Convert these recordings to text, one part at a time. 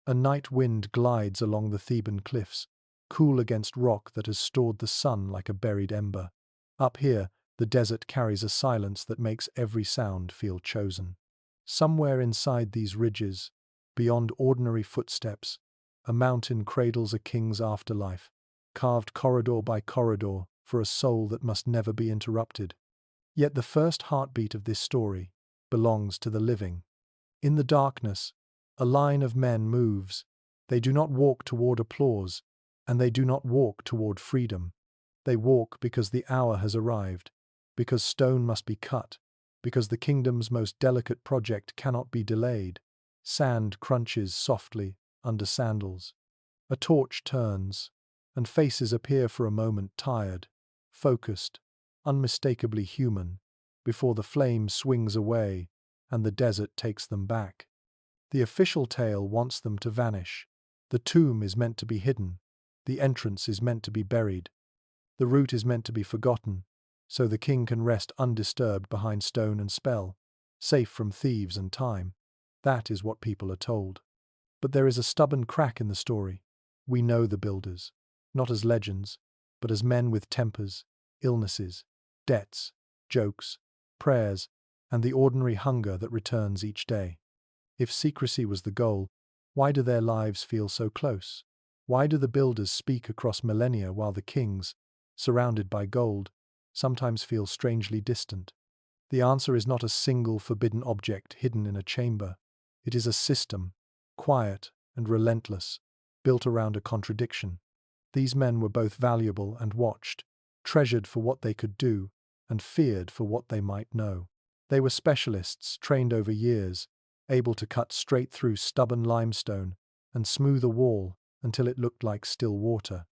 A night wind glides along the Theban cliffs, cool against rock that has stored the sun like a buried ember. Up here, the desert carries a silence that makes every sound feel chosen. Somewhere inside these ridges, beyond ordinary footsteps, a mountain cradles a king's afterlife, carved corridor by corridor for a soul that must never be interrupted. Yet the first heartbeat of this story belongs to the living. In the darkness, a line of men moves. They do not walk toward applause, and they do not walk toward freedom. They walk because the hour has arrived, because stone must be cut, because the kingdom's most delicate project cannot be delayed. Sand crunches softly under sandals. A torch turns, and faces appear for a moment tired, focused, unmistakably human, before the flame swings away and the desert takes them back. The official tale wants them to vanish. The tomb is meant to be hidden. The entrance is meant to be buried. The route is meant to be forgotten, so the king can rest undisturbed behind stone and spell, safe from thieves and time. That is what people are told. But there is a stubborn crack in the story. We know the builders, not as legends, but as men with tempers, illnesses, debts, jokes, prayers, and the ordinary hunger that returns each day. If secrecy was the goal, why do their lives feel so close? Why do the builders speak across millennia while the kings, surrounded by gold, sometimes feel strangely distant? The answer is not a single forbidden object hidden in a chamber. It is a system, quiet and relentless, built around a contradiction. These men were both valuable and watched, treasured for what they could do, and feared for what they might know. They were specialists trained over years, able to cut straight through stubborn limestone and smooth a wall until it looked like still water.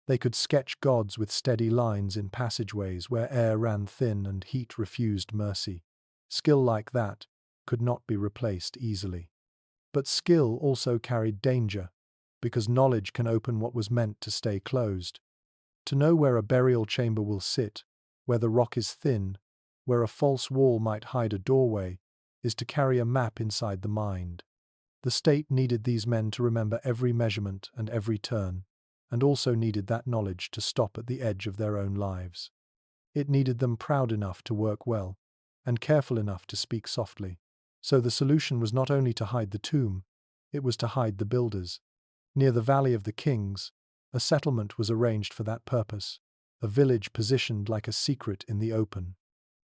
They could sketch gods with steady lines in passageways where air ran thin and heat refused mercy. Skill like that could not be replaced easily. But skill also carried danger, because knowledge can open what was meant to stay closed. To know where a burial chamber will sit, where the rock is thin, where a false wall might hide a doorway, is to carry a map inside the mind. The state needed these men to remember every measurement and every turn, and also needed that knowledge to stop at the edge of their own lives. It needed them proud enough to work well, and careful enough to speak softly. So the solution was not only to hide the tomb, it was to hide the builders. Near the Valley of the Kings, a settlement was arranged for that purpose, a village positioned like a secret in the open.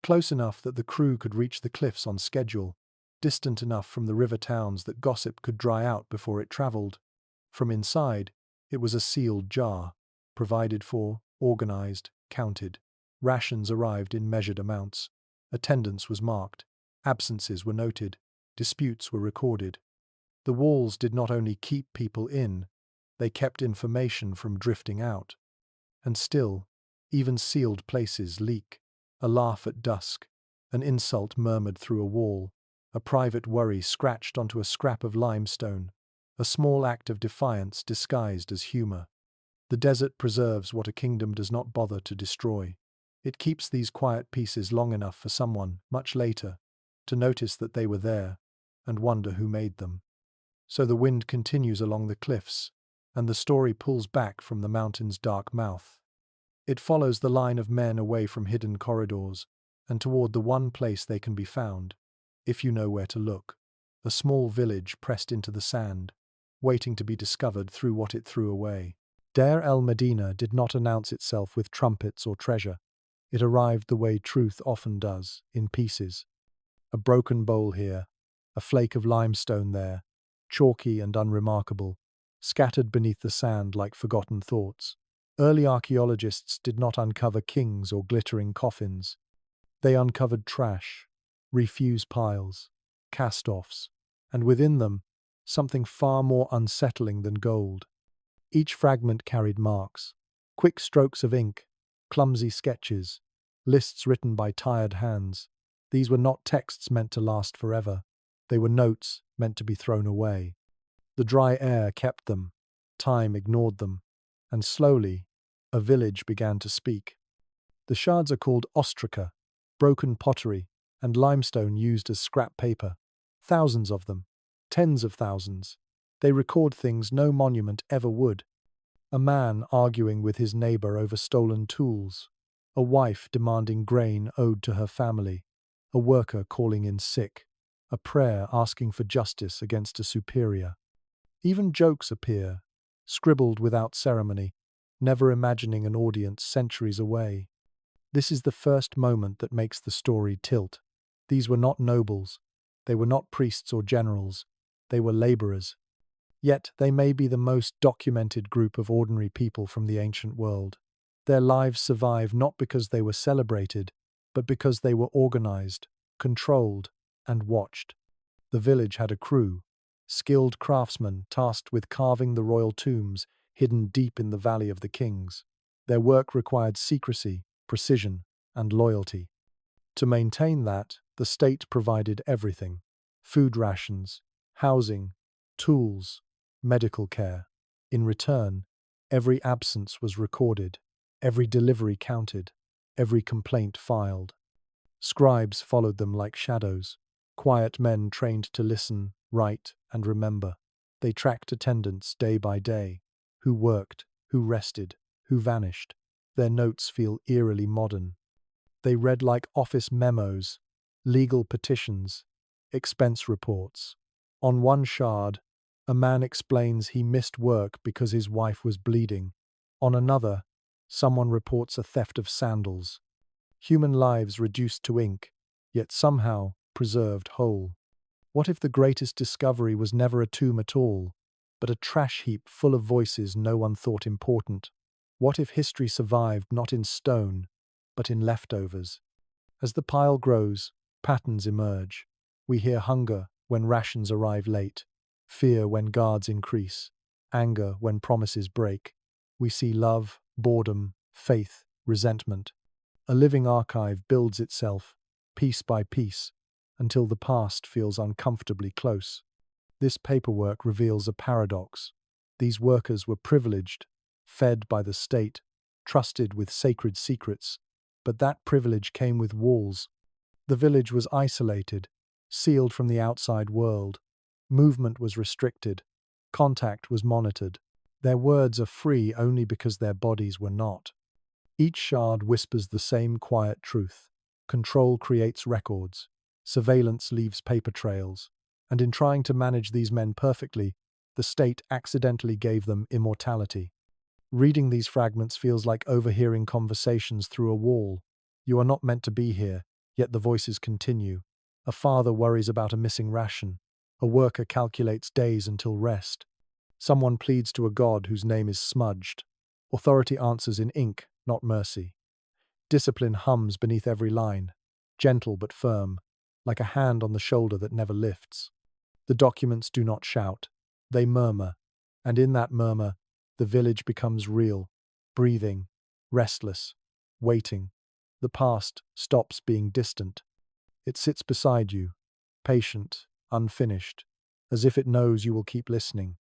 Close enough that the crew could reach the cliffs on schedule, distant enough from the river towns that gossip could dry out before it traveled. From inside, it was a sealed jar, provided for, organized, counted. Rations arrived in measured amounts. Attendance was marked. Absences were noted. Disputes were recorded. The walls did not only keep people in, they kept information from drifting out. And still, even sealed places leak. A laugh at dusk, an insult murmured through a wall, a private worry scratched onto a scrap of limestone, a small act of defiance disguised as humor. The desert preserves what a kingdom does not bother to destroy. It keeps these quiet pieces long enough for someone, much later, to notice that they were there and wonder who made them. So the wind continues along the cliffs, and the story pulls back from the mountain's dark mouth. It follows the line of men away from hidden corridors and toward the one place they can be found, if you know where to look. A small village pressed into the sand, waiting to be discovered through what it threw away. Deir el-Medina did not announce itself with trumpets or treasure. It arrived the way truth often does, in pieces. A broken bowl here, a flake of limestone there, chalky and unremarkable, scattered beneath the sand like forgotten thoughts. Early archaeologists did not uncover kings or glittering coffins. They uncovered trash, refuse piles, cast-offs, and within them, something far more unsettling than gold. Each fragment carried marks, quick strokes of ink, clumsy sketches, lists written by tired hands. These were not texts meant to last forever. They were notes meant to be thrown away. The dry air kept them, time ignored them, and slowly, a village began to speak. The shards are called ostraca, broken pottery, and limestone used as scrap paper. Thousands of them, tens of thousands. They record things no monument ever would. A man arguing with his neighbor over stolen tools. A wife demanding grain owed to her family. A worker calling in sick. A prayer asking for justice against a superior. Even jokes appear, scribbled without ceremony, never imagining an audience centuries away. This is the first moment that makes the story tilt. These were not nobles. They were not priests or generals. They were laborers. Yet they may be the most documented group of ordinary people from the ancient world. Their lives survive not because they were celebrated, but because they were organized, controlled, and watched. The village had a crew, skilled craftsmen tasked with carving the royal tombs hidden deep in the Valley of the Kings. Their work required secrecy, precision, and loyalty. To maintain that, the state provided everything: food rations, housing, tools, medical care. In return, every absence was recorded, every delivery counted, every complaint filed. Scribes followed them like shadows, quiet men trained to listen, write, and remember. They tracked attendance day by day: who worked, who rested, who vanished. Their notes feel eerily modern. They read like office memos, legal petitions, expense reports. On one shard, a man explains he missed work because his wife was bleeding. On another, someone reports a theft of sandals. Human lives reduced to ink, yet somehow preserved whole. What if the greatest discovery was never a tomb at all, but a trash heap full of voices no one thought important? What if history survived not in stone, but in leftovers? As the pile grows, patterns emerge. We hear hunger when rations arrive late, fear when guards increase, anger when promises break. We see love, boredom, faith, resentment. A living archive builds itself, piece by piece, until the past feels uncomfortably close. This paperwork reveals a paradox. These workers were privileged, fed by the state, trusted with sacred secrets, but that privilege came with walls. The village was isolated, sealed from the outside world. Movement was restricted. Contact was monitored. Their words are free only because their bodies were not. Each shard whispers the same quiet truth. Control creates records. Surveillance leaves paper trails. And in trying to manage these men perfectly, the state accidentally gave them immortality. Reading these fragments feels like overhearing conversations through a wall. You are not meant to be here, yet the voices continue. A father worries about a missing ration. A worker calculates days until rest. Someone pleads to a god whose name is smudged. Authority answers in ink, not mercy. Discipline hums beneath every line, gentle but firm, like a hand on the shoulder that never lifts. The documents do not shout. They murmur, and in that murmur, the village becomes real, breathing, restless, waiting. The past stops being distant. It sits beside you, patient, unfinished, as if it knows you will keep listening.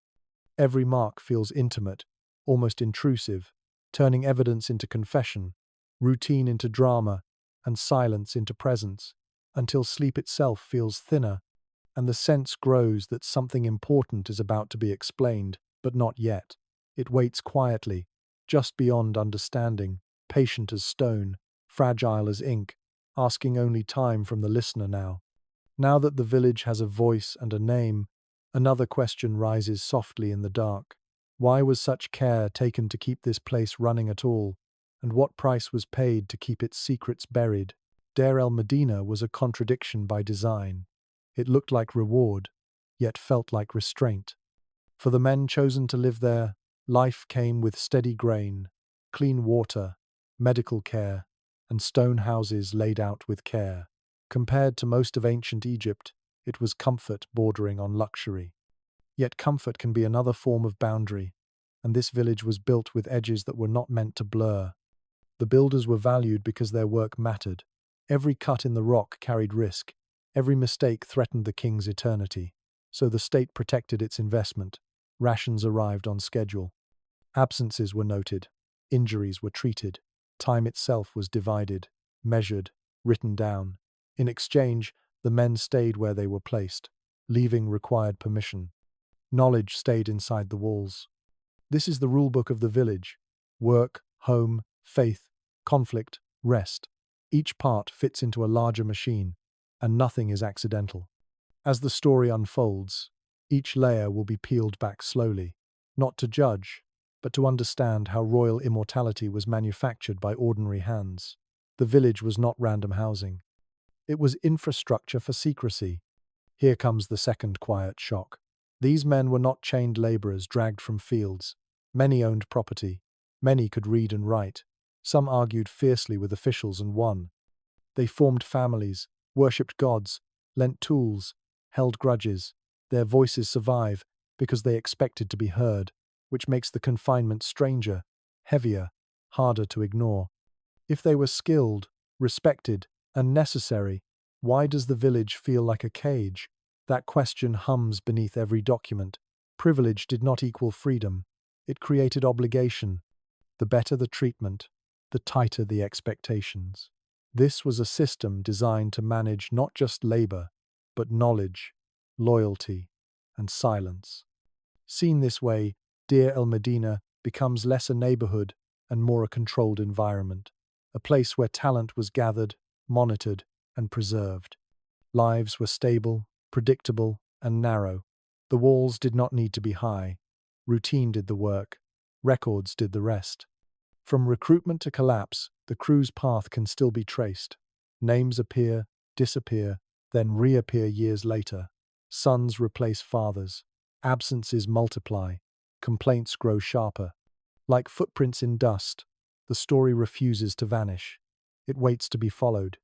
Every mark feels intimate, almost intrusive, turning evidence into confession, routine into drama, and silence into presence, until sleep itself feels thinner, and the sense grows that something important is about to be explained, but not yet. It waits quietly, just beyond understanding, patient as stone, fragile as ink, asking only time from the listener now. Now that the village has a voice and a name, another question rises softly in the dark. Why was such care taken to keep this place running at all, and what price was paid to keep its secrets buried? Deir el-Medina was a contradiction by design. It looked like reward, yet felt like restraint. For the men chosen to live there, life came with steady grain, clean water, medical care, and stone houses laid out with care. Compared to most of ancient Egypt, it was comfort bordering on luxury. Yet comfort can be another form of boundary, and this village was built with edges that were not meant to blur. The builders were valued because their work mattered. Every cut in the rock carried risk. Every mistake threatened the king's eternity. So the state protected its investment. Rations arrived on schedule. Absences were noted. Injuries were treated. Time itself was divided, measured, written down. In exchange, the men stayed where they were placed. Leaving required permission. Knowledge stayed inside the walls. This is the rulebook of the village. Work, home, faith, conflict, rest. Each part fits into a larger machine, and nothing is accidental. As the story unfolds, each layer will be peeled back slowly, not to judge, but to understand how royal immortality was manufactured by ordinary hands. The village was not random housing. It was infrastructure for secrecy. Here comes the second quiet shock. These men were not chained laborers dragged from fields. Many owned property. Many could read and write. Some argued fiercely with officials and won. They formed families, worshipped gods, lent tools, held grudges. Their voices survive because they expected to be heard, which makes the confinement stranger, heavier, harder to ignore. If they were skilled, respected, and necessary, why does the village feel like a cage? That question hums beneath every document. Privilege did not equal freedom. It created obligation. The better the treatment, the tighter the expectations. This was a system designed to manage not just labor, but knowledge, loyalty, and silence. Seen this way, Deir el-Medina becomes less a neighborhood and more a controlled environment, a place where talent was gathered, monitored, and preserved. Lives were stable, predictable, and narrow. The walls did not need to be high. Routine did the work. Records did the rest. From recruitment to collapse, the crew's path can still be traced. Names appear, disappear, then reappear years later. Sons replace fathers. Absences multiply. Complaints grow sharper. Like footprints in dust, the story refuses to vanish. It waits to be followed.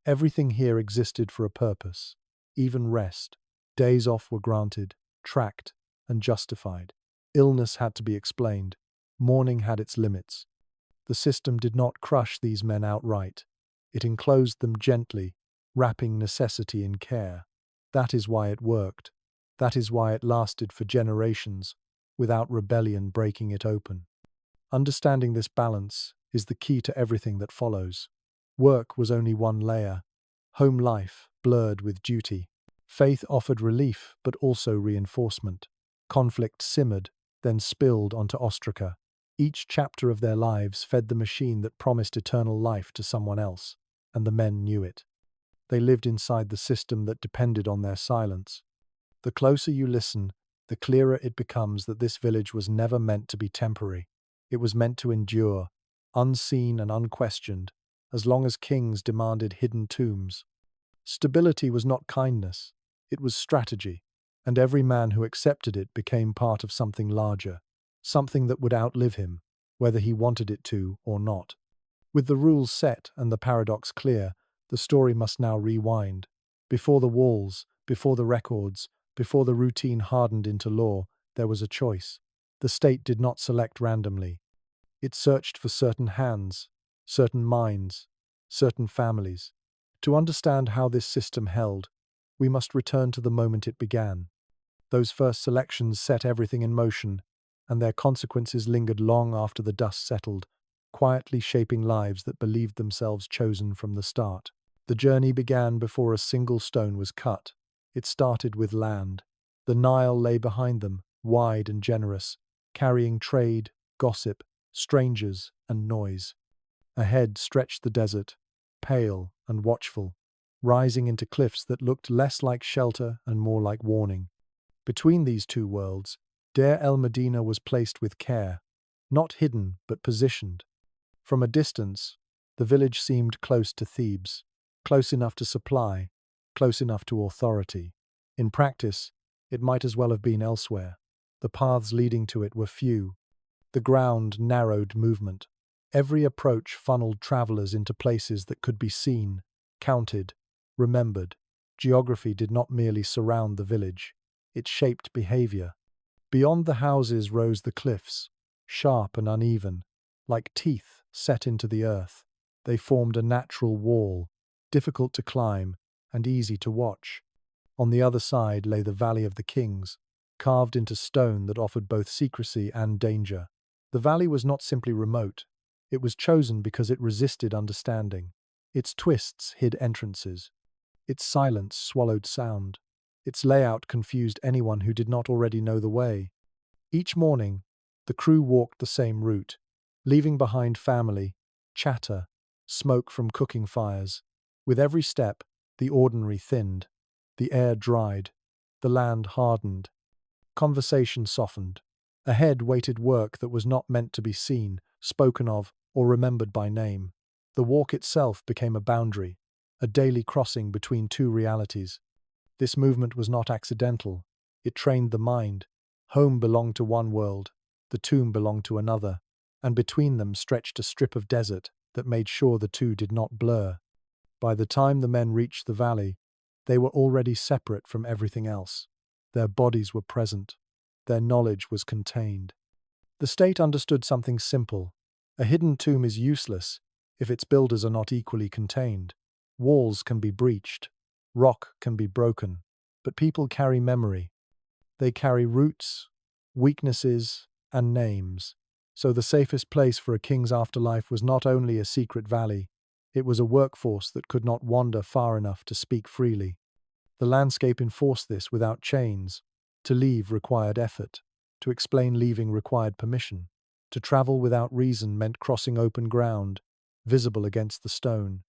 Everything here existed for a purpose. Even rest. Days off were granted, tracked, and justified. Illness had to be explained. Mourning had its limits. The system did not crush these men outright. It enclosed them gently, wrapping necessity in care. That is why it worked. That is why it lasted for generations, without rebellion breaking it open. Understanding this balance is the key to everything that follows. Work was only one layer. Home life blurred with duty. Faith offered relief, but also reinforcement. Conflict simmered, then spilled onto ostraca. Each chapter of their lives fed the machine that promised eternal life to someone else, and the men knew it. They lived inside the system that depended on their silence. The closer you listen, the clearer it becomes that this village was never meant to be temporary. It was meant to endure, unseen and unquestioned, as long as kings demanded hidden tombs. Stability was not kindness, it was strategy, and every man who accepted it became part of something larger, something that would outlive him, whether he wanted it to or not. With the rules set and the paradox clear, the story must now rewind. Before the walls, before the records, before the routine hardened into law, there was a choice. The state did not select randomly. It searched for certain hands, certain minds, certain families. To understand how this system held, we must return to the moment it began. Those first selections set everything in motion, and their consequences lingered long after the dust settled, quietly shaping lives that believed themselves chosen from the start. The journey began before a single stone was cut. It started with land. The Nile lay behind them, wide and generous, carrying trade, gossip, strangers, and noise. Ahead stretched the desert, pale and watchful, rising into cliffs that looked less like shelter and more like warning. Between these two worlds, Deir el-Medina was placed with care, not hidden but positioned. From a distance, the village seemed close to Thebes, close enough to supply, close enough to authority. In practice, it might as well have been elsewhere. The paths leading to it were few. The ground narrowed movement. Every approach funneled travelers into places that could be seen, counted, remembered. Geography did not merely surround the village. It shaped behavior. Beyond the houses rose the cliffs, sharp and uneven, like teeth set into the earth. They formed a natural wall, difficult to climb and easy to watch. On the other side lay the Valley of the Kings, carved into stone that offered both secrecy and danger. The valley was not simply remote. It was chosen because it resisted understanding. Its twists hid entrances. Its silence swallowed sound. Its layout confused anyone who did not already know the way. Each morning, the crew walked the same route, leaving behind family, chatter, smoke from cooking fires. With every step, the ordinary thinned, the air dried, the land hardened. Conversation softened. Ahead waited work that was not meant to be seen, spoken of, or remembered by name. The walk itself became a boundary, a daily crossing between two realities. This movement was not accidental. It trained the mind. Home belonged to one world, the tomb belonged to another, and between them stretched a strip of desert that made sure the two did not blur. By the time the men reached the valley, they were already separate from everything else. Their bodies were present. Their knowledge was contained. The state understood something simple. A hidden tomb is useless if its builders are not equally contained. Walls can be breached. Rock can be broken. But people carry memory. They carry roots, weaknesses, and names. So the safest place for a king's afterlife was not only a secret valley, it was a workforce that could not wander far enough to speak freely. The landscape enforced this without chains. To leave required effort. To explain leaving required permission. To travel without reason meant crossing open ground, visible against the stone.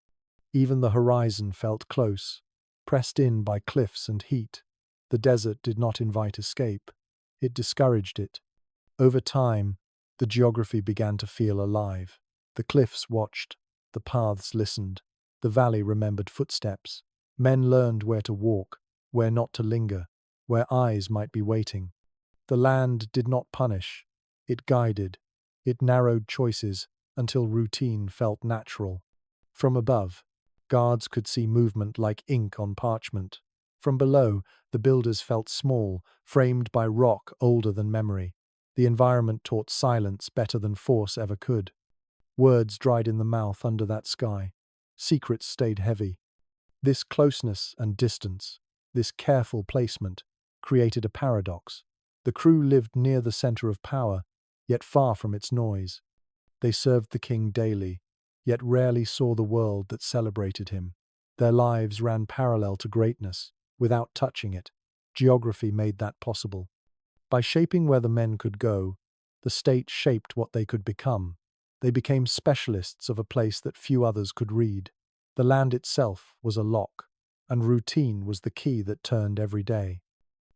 Even the horizon felt close, pressed in by cliffs and heat. The desert did not invite escape. It discouraged it. Over time, the geography began to feel alive. The cliffs watched. The paths listened. The valley remembered footsteps. Men learned where to walk, where not to linger, where eyes might be waiting. The land did not punish. It guided. It narrowed choices until routine felt natural. From above, guards could see movement like ink on parchment. From below, the builders felt small, framed by rock older than memory. The environment taught silence better than force ever could. Words dried in the mouth under that sky. Secrets stayed heavy. This closeness and distance, this careful placement, created a paradox. The crew lived near the center of power, yet far from its noise. They served the king daily, yet rarely saw the world that celebrated him. Their lives ran parallel to greatness, without touching it. Geography made that possible. By shaping where the men could go, the state shaped what they could become. They became specialists of a place that few others could read. The land itself was a lock, and routine was the key that turned every day.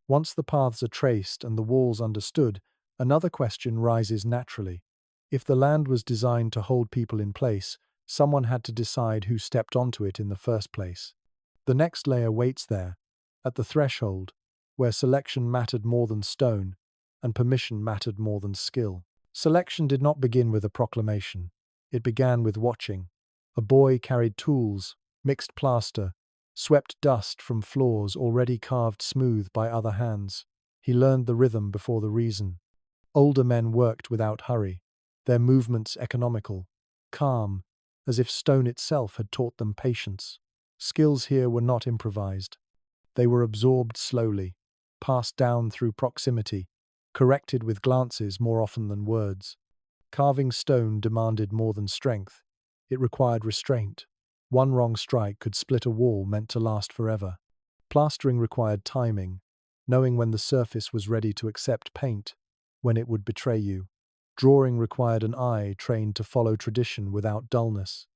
Once the paths are traced and the walls understood, another question rises naturally. If the land was designed to hold people in place, someone had to decide who stepped onto it in the first place. The next layer waits there, at the threshold, where selection mattered more than stone, and permission mattered more than skill. Selection did not begin with a proclamation. It began with watching. A boy carried tools, mixed plaster, swept dust from floors already carved smooth by other hands. He learned the rhythm before the reason. Older men worked without hurry, their movements economical, calm, as if stone itself had taught them patience. Skills here were not improvised. They were absorbed slowly, passed down through proximity, corrected with glances more often than words. Carving stone demanded more than strength. It required restraint. One wrong strike could split a wall meant to last forever. Plastering required timing, knowing when the surface was ready to accept paint, when it would betray you. Drawing required an eye trained to follow tradition without dullness.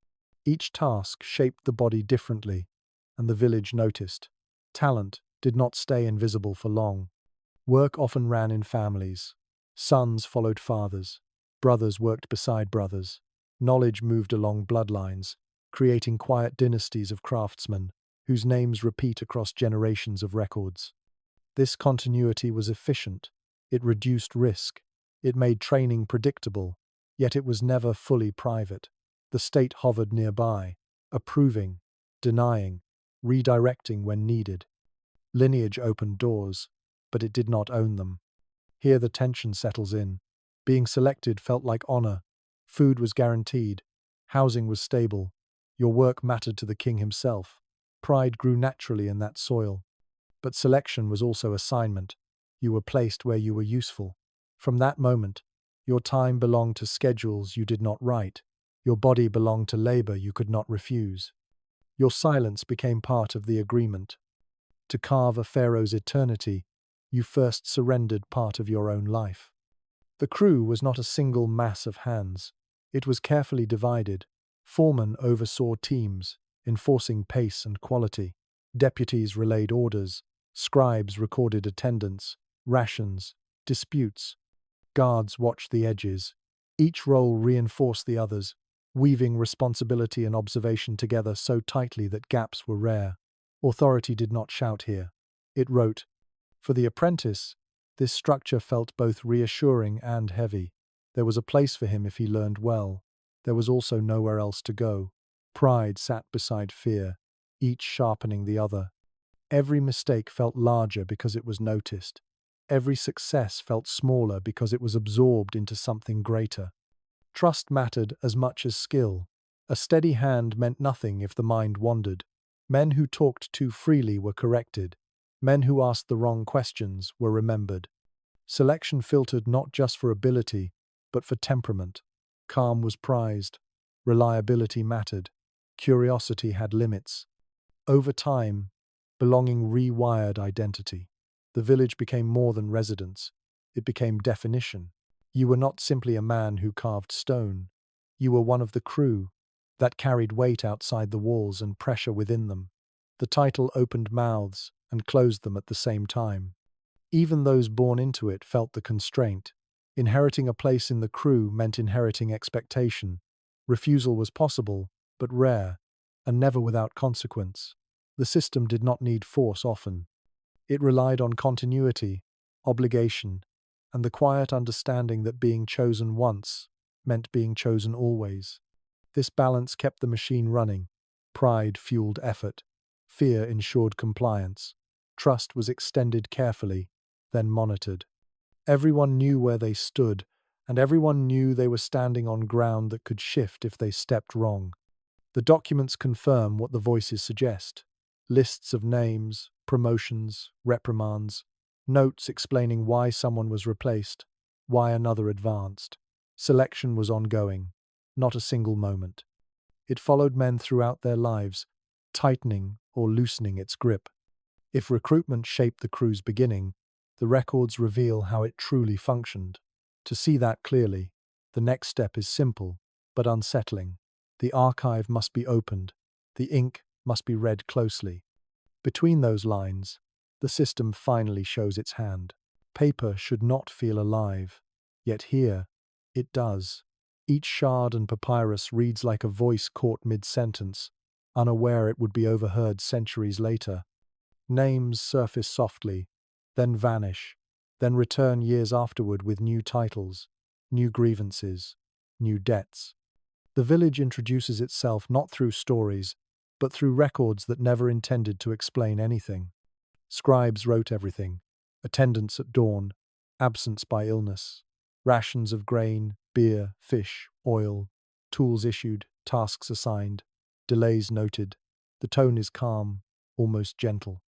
Each task shaped the body differently, and the village noticed. Talent did not stay invisible for long. Work often ran in families. Sons followed fathers. Brothers worked beside brothers. Knowledge moved along bloodlines, creating quiet dynasties of craftsmen, whose names repeat across generations of records. This continuity was efficient. It reduced risk. It made training predictable, yet it was never fully private. The state hovered nearby, approving, denying, redirecting when needed. Lineage opened doors, but it did not own them. Here the tension settles in. Being selected felt like honor. Food was guaranteed. Housing was stable. Your work mattered to the king himself. Pride grew naturally in that soil. But selection was also assignment. You were placed where you were useful. From that moment, your time belonged to schedules you did not write. Your body belonged to labor you could not refuse. Your silence became part of the agreement. To carve a pharaoh's eternity, you first surrendered part of your own life. The crew was not a single mass of hands. It was carefully divided. Foremen oversaw teams, enforcing pace and quality. Deputies relayed orders. Scribes recorded attendance, rations, disputes. Guards watched the edges. Each role reinforced the others, weaving responsibility and observation together so tightly that gaps were rare. Authority did not shout here. It wrote. For the apprentice, this structure felt both reassuring and heavy. There was a place for him if he learned well. There was also nowhere else to go. Pride sat beside fear, each sharpening the other. Every mistake felt larger because it was noticed. Every success felt smaller because it was absorbed into something greater. Trust mattered as much as skill. A steady hand meant nothing if the mind wandered. Men who talked too freely were corrected. Men who asked the wrong questions were remembered. Selection filtered not just for ability, but for temperament. Calm was prized. Reliability mattered. Curiosity had limits. Over time, belonging rewired identity. The village became more than residence. It became definition. You were not simply a man who carved stone. You were one of the crew that carried weight outside the walls and pressure within them. The title opened mouths and closed them at the same time. Even those born into it felt the constraint. Inheriting a place in the crew meant inheriting expectation. Refusal was possible, but rare, and never without consequence. The system did not need force often. It relied on continuity, obligation, and the quiet understanding that being chosen once meant being chosen always. This balance kept the machine running. Pride fueled effort. Fear ensured compliance. Trust was extended carefully, then monitored. Everyone knew where they stood, and everyone knew they were standing on ground that could shift if they stepped wrong. The documents confirm what the voices suggest. Lists of names, promotions, reprimands, notes explaining why someone was replaced, why another advanced. Selection was ongoing, not a single moment. It followed men throughout their lives, tightening or loosening its grip. If recruitment shaped the crew's beginning, the records reveal how it truly functioned. To see that clearly, the next step is simple, but unsettling. The archive must be opened. The ink must be read closely. Between those lines, the system finally shows its hand. Paper should not feel alive, yet here, it does. Each shard and papyrus reads like a voice caught mid-sentence, unaware it would be overheard centuries later. Names surface softly, then vanish, then return years afterward with new titles, new grievances, new debts. The village introduces itself not through stories, but through records that never intended to explain anything. Scribes wrote everything: attendance at dawn, absence by illness, rations of grain, beer, fish, oil, tools issued, tasks assigned, delays noted. The tone is calm, almost gentle.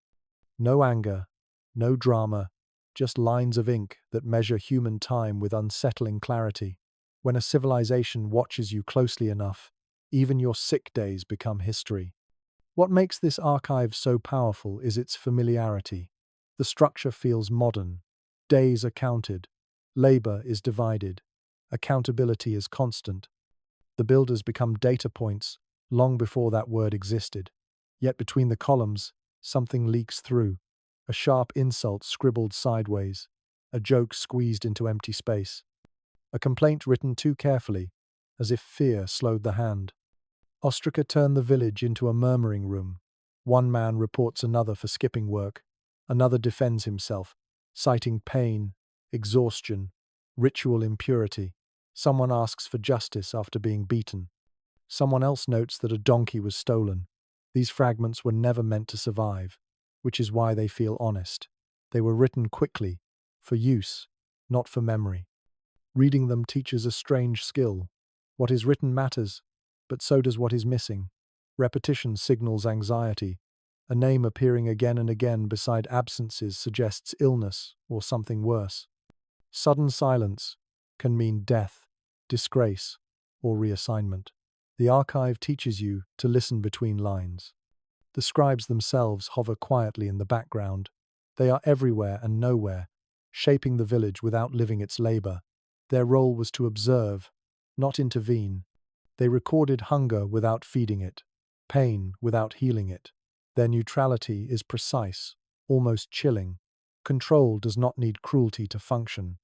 No anger, no drama, just lines of ink that measure human time with unsettling clarity. When a civilization watches you closely enough, even your sick days become history. What makes this archive so powerful is its familiarity. The structure feels modern. Days are counted. Labor is divided. Accountability is constant. The builders become data points long before that word existed. Yet between the columns, something leaks through. A sharp insult scribbled sideways. A joke squeezed into empty space. A complaint written too carefully, as if fear slowed the hand. Ostraca turned the village into a murmuring room. One man reports another for skipping work. Another defends himself, citing pain, exhaustion, ritual impurity. Someone asks for justice after being beaten. Someone else notes that a donkey was stolen. These fragments were never meant to survive, which is why they feel honest. They were written quickly, for use, not for memory. Reading them teaches a strange skill. What is written matters, but so does what is missing. Repetition signals anxiety. A name appearing again and again beside absences suggests illness or something worse. Sudden silence can mean death, disgrace, or reassignment. The archive teaches you to listen between lines. The scribes themselves hover quietly in the background. They are everywhere and nowhere, shaping the village without living its labor. Their role was to observe, not intervene. They recorded hunger without feeding it, pain without healing it. Their neutrality is precise, almost chilling. Control does not need cruelty to function.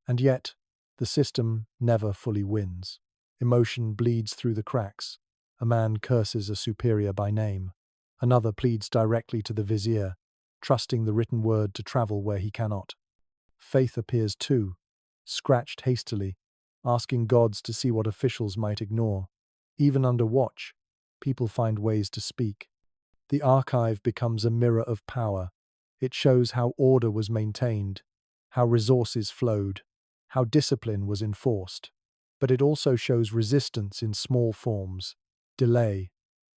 And yet, the system never fully wins. Emotion bleeds through the cracks. A man curses a superior by name. Another pleads directly to the vizier, trusting the written word to travel where he cannot. Faith appears too, scratched hastily, asking gods to see what officials might ignore. Even under watch, people find ways to speak. The archive becomes a mirror of power. It shows how order was maintained, how resources flowed, how discipline was enforced. But it also shows resistance in small forms: delay,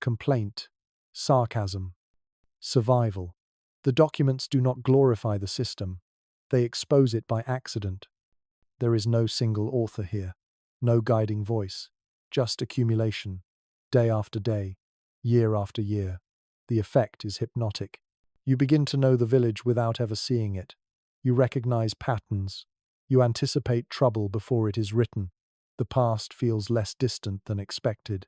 complaint, sarcasm, survival. The documents do not glorify the system, they expose it by accident. There is no single author here, no guiding voice, just accumulation, day after day, year after year. The effect is hypnotic. You begin to know the village without ever seeing it. You recognize patterns. You anticipate trouble before it is written. The past feels less distant than expected.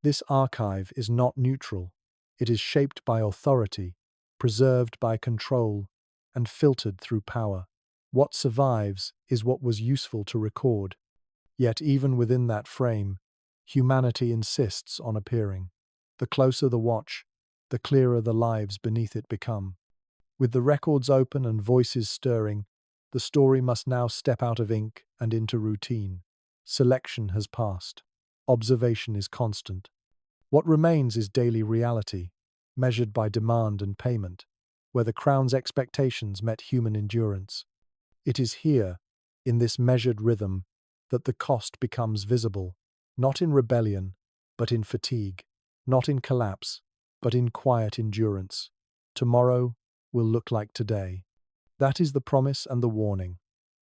This archive is not neutral. It is shaped by authority, preserved by control, and filtered through power. What survives is what was useful to record. Yet even within that frame, humanity insists on appearing. The closer the watch, the clearer the lives beneath it become. With the records open and voices stirring, the story must now step out of ink and into routine. Selection has passed. Observation is constant. What remains is daily reality, measured by demand and payment, where the crown's expectations met human endurance. It is here, in this measured rhythm, that the cost becomes visible, not in rebellion, but in fatigue, not in collapse, but in quiet endurance. Tomorrow will look like today. That is the promise and the warning.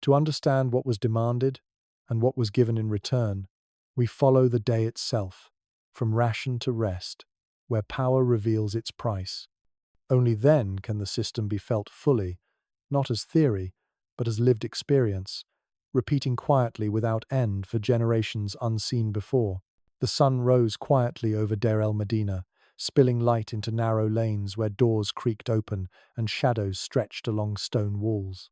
To understand what was demanded and what was given in return, we follow the day itself, from ration to rest, where power reveals its price. Only then can the system be felt fully, not as theory, but as lived experience, repeating quietly without end for generations unseen before. The sun rose quietly over Deir el-Medina, spilling light into narrow lanes where doors creaked open and shadows stretched along stone walls.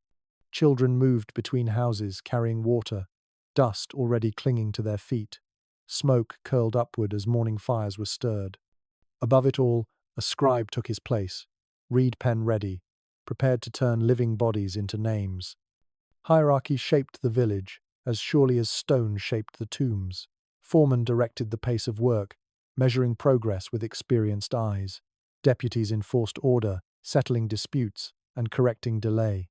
Children moved between houses carrying water, dust already clinging to their feet. Smoke curled upward as morning fires were stirred. Above it all, a scribe took his place, reed pen ready, prepared to turn living bodies into names. Hierarchy shaped the village, as surely as stone shaped the tombs. Foremen directed the pace of work, measuring progress with experienced eyes. Deputies enforced order, settling disputes, and correcting delay.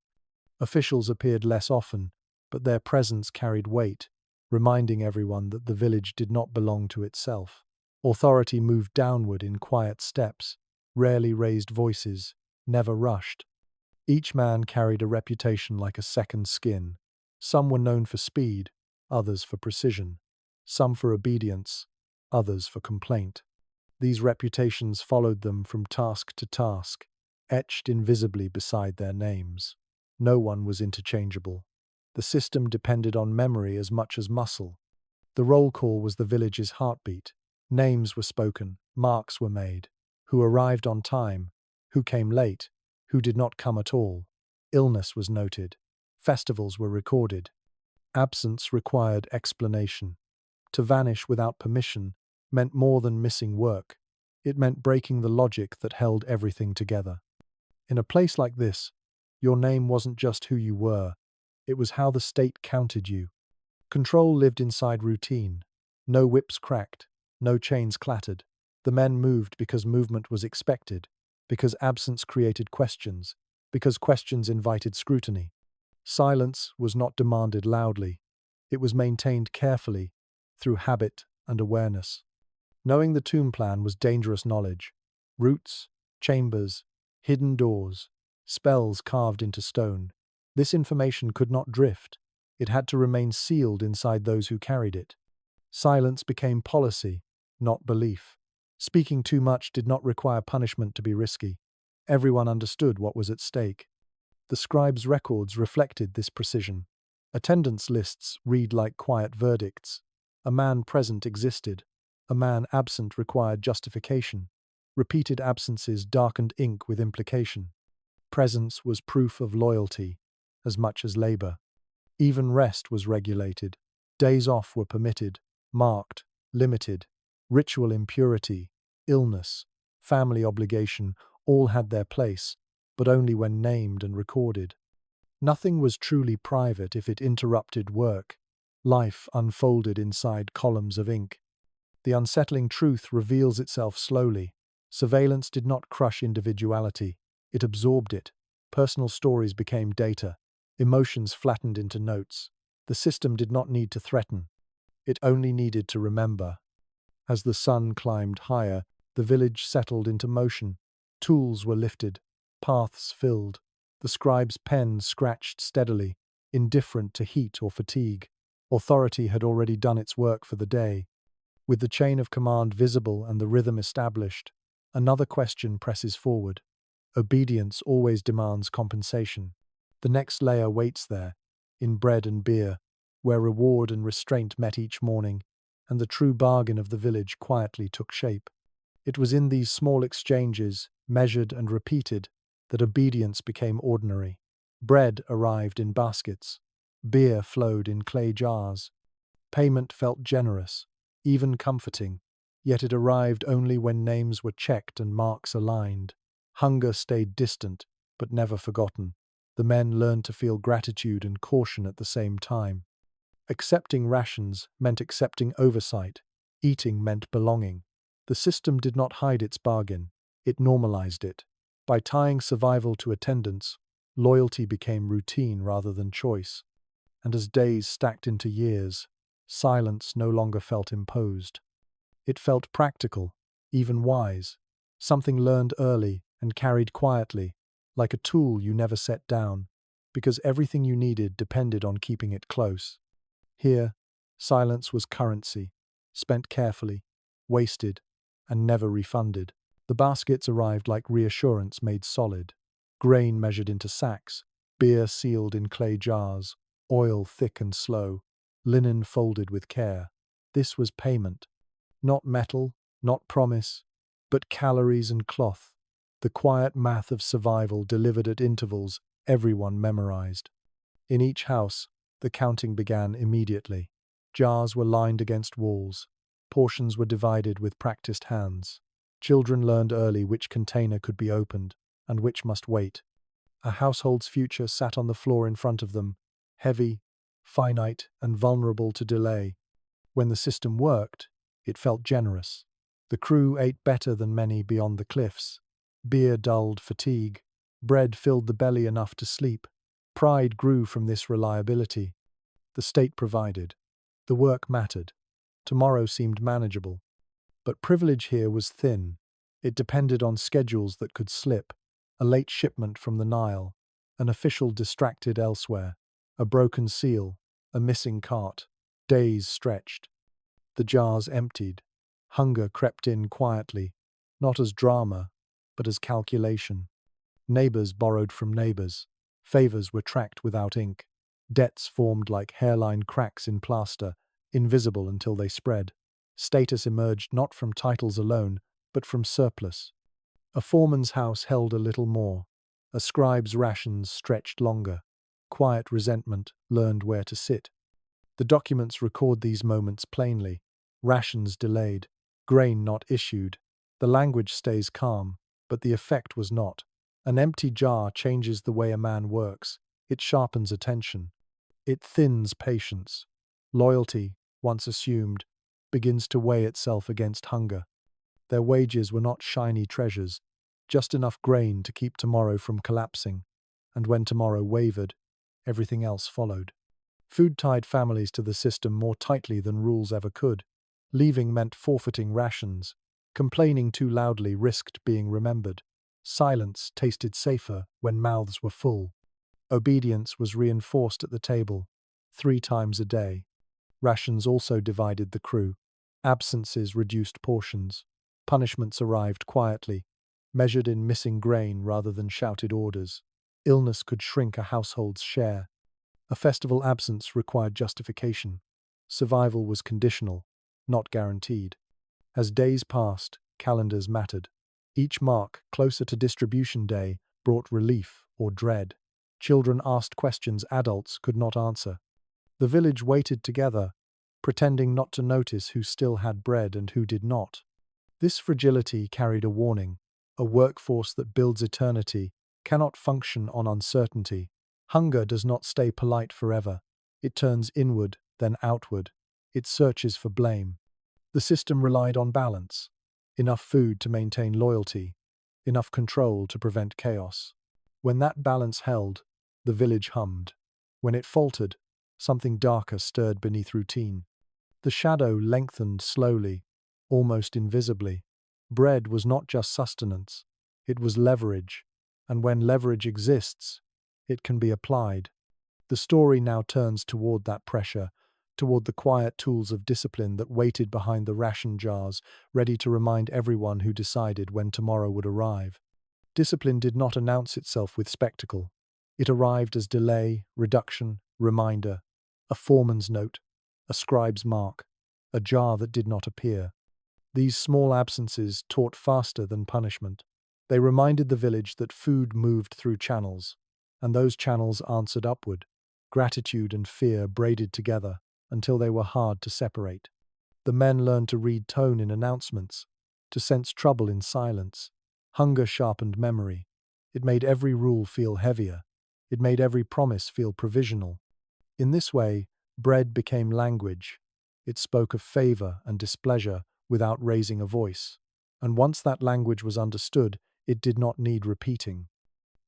Officials appeared less often, but their presence carried weight, reminding everyone that the village did not belong to itself. Authority moved downward in quiet steps, rarely raised voices, never rushed. Each man carried a reputation like a second skin. Some were known for speed, others for precision. Some for obedience, others for complaint. These reputations followed them from task to task, etched invisibly beside their names. No one was interchangeable. The system depended on memory as much as muscle. The roll call was the village's heartbeat. Names were spoken, marks were made. Who arrived on time, who came late, who did not come at all. Illness was noted. Festivals were recorded. Absence required explanation. To vanish without permission meant more than missing work. It meant breaking the logic that held everything together. In a place like this, your name wasn't just who you were, it was how the state counted you. Control lived inside routine. No whips cracked, no chains clattered. The men moved because movement was expected, because absence created questions, because questions invited scrutiny. Silence was not demanded loudly. It was maintained carefully, through habit and awareness. Knowing the tomb plan was dangerous knowledge. Roots, chambers, hidden doors, spells carved into stone. This information could not drift. It had to remain sealed inside those who carried it. Silence became policy, not belief. Speaking too much did not require punishment to be risky. Everyone understood what was at stake. The scribes' records reflected this precision. Attendance lists read like quiet verdicts. A man present existed. A man absent required justification. Repeated absences darkened ink with implication. Presence was proof of loyalty, as much as labor. Even rest was regulated. Days off were permitted, marked, limited. Ritual impurity, illness, family obligation, all had their place, but only when named and recorded. Nothing was truly private if it interrupted work. Life unfolded inside columns of ink. The unsettling truth reveals itself slowly. Surveillance did not crush individuality, it absorbed it. Personal stories became data. Emotions flattened into notes. The system did not need to threaten. It only needed to remember. As the sun climbed higher, the village settled into motion. Tools were lifted, paths filled. The scribe's pen scratched steadily, indifferent to heat or fatigue. Authority had already done its work for the day. With the chain of command visible and the rhythm established, another question presses forward. Obedience always demands compensation. The next layer waits there, in bread and beer, where reward and restraint met each morning, and the true bargain of the village quietly took shape. It was in these small exchanges, measured and repeated, that obedience became ordinary. Bread arrived in baskets. Beer flowed in clay jars. Payment felt generous, even comforting, yet it arrived only when names were checked and marks aligned. Hunger stayed distant, but never forgotten. The men learned to feel gratitude and caution at the same time. Accepting rations meant accepting oversight. Eating meant belonging. The system did not hide its bargain, it normalized it. By tying survival to attendance, loyalty became routine rather than choice. And as days stacked into years, silence no longer felt imposed. It felt practical, even wise, something learned early and carried quietly, like a tool you never set down, because everything you needed depended on keeping it close. Here, silence was currency, spent carefully, wasted, and never refunded. The baskets arrived like reassurance made solid. Grain measured into sacks, beer sealed in clay jars, oil thick and slow, linen folded with care. This was payment. Not metal, not promise, but calories and cloth. The quiet math of survival delivered at intervals everyone memorized. In each house, the counting began immediately. Jars were lined against walls. Portions were divided with practiced hands. Children learned early which container could be opened and which must wait. A household's future sat on the floor in front of them, heavy, finite, and vulnerable to delay. When the system worked, it felt generous. The crew ate better than many beyond the cliffs. Beer dulled fatigue. Bread filled the belly enough to sleep. Pride grew from this reliability. The state provided. The work mattered. Tomorrow seemed manageable. But privilege here was thin. It depended on schedules that could slip. A late shipment from the Nile. An official distracted elsewhere. A broken seal. A missing cart. Days stretched. The jars emptied. Hunger crept in quietly, not as drama, but as calculation. Neighbors borrowed from neighbors. Favors were tracked without ink. Debts formed like hairline cracks in plaster, invisible until they spread. Status emerged not from titles alone, but from surplus. A foreman's house held a little more. A scribe's rations stretched longer. Quiet resentment learned where to sit. The documents record these moments plainly. Rations delayed. Grain not issued. The language stays calm, but the effect was not. An empty jar changes the way a man works. It sharpens attention. It thins patience. Loyalty, once assumed, begins to weigh itself against hunger. Their wages were not shiny treasures, just enough grain to keep tomorrow from collapsing, and when tomorrow wavered, everything else followed. Food tied families to the system more tightly than rules ever could. Leaving meant forfeiting rations. Complaining too loudly risked being remembered. Silence tasted safer when mouths were full. Obedience was reinforced at the table, 3 times a day. Rations also divided the crew. Absences reduced portions. Punishments arrived quietly, measured in missing grain rather than shouted orders. Illness could shrink a household's share. A festival absence required justification. Survival was conditional, not guaranteed. As days passed, calendars mattered. Each mark, closer to distribution day, brought relief or dread. Children asked questions adults could not answer. The village waited together, pretending not to notice who still had bread and who did not. This fragility carried a warning. A workforce that builds eternity cannot function on uncertainty. Hunger does not stay polite forever. It turns inward, then outward. It searches for blame. The system relied on balance. Enough food to maintain loyalty, enough control to prevent chaos. When that balance held, the village hummed. When it faltered, something darker stirred beneath routine. The shadow lengthened slowly, almost invisibly. Bread was not just sustenance, it was leverage, and when leverage exists, it can be applied. The story now turns toward that pressure, toward the quiet tools of discipline that waited behind the ration jars, ready to remind everyone who decided when tomorrow would arrive. Discipline did not announce itself with spectacle. It arrived as delay, reduction, reminder, a foreman's note, a scribe's mark, a jar that did not appear. These small absences taught faster than punishment. They reminded the village that food moved through channels, and those channels answered upward. Gratitude and fear braided together until they were hard to separate. The men learned to read tone in announcements, to sense trouble in silence. Hunger sharpened memory. It made every rule feel heavier. It made every promise feel provisional. In this way, bread became language. It spoke of favor and displeasure without raising a voice. And once that language was understood, it did not need repeating.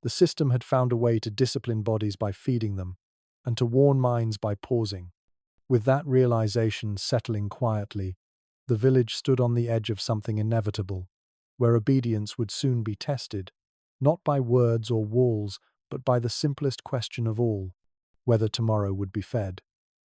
The system had found a way to discipline bodies by feeding them, and to warn minds by pausing. With that realization settling quietly, the village stood on the edge of something inevitable, where obedience would soon be tested, not by words or walls, but by the simplest question of all, whether tomorrow would be fed.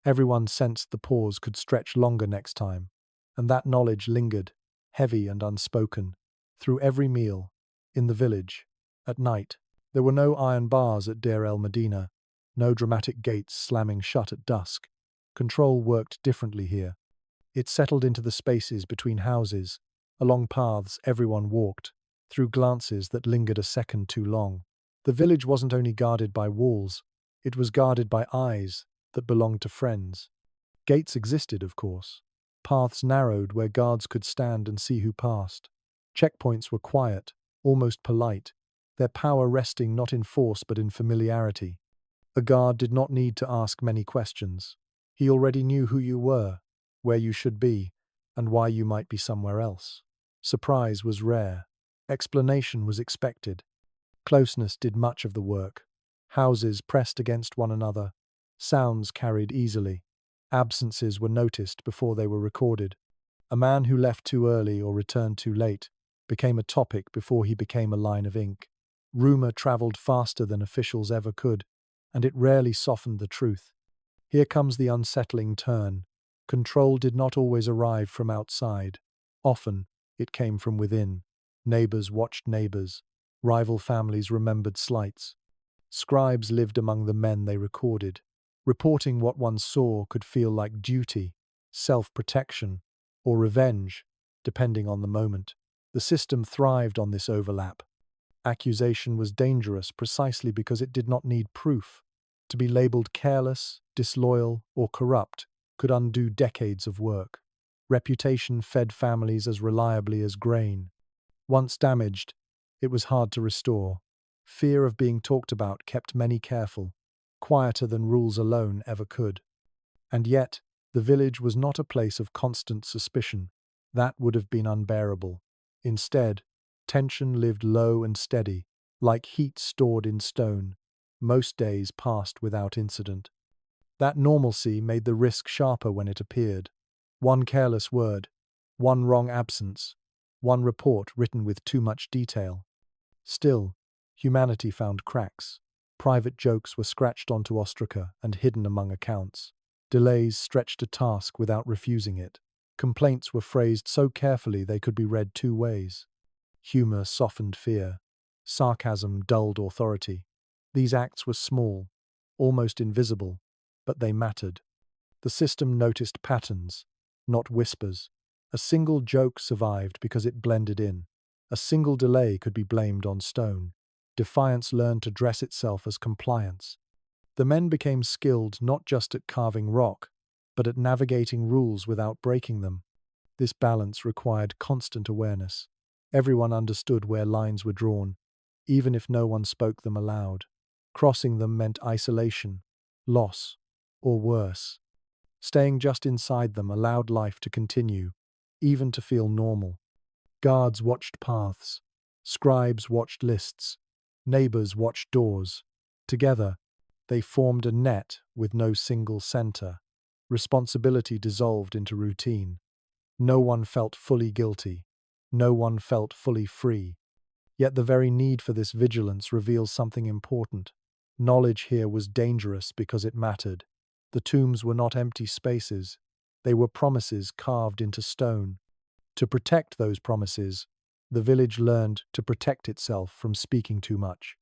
Everyone sensed the pause could stretch longer next time, and that knowledge lingered, heavy and unspoken, through every meal, in the village, at night. There were no iron bars at Deir el-Medina, no dramatic gates slamming shut at dusk. Control worked differently here. It settled into the spaces between houses, along paths everyone walked, through glances that lingered a second too long. The village wasn't only guarded by walls, it was guarded by eyes that belonged to friends. Gates existed, of course. Paths narrowed where guards could stand and see who passed. Checkpoints were quiet, almost polite, their power resting not in force but in familiarity. A guard did not need to ask many questions. He already knew who you were, where you should be, and why you might be somewhere else. Surprise was rare. Explanation was expected. Closeness did much of the work. Houses pressed against one another. Sounds carried easily. Absences were noticed before they were recorded. A man who left too early or returned too late became a topic before he became a line of ink. Rumor traveled faster than officials ever could, and it rarely softened the truth. Here comes the unsettling turn. Control did not always arrive from outside. Often, it came from within. Neighbors watched neighbors. Rival families remembered slights. Scribes lived among the men they recorded. Reporting what one saw could feel like duty, self-protection, or revenge, depending on the moment. The system thrived on this overlap. Accusation was dangerous precisely because it did not need proof. To be labeled careless, disloyal, or corrupt could undo decades of work. Reputation fed families as reliably as grain. Once damaged, it was hard to restore. Fear of being talked about kept many careful, quieter than rules alone ever could. And yet, the village was not a place of constant suspicion. That would have been unbearable. Instead, tension lived low and steady, like heat stored in stone. Most days passed without incident. That normalcy made the risk sharper when it appeared. One careless word, one wrong absence, one report written with too much detail. Still, humanity found cracks. Private jokes were scratched onto ostraca and hidden among accounts. Delays stretched a task without refusing it. Complaints were phrased so carefully they could be read two ways. Humor softened fear. Sarcasm dulled authority. These acts were small, almost invisible, but they mattered. The system noticed patterns, not whispers. A single joke survived because it blended in. A single delay could be blamed on stone. Defiance learned to dress itself as compliance. The men became skilled not just at carving rock, but at navigating rules without breaking them. This balance required constant awareness. Everyone understood where lines were drawn, even if no one spoke them aloud. Crossing them meant isolation, loss, or worse. Staying just inside them allowed life to continue, even to feel normal. Guards watched paths. Scribes watched lists. Neighbors watched doors. Together, they formed a net with no single center. Responsibility dissolved into routine. No one felt fully guilty. No one felt fully free. Yet the very need for this vigilance reveals something important. Knowledge here was dangerous because it mattered. The tombs were not empty spaces. They were promises carved into stone. To protect those promises, the village learned to protect itself from speaking too much.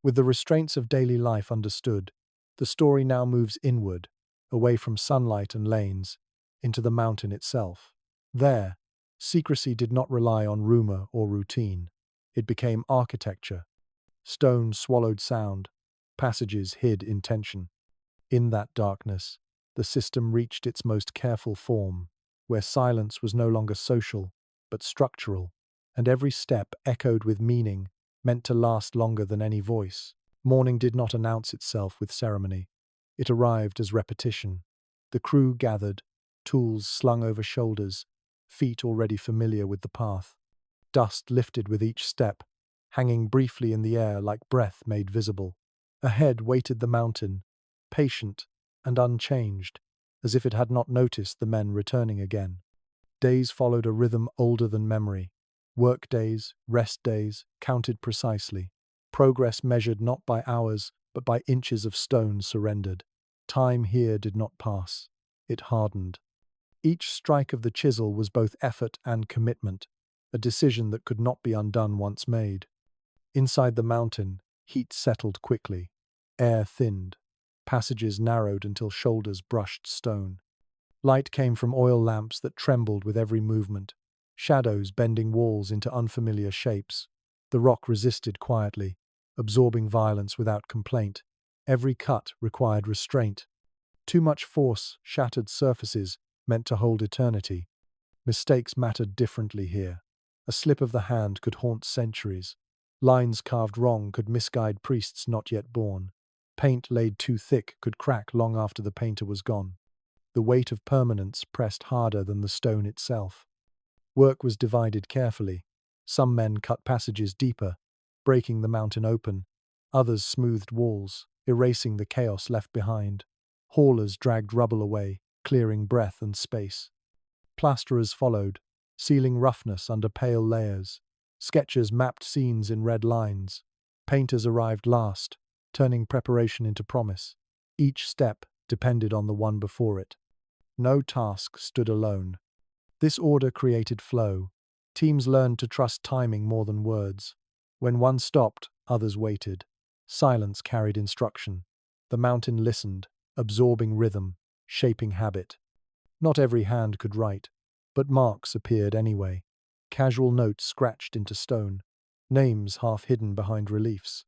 With the restraints of daily life understood, the story now moves inward, away from sunlight and lanes, into the mountain itself. There, secrecy did not rely on rumor or routine. It became architecture. Stone swallowed sound. Passages hid intention. In that darkness, the system reached its most careful form, where silence was no longer social, but structural, and every step echoed with meaning, meant to last longer than any voice. Morning did not announce itself with ceremony. It arrived as repetition. The crew gathered, tools slung over shoulders, feet already familiar with the path. Dust lifted with each step, hanging briefly in the air like breath made visible. Ahead waited the mountain, patient and unchanged, as if it had not noticed the men returning again. Days followed a rhythm older than memory. Work days, rest days, counted precisely. Progress measured not by hours, but by inches of stone surrendered. Time here did not pass. It hardened. Each strike of the chisel was both effort and commitment, a decision that could not be undone once made. Inside the mountain, heat settled quickly. Air thinned. Passages narrowed until shoulders brushed stone. Light came from oil lamps that trembled with every movement, shadows bending walls into unfamiliar shapes. The rock resisted quietly, absorbing violence without complaint. Every cut required restraint. Too much force shattered surfaces meant to hold eternity. Mistakes mattered differently here. A slip of the hand could haunt centuries. Lines carved wrong could misguide priests not yet born. Paint laid too thick could crack long after the painter was gone. The weight of permanence pressed harder than the stone itself. Work was divided carefully. Some men cut passages deeper, breaking the mountain open. Others smoothed walls, erasing the chaos left behind. Haulers dragged rubble away, clearing breath and space. Plasterers followed, sealing roughness under pale layers. Sketchers mapped scenes in red lines. Painters arrived last, turning preparation into promise. Each step depended on the one before it. No task stood alone. This order created flow. Teams learned to trust timing more than words. When one stopped, others waited. Silence carried instruction. The mountain listened, absorbing rhythm, shaping habit. Not every hand could write, but marks appeared anyway. Casual notes scratched into stone. Names half hidden behind reliefs.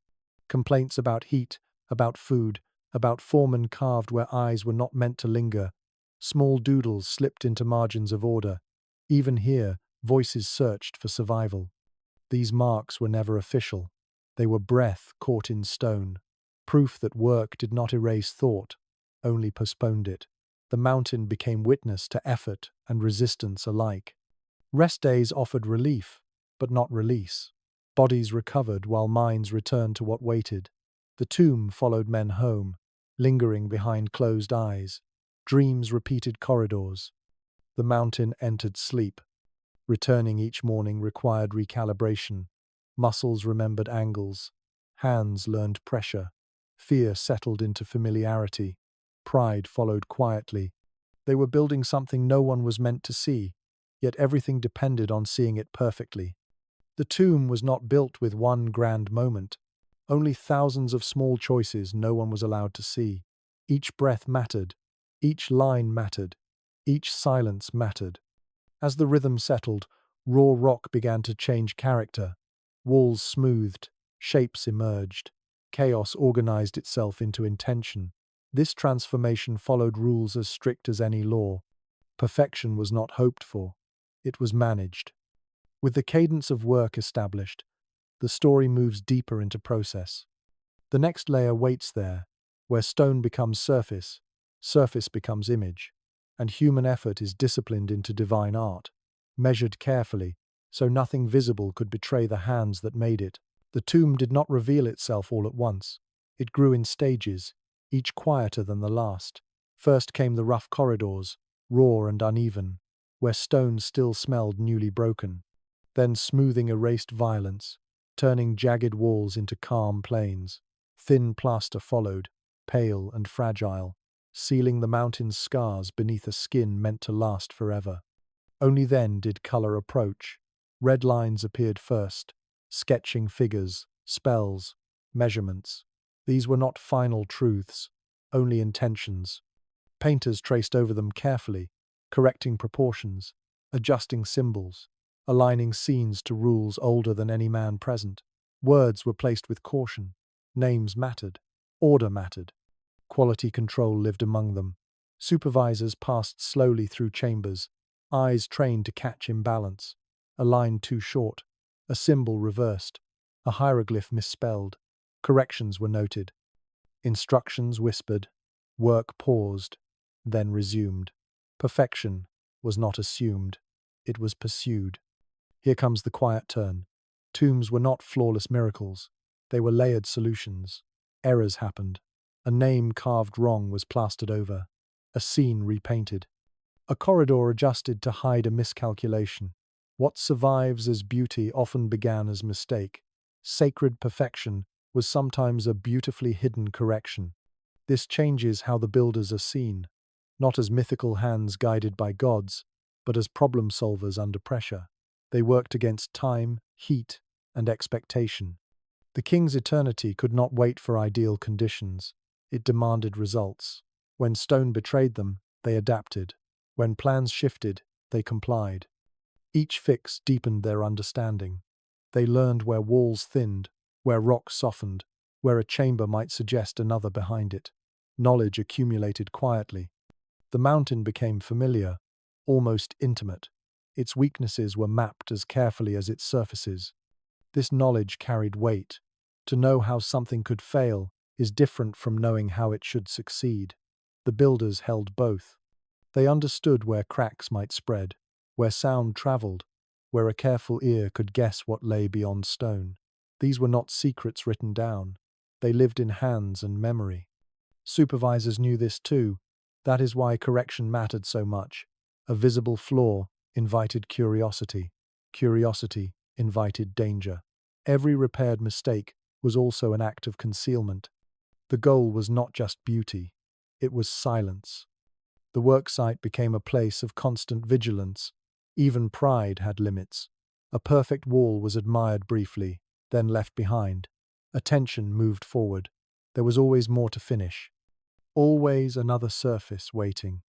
Complaints about heat, about food, about foremen carved where eyes were not meant to linger. Small doodles slipped into margins of order. Even here, voices searched for survival. These marks were never official. They were breath caught in stone. Proof that work did not erase thought, only postponed it. The mountain became witness to effort and resistance alike. Rest days offered relief, but not release. Bodies recovered while minds returned to what waited. The tomb followed men home, lingering behind closed eyes. Dreams repeated corridors. The mountain entered sleep. Returning each morning required recalibration. Muscles remembered angles. Hands learned pressure. Fear settled into familiarity. Pride followed quietly. They were building something no one was meant to see, yet everything depended on seeing it perfectly. The tomb was not built with one grand moment, only thousands of small choices no one was allowed to see. Each breath mattered, each line mattered, each silence mattered. As the rhythm settled, raw rock began to change character. Walls smoothed, shapes emerged. Chaos organized itself into intention. This transformation followed rules as strict as any law. Perfection was not hoped for, it was managed. With the cadence of work established, the story moves deeper into process. The next layer waits there, where stone becomes surface, surface becomes image, and human effort is disciplined into divine art, measured carefully, so nothing visible could betray the hands that made it. The tomb did not reveal itself all at once. It grew in stages, each quieter than the last. First came the rough corridors, raw and uneven, where stone still smelled newly broken. Then smoothing erased violence, turning jagged walls into calm plains. Thin plaster followed, pale and fragile, sealing the mountain's scars beneath a skin meant to last forever. Only then did color approach. Red lines appeared first, sketching figures, spells, measurements. These were not final truths, only intentions. Painters traced over them carefully, correcting proportions, adjusting symbols, aligning scenes to rules older than any man present. Words were placed with caution. Names mattered. Order mattered. Quality control lived among them. Supervisors passed slowly through chambers, eyes trained to catch imbalance. A line too short, a symbol reversed, a hieroglyph misspelled. Corrections were noted. Instructions whispered. Work paused, then resumed. Perfection was not assumed. It was pursued. Here comes the quiet turn. Tombs were not flawless miracles. They were layered solutions. Errors happened. A name carved wrong was plastered over. A scene repainted. A corridor adjusted to hide a miscalculation. What survives as beauty often began as mistake. Sacred perfection was sometimes a beautifully hidden correction. This changes how the builders are seen, not as mythical hands guided by gods, but as problem solvers under pressure. They worked against time, heat, and expectation. The king's eternity could not wait for ideal conditions. It demanded results. When stone betrayed them, they adapted. When plans shifted, they complied. Each fix deepened their understanding. They learned where walls thinned, where rock softened, where a chamber might suggest another behind it. Knowledge accumulated quietly. The mountain became familiar, almost intimate. Its weaknesses were mapped as carefully as its surfaces. This knowledge carried weight. To know how something could fail is different from knowing how it should succeed. The builders held both. They understood where cracks might spread, where sound traveled, where a careful ear could guess what lay beyond stone. These were not secrets written down. They lived in hands and memory. Supervisors knew this too. That is why correction mattered so much. A visible flaw invited curiosity. Curiosity invited danger. Every repaired mistake was also an act of concealment. The goal was not just beauty, it was silence. The worksite became a place of constant vigilance. Even pride had limits. A perfect wall was admired briefly, then left behind. Attention moved forward. There was always more to finish. Always another surface waiting.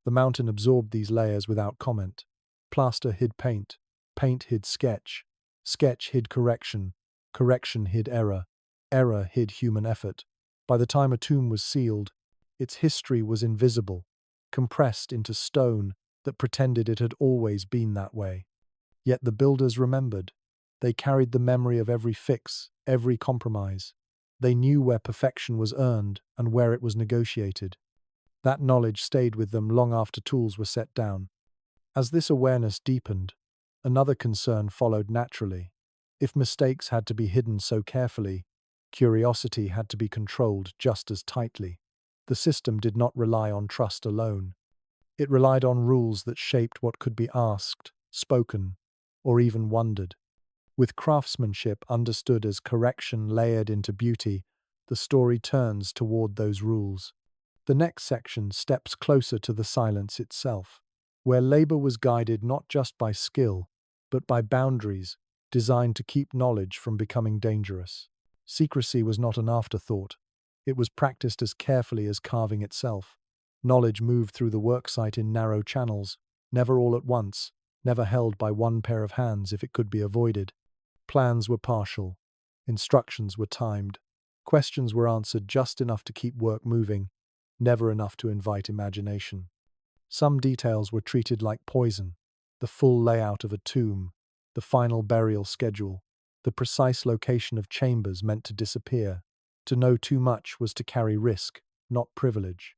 The mountain absorbed these layers without comment. Plaster hid paint. Paint hid sketch. Sketch hid correction. Correction hid error. Error hid human effort. By the time a tomb was sealed, its history was invisible, compressed into stone that pretended it had always been that way. Yet the builders remembered. They carried the memory of every fix, every compromise. They knew where perfection was earned and where it was negotiated. That knowledge stayed with them long after tools were set down. As this awareness deepened, another concern followed naturally. If mistakes had to be hidden so carefully, curiosity had to be controlled just as tightly. The system did not rely on trust alone. It relied on rules that shaped what could be asked, spoken, or even wondered. With craftsmanship understood as correction layered into beauty, the story turns toward those rules. The next section steps closer to the silence itself, where labor was guided not just by skill, but by boundaries designed to keep knowledge from becoming dangerous. Secrecy was not an afterthought. It was practiced as carefully as carving itself. Knowledge moved through the worksite in narrow channels, never all at once, never held by one pair of hands if it could be avoided. Plans were partial. Instructions were timed. Questions were answered just enough to keep work moving, never enough to invite imagination. Some details were treated like poison: the full layout of a tomb, the final burial schedule, the precise location of chambers meant to disappear. To know too much was to carry risk, not privilege.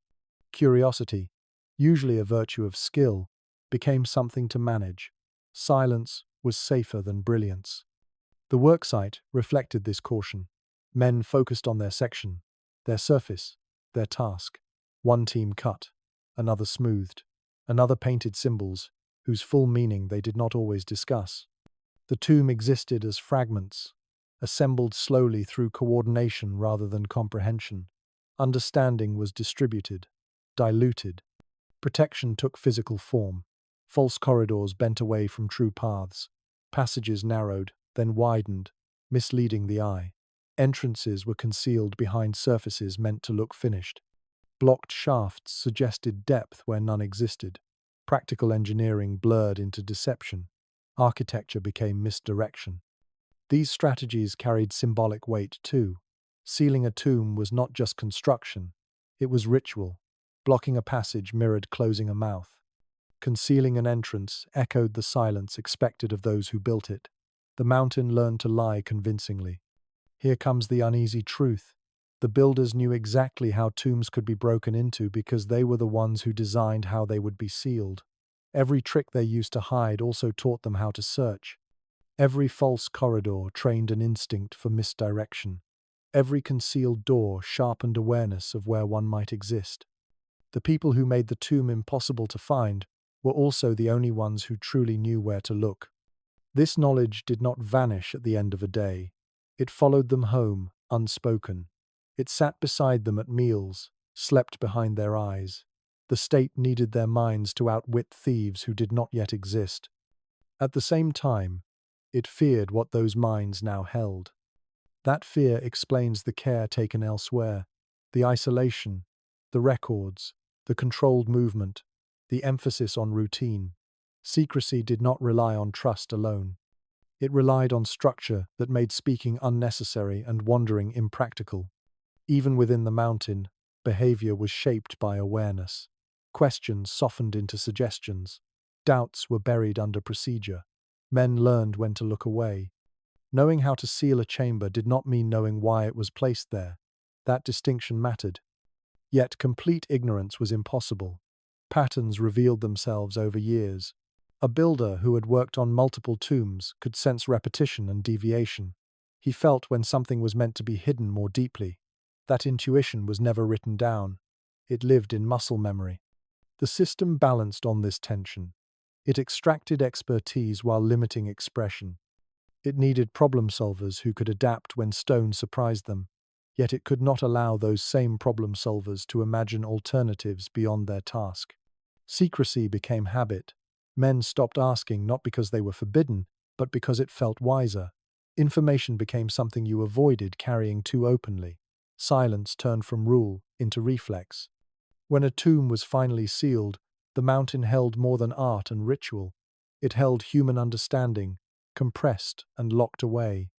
Curiosity, usually a virtue of skill, became something to manage. Silence was safer than brilliance. The worksite reflected this caution. Men focused on their section, their surface, their task. One team cut, another smoothed, another painted symbols, whose full meaning they did not always discuss. The tomb existed as fragments, assembled slowly through coordination rather than comprehension. Understanding was distributed, diluted. Protection took physical form. False corridors bent away from true paths. Passages narrowed, then widened, misleading the eye. Entrances were concealed behind surfaces meant to look finished. Blocked shafts suggested depth where none existed. Practical engineering blurred into deception. Architecture became misdirection. These strategies carried symbolic weight too. Sealing a tomb was not just construction, it was ritual. Blocking a passage mirrored closing a mouth. Concealing an entrance echoed the silence expected of those who built it. The mountain learned to lie convincingly. Here comes the uneasy truth. The builders knew exactly how tombs could be broken into because they were the ones who designed how they would be sealed. Every trick they used to hide also taught them how to search. Every false corridor trained an instinct for misdirection. Every concealed door sharpened awareness of where one might exist. The people who made the tomb impossible to find were also the only ones who truly knew where to look. This knowledge did not vanish at the end of a day. It followed them home, unspoken. It sat beside them at meals, slept behind their eyes. The state needed their minds to outwit thieves who did not yet exist. At the same time, it feared what those minds now held. That fear explains the care taken elsewhere, the isolation, the records, the controlled movement, the emphasis on routine. Secrecy did not rely on trust alone. It relied on structure that made speaking unnecessary and wandering impractical. Even within the mountain, behavior was shaped by awareness. Questions softened into suggestions. Doubts were buried under procedure. Men learned when to look away. Knowing how to seal a chamber did not mean knowing why it was placed there. That distinction mattered. Yet complete ignorance was impossible. Patterns revealed themselves over years. A builder who had worked on multiple tombs could sense repetition and deviation. He felt when something was meant to be hidden more deeply. That intuition was never written down. It lived in muscle memory. The system balanced on this tension. It extracted expertise while limiting expression. It needed problem solvers who could adapt when stone surprised them, yet it could not allow those same problem solvers to imagine alternatives beyond their task. Secrecy became habit. Men stopped asking not because they were forbidden, but because it felt wiser. Information became something you avoided carrying too openly. Silence turned from rule into reflex. When a tomb was finally sealed, the mountain held more than art and ritual. It held human understanding, compressed and locked away.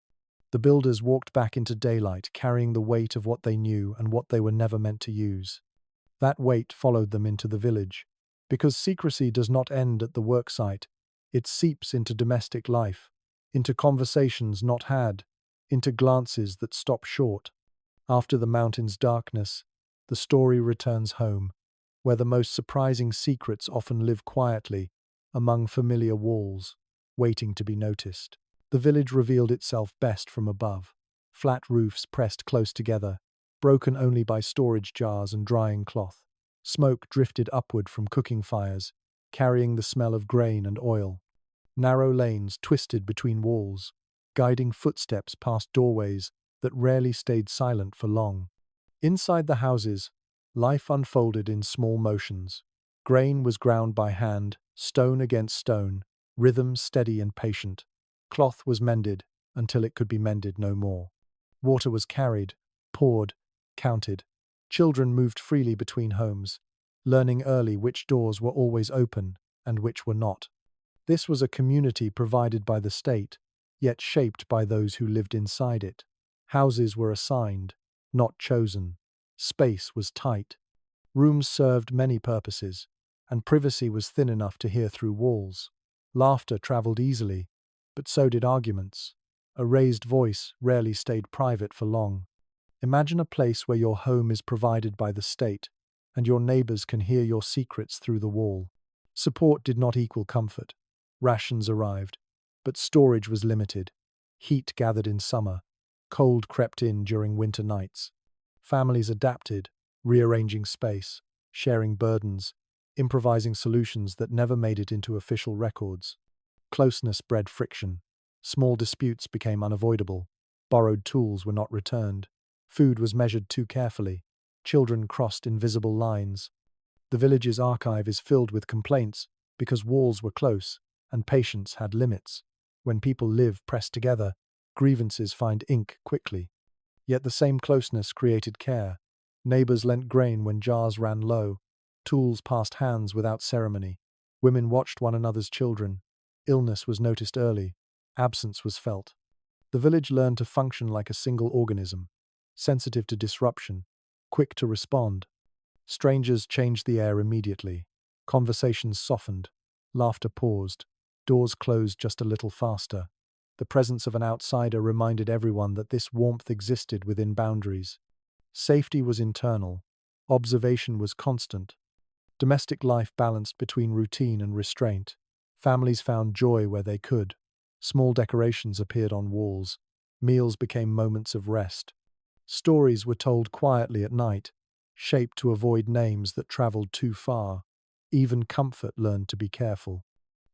The builders walked back into daylight, carrying the weight of what they knew and what they were never meant to use. That weight followed them into the village. Because secrecy does not end at the worksite, it seeps into domestic life, into conversations not had, into glances that stop short. After the mountain's darkness, the story returns home, where the most surprising secrets often live quietly, among familiar walls, waiting to be noticed. The village revealed itself best from above. Flat roofs pressed close together, broken only by storage jars and drying cloth. Smoke drifted upward from cooking fires, carrying the smell of grain and oil. Narrow lanes twisted between walls, guiding footsteps past doorways that rarely stayed silent for long. Inside the houses, Life unfolded in small motions. Grain was ground by hand, stone against stone, rhythm steady and patient. Cloth was mended until it could be mended no more. Water was carried, poured, counted. Children moved freely between homes, learning early which doors were always open and which were not. This was a community provided by the state, yet shaped by those who lived inside it. Houses were assigned, not chosen. Space was tight. Rooms served many purposes, and privacy was thin enough to hear through walls. Laughter traveled easily, but so did arguments. A raised voice rarely stayed private for long. Imagine a place where your home is provided by the state, and your neighbors can hear your secrets through the wall. Support did not equal comfort. Rations arrived, but storage was limited. Heat gathered in summer. Cold crept in during winter nights. Families adapted, rearranging space, sharing burdens, improvising solutions that never made it into official records. Closeness bred friction. Small disputes became unavoidable. Borrowed tools were not returned. Food was measured too carefully. Children crossed invisible lines. The village's archive is filled with complaints because walls were close and patience had limits. When people live pressed together, grievances find ink quickly. Yet the same closeness created care. Neighbors lent grain when jars ran low. Tools passed hands without ceremony. Women watched one another's children. Illness was noticed early. Absence was felt. The village learned to function like a single organism, sensitive to disruption, quick to respond. Strangers changed the air immediately. Conversations softened. Laughter paused. Doors closed just a little faster. The presence of an outsider reminded everyone that this warmth existed within boundaries. Safety was internal. Observation was constant. Domestic life balanced between routine and restraint. Families found joy where they could. Small decorations appeared on walls. Meals became moments of rest. Stories were told quietly at night, shaped to avoid names that traveled too far. Even comfort learned to be careful.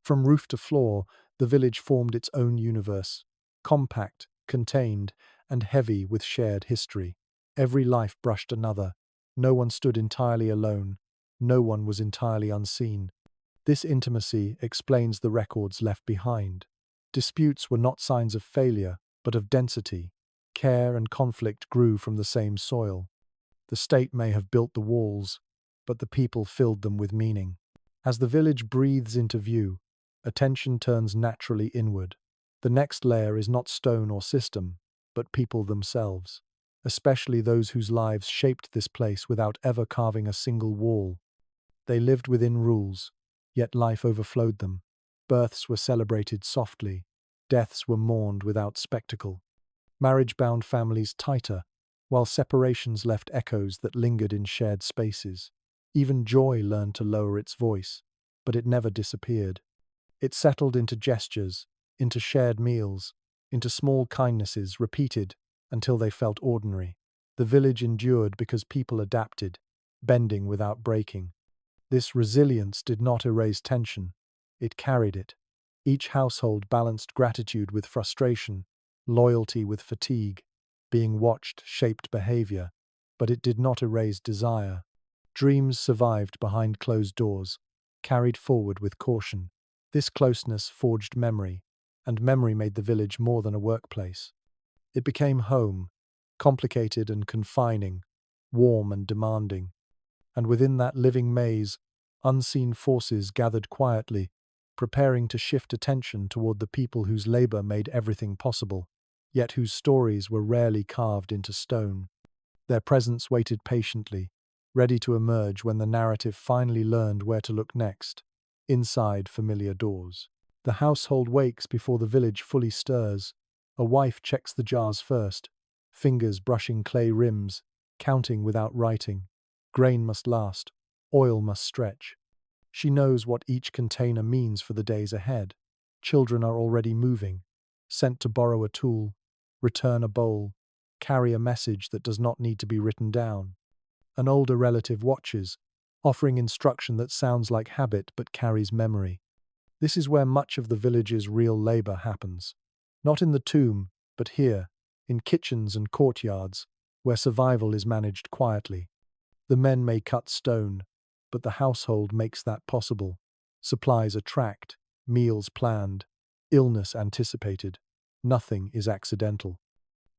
From roof to floor, the village formed its own universe, compact, contained, and heavy with shared history. Every life brushed another. No one stood entirely alone. No one was entirely unseen. This intimacy explains the records left behind. Disputes were not signs of failure, but of density. Care and conflict grew from the same soil. The state may have built the walls, but the people filled them with meaning. As the village breathes into view, attention turns naturally inward. The next layer is not stone or system, but people themselves, especially those whose lives shaped this place without ever carving a single wall. They lived within rules, yet life overflowed them. Births were celebrated softly. Deaths were mourned without spectacle. Marriage bound families tighter, while separations left echoes that lingered in shared spaces. Even joy learned to lower its voice, but it never disappeared. It settled into gestures, into shared meals, into small kindnesses repeated until they felt ordinary. The village endured because people adapted, bending without breaking. This resilience did not erase tension, it carried it. Each household balanced gratitude with frustration, loyalty with fatigue. Being watched shaped behavior, but it did not erase desire. Dreams survived behind closed doors, carried forward with caution. This closeness forged memory, and memory made the village more than a workplace. It became home, complicated and confining, warm and demanding. And within that living maze, unseen forces gathered quietly, preparing to shift attention toward the people whose labor made everything possible, yet whose stories were rarely carved into stone. Their presence waited patiently, ready to emerge when the narrative finally learned where to look next, inside familiar doors. The household wakes before the village fully stirs. A wife checks the jars first, fingers brushing clay rims, counting without writing. Grain must last, oil must stretch. She knows what each container means for the days ahead. Children are already moving, sent to borrow a tool, return a bowl, carry a message that does not need to be written down. An older relative watches, offering instruction that sounds like habit but carries memory. This is where much of the village's real labor happens. Not in the tomb, but here, in kitchens and courtyards, where survival is managed quietly. The men may cut stone, but the household makes that possible. Supplies are tracked, meals planned, illness anticipated. Nothing is accidental.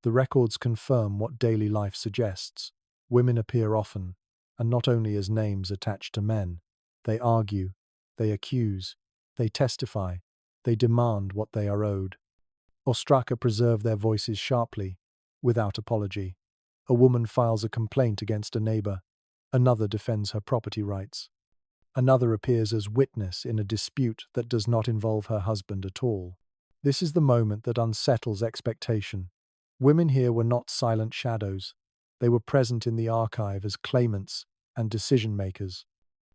The records confirm what daily life suggests. Women appear often, and not only as names attached to men. They argue, they accuse, they testify, they demand what they are owed. Ostraka preserve their voices sharply, without apology. A woman files a complaint against a neighbor. Another defends her property rights. Another appears as witness in a dispute that does not involve her husband at all. This is the moment that unsettles expectation. Women here were not silent shadows. They were present in the archive as claimants and decision-makers.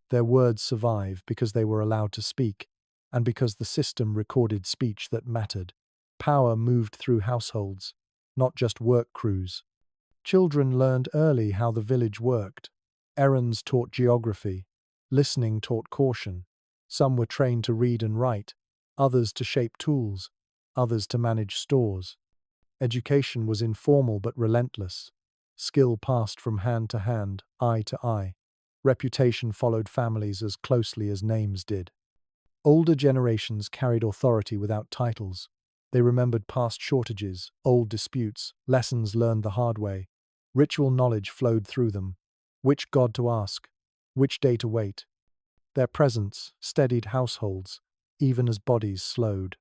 Their words survive because they were allowed to speak, and because the system recorded speech that mattered. Power moved through households, not just work crews. Children learned early how the village worked. Errands taught geography. Listening taught caution. Some were trained to read and write, others to shape tools, others to manage stores. Education was informal but relentless. Skill passed from hand to hand, eye to eye. Reputation followed families as closely as names did. Older generations carried authority without titles. They remembered past shortages, old disputes, lessons learned the hard way. Ritual knowledge flowed through them. Which god to ask, which day to wait. Their presence steadied households, even as bodies slowed.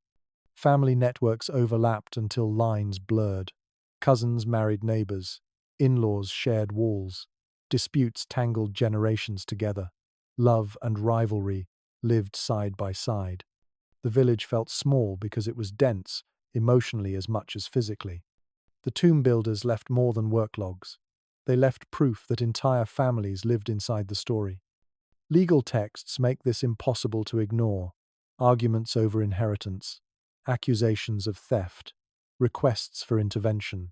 Family networks overlapped until lines blurred. Cousins married neighbors. In-laws shared walls. Disputes tangled generations together. Love and rivalry lived side by side. The village felt small because it was dense, emotionally as much as physically. The tomb builders left more than work logs. They left proof that entire families lived inside the story. Legal texts make this impossible to ignore. Arguments over inheritance, accusations of theft, requests for intervention.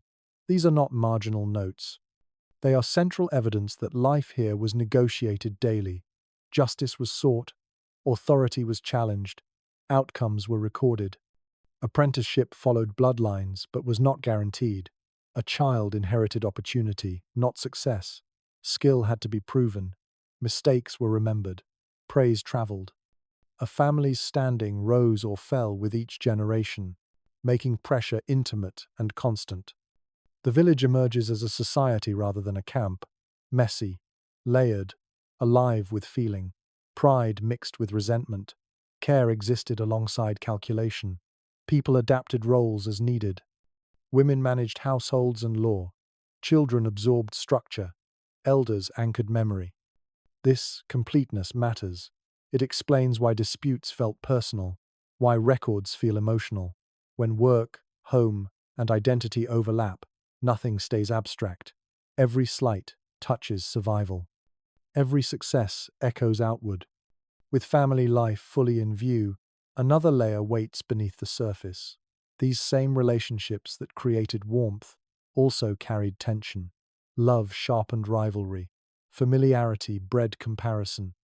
These are not marginal notes. They are central evidence that life here was negotiated daily. Justice was sought, authority was challenged, outcomes were recorded. Apprenticeship followed bloodlines but was not guaranteed. A child inherited opportunity, not success. Skill had to be proven. Mistakes were remembered. Praise traveled. A family's standing rose or fell with each generation, making pressure intimate and constant. The village emerges as a society rather than a camp, messy, layered, alive with feeling. Pride mixed with resentment. Care existed alongside calculation. People adapted roles as needed. Women managed households and law. Children absorbed structure. Elders anchored memory. This completeness matters. It explains why disputes felt personal, why records feel emotional. When work, home, and identity overlap, nothing stays abstract. Every slight touches survival. Every success echoes outward. With family life fully in view, another layer waits beneath the surface. These same relationships that created warmth also carried tension. Love sharpened rivalry. Familiarity bred comparison.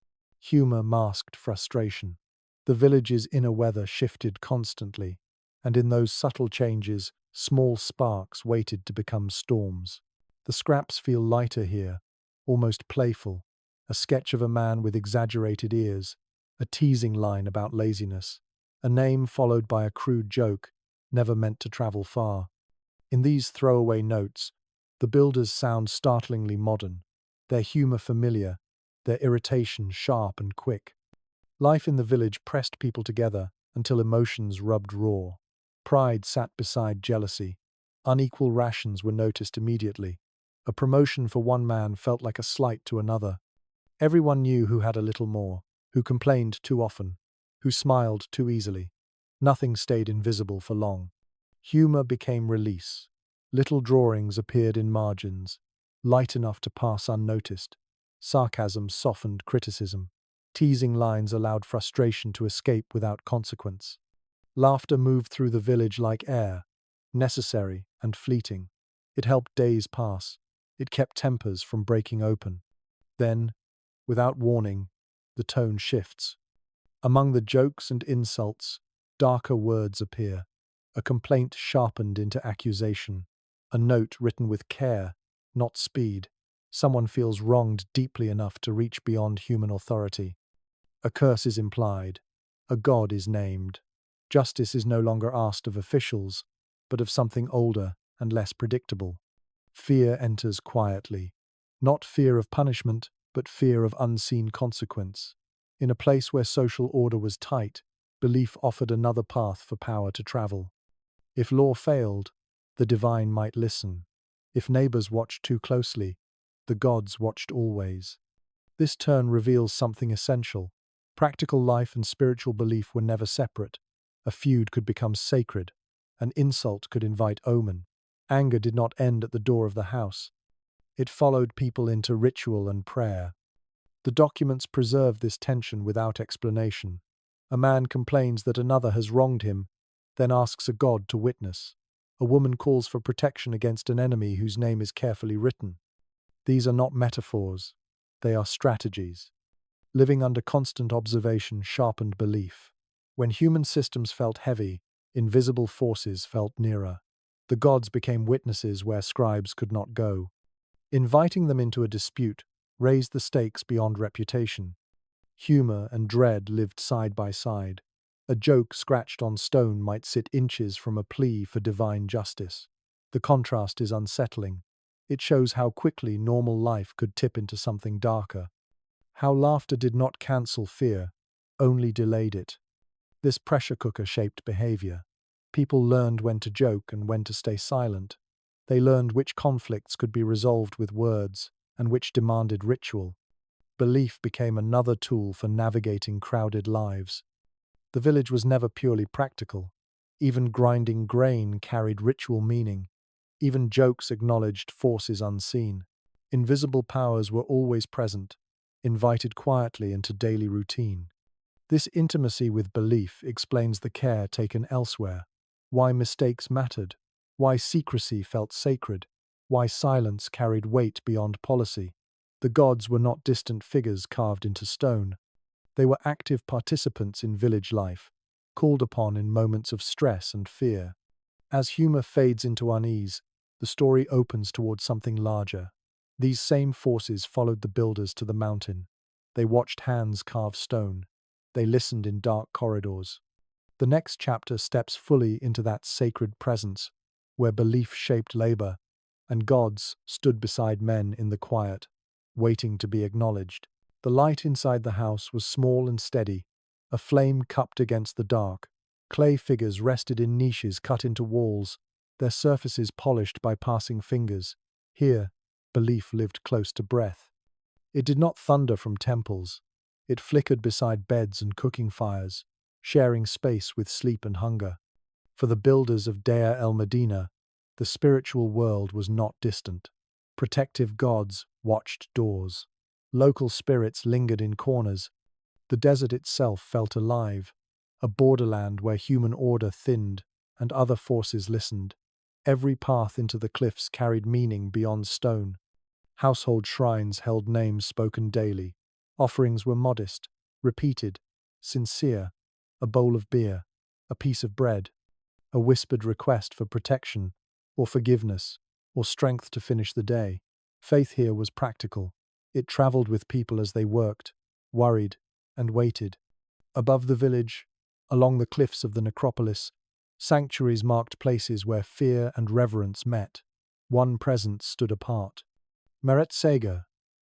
Humor masked frustration. The village's inner weather shifted constantly, and in those subtle changes, small sparks waited to become storms. The scraps feel lighter here, almost playful. A sketch of a man with exaggerated ears, a teasing line about laziness, a name followed by a crude joke, never meant to travel far. In these throwaway notes, the builders sound startlingly modern, their humor familiar, their irritation sharp and quick. Life in the village pressed people together until emotions rubbed raw. Pride sat beside jealousy. Unequal rations were noticed immediately. A promotion for one man felt like a slight to another. Everyone knew who had a little more, who complained too often, who smiled too easily. Nothing stayed invisible for long. Humor became release. Little drawings appeared in margins, light enough to pass unnoticed. Sarcasm softened criticism. Teasing lines allowed frustration to escape without consequence. Laughter moved through the village like air, necessary and fleeting. It helped days pass. It kept tempers from breaking open. Then, without warning, the tone shifts. Among the jokes and insults, darker words appear. A complaint sharpened into accusation. A note written with care, not speed. Someone feels wronged deeply enough to reach beyond human authority. A curse is implied. A god is named. Justice is no longer asked of officials, but of something older and less predictable. Fear enters quietly. Not fear of punishment, but fear of unseen consequence. In a place where social order was tight, belief offered another path for power to travel. If law failed, the divine might listen. If neighbors watched too closely, the gods watched always. This turn reveals something essential. Practical life and spiritual belief were never separate. A feud could become sacred. An insult could invite omen. Anger did not end at the door of the house. It followed people into ritual and prayer. The documents preserve this tension without explanation. A man complains that another has wronged him, then asks a god to witness. A woman calls for protection against an enemy whose name is carefully written. These are not metaphors, they are strategies. Living under constant observation sharpened belief. When human systems felt heavy, invisible forces felt nearer. The gods became witnesses where scribes could not go. Inviting them into a dispute raised the stakes beyond reputation. Humor and dread lived side by side. A joke scratched on stone might sit inches from a plea for divine justice. The contrast is unsettling. It shows how quickly normal life could tip into something darker. How laughter did not cancel fear, only delayed it. This pressure cooker shaped behavior. People learned when to joke and when to stay silent. They learned which conflicts could be resolved with words and which demanded ritual. Belief became another tool for navigating crowded lives. The village was never purely practical. Even grinding grain carried ritual meaning. Even jokes acknowledged forces unseen. Invisible powers were always present, invited quietly into daily routine. This intimacy with belief explains the care taken elsewhere, why mistakes mattered, why secrecy felt sacred, why silence carried weight beyond policy. The gods were not distant figures carved into stone. They were active participants in village life, called upon in moments of stress and fear. As humor fades into unease, the story opens towards something larger. These same forces followed the builders to the mountain. They watched hands carve stone. They listened in dark corridors. The next chapter steps fully into that sacred presence, where belief shaped labor, and gods stood beside men in the quiet, waiting to be acknowledged. The light inside the house was small and steady, a flame cupped against the dark. Clay figures rested in niches cut into walls, their surfaces polished by passing fingers. Here, belief lived close to breath. It did not thunder from temples. It flickered beside beds and cooking fires, sharing space with sleep and hunger. For the builders of Deir el-Medina, the spiritual world was not distant. Protective gods watched doors. Local spirits lingered in corners. The desert itself felt alive, a borderland where human order thinned and other forces listened. Every path into the cliffs carried meaning beyond stone. Household shrines held names spoken daily. Offerings were modest, repeated, sincere. A bowl of beer, a piece of bread, a whispered request for protection, or forgiveness, or strength to finish the day. Faith here was practical. It traveled with people as they worked, worried, and waited. Above the village, along the cliffs of the necropolis, sanctuaries marked places where fear and reverence met. One presence stood apart. Meret Seger,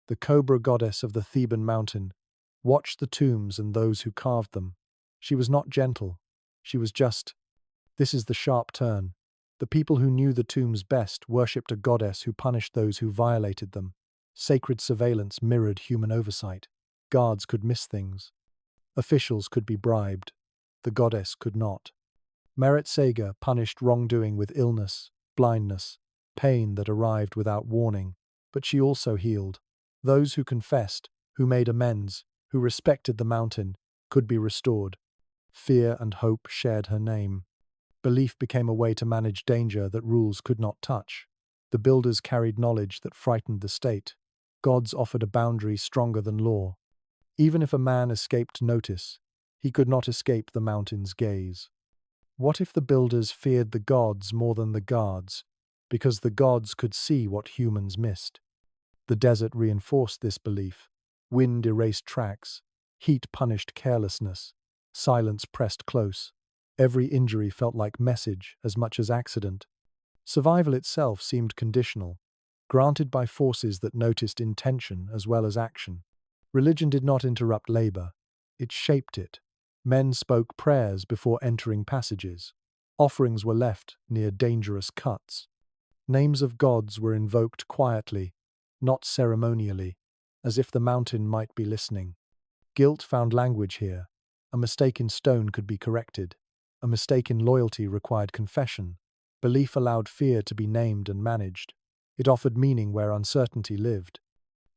the cobra goddess of the Theban mountain, watched the tombs and those who carved them. She was not gentle. She was just. This is the sharp turn. The people who knew the tombs best worshipped a goddess who punished those who violated them. Sacred surveillance mirrored human oversight. Guards could miss things. Officials could be bribed. The goddess could not. Meret Seger punished wrongdoing with illness, blindness, pain that arrived without warning, but she also healed. Those who confessed, who made amends, who respected the mountain, could be restored. Fear and hope shared her name. Belief became a way to manage danger that rules could not touch. The builders carried knowledge that frightened the state. Gods offered a boundary stronger than law. Even if a man escaped notice, he could not escape the mountain's gaze. What if the builders feared the gods more than the guards, because the gods could see what humans missed? The desert reinforced this belief. Wind erased tracks. Heat punished carelessness. Silence pressed close. Every injury felt like message as much as accident. Survival itself seemed conditional, granted by forces that noticed intention as well as action. Religion did not interrupt labor. It shaped it. Men spoke prayers before entering passages. Offerings were left near dangerous cuts. Names of gods were invoked quietly, not ceremonially, as if the mountain might be listening. Guilt found language here. A mistake in stone could be corrected. A mistake in loyalty required confession. Belief allowed fear to be named and managed. It offered meaning where uncertainty lived.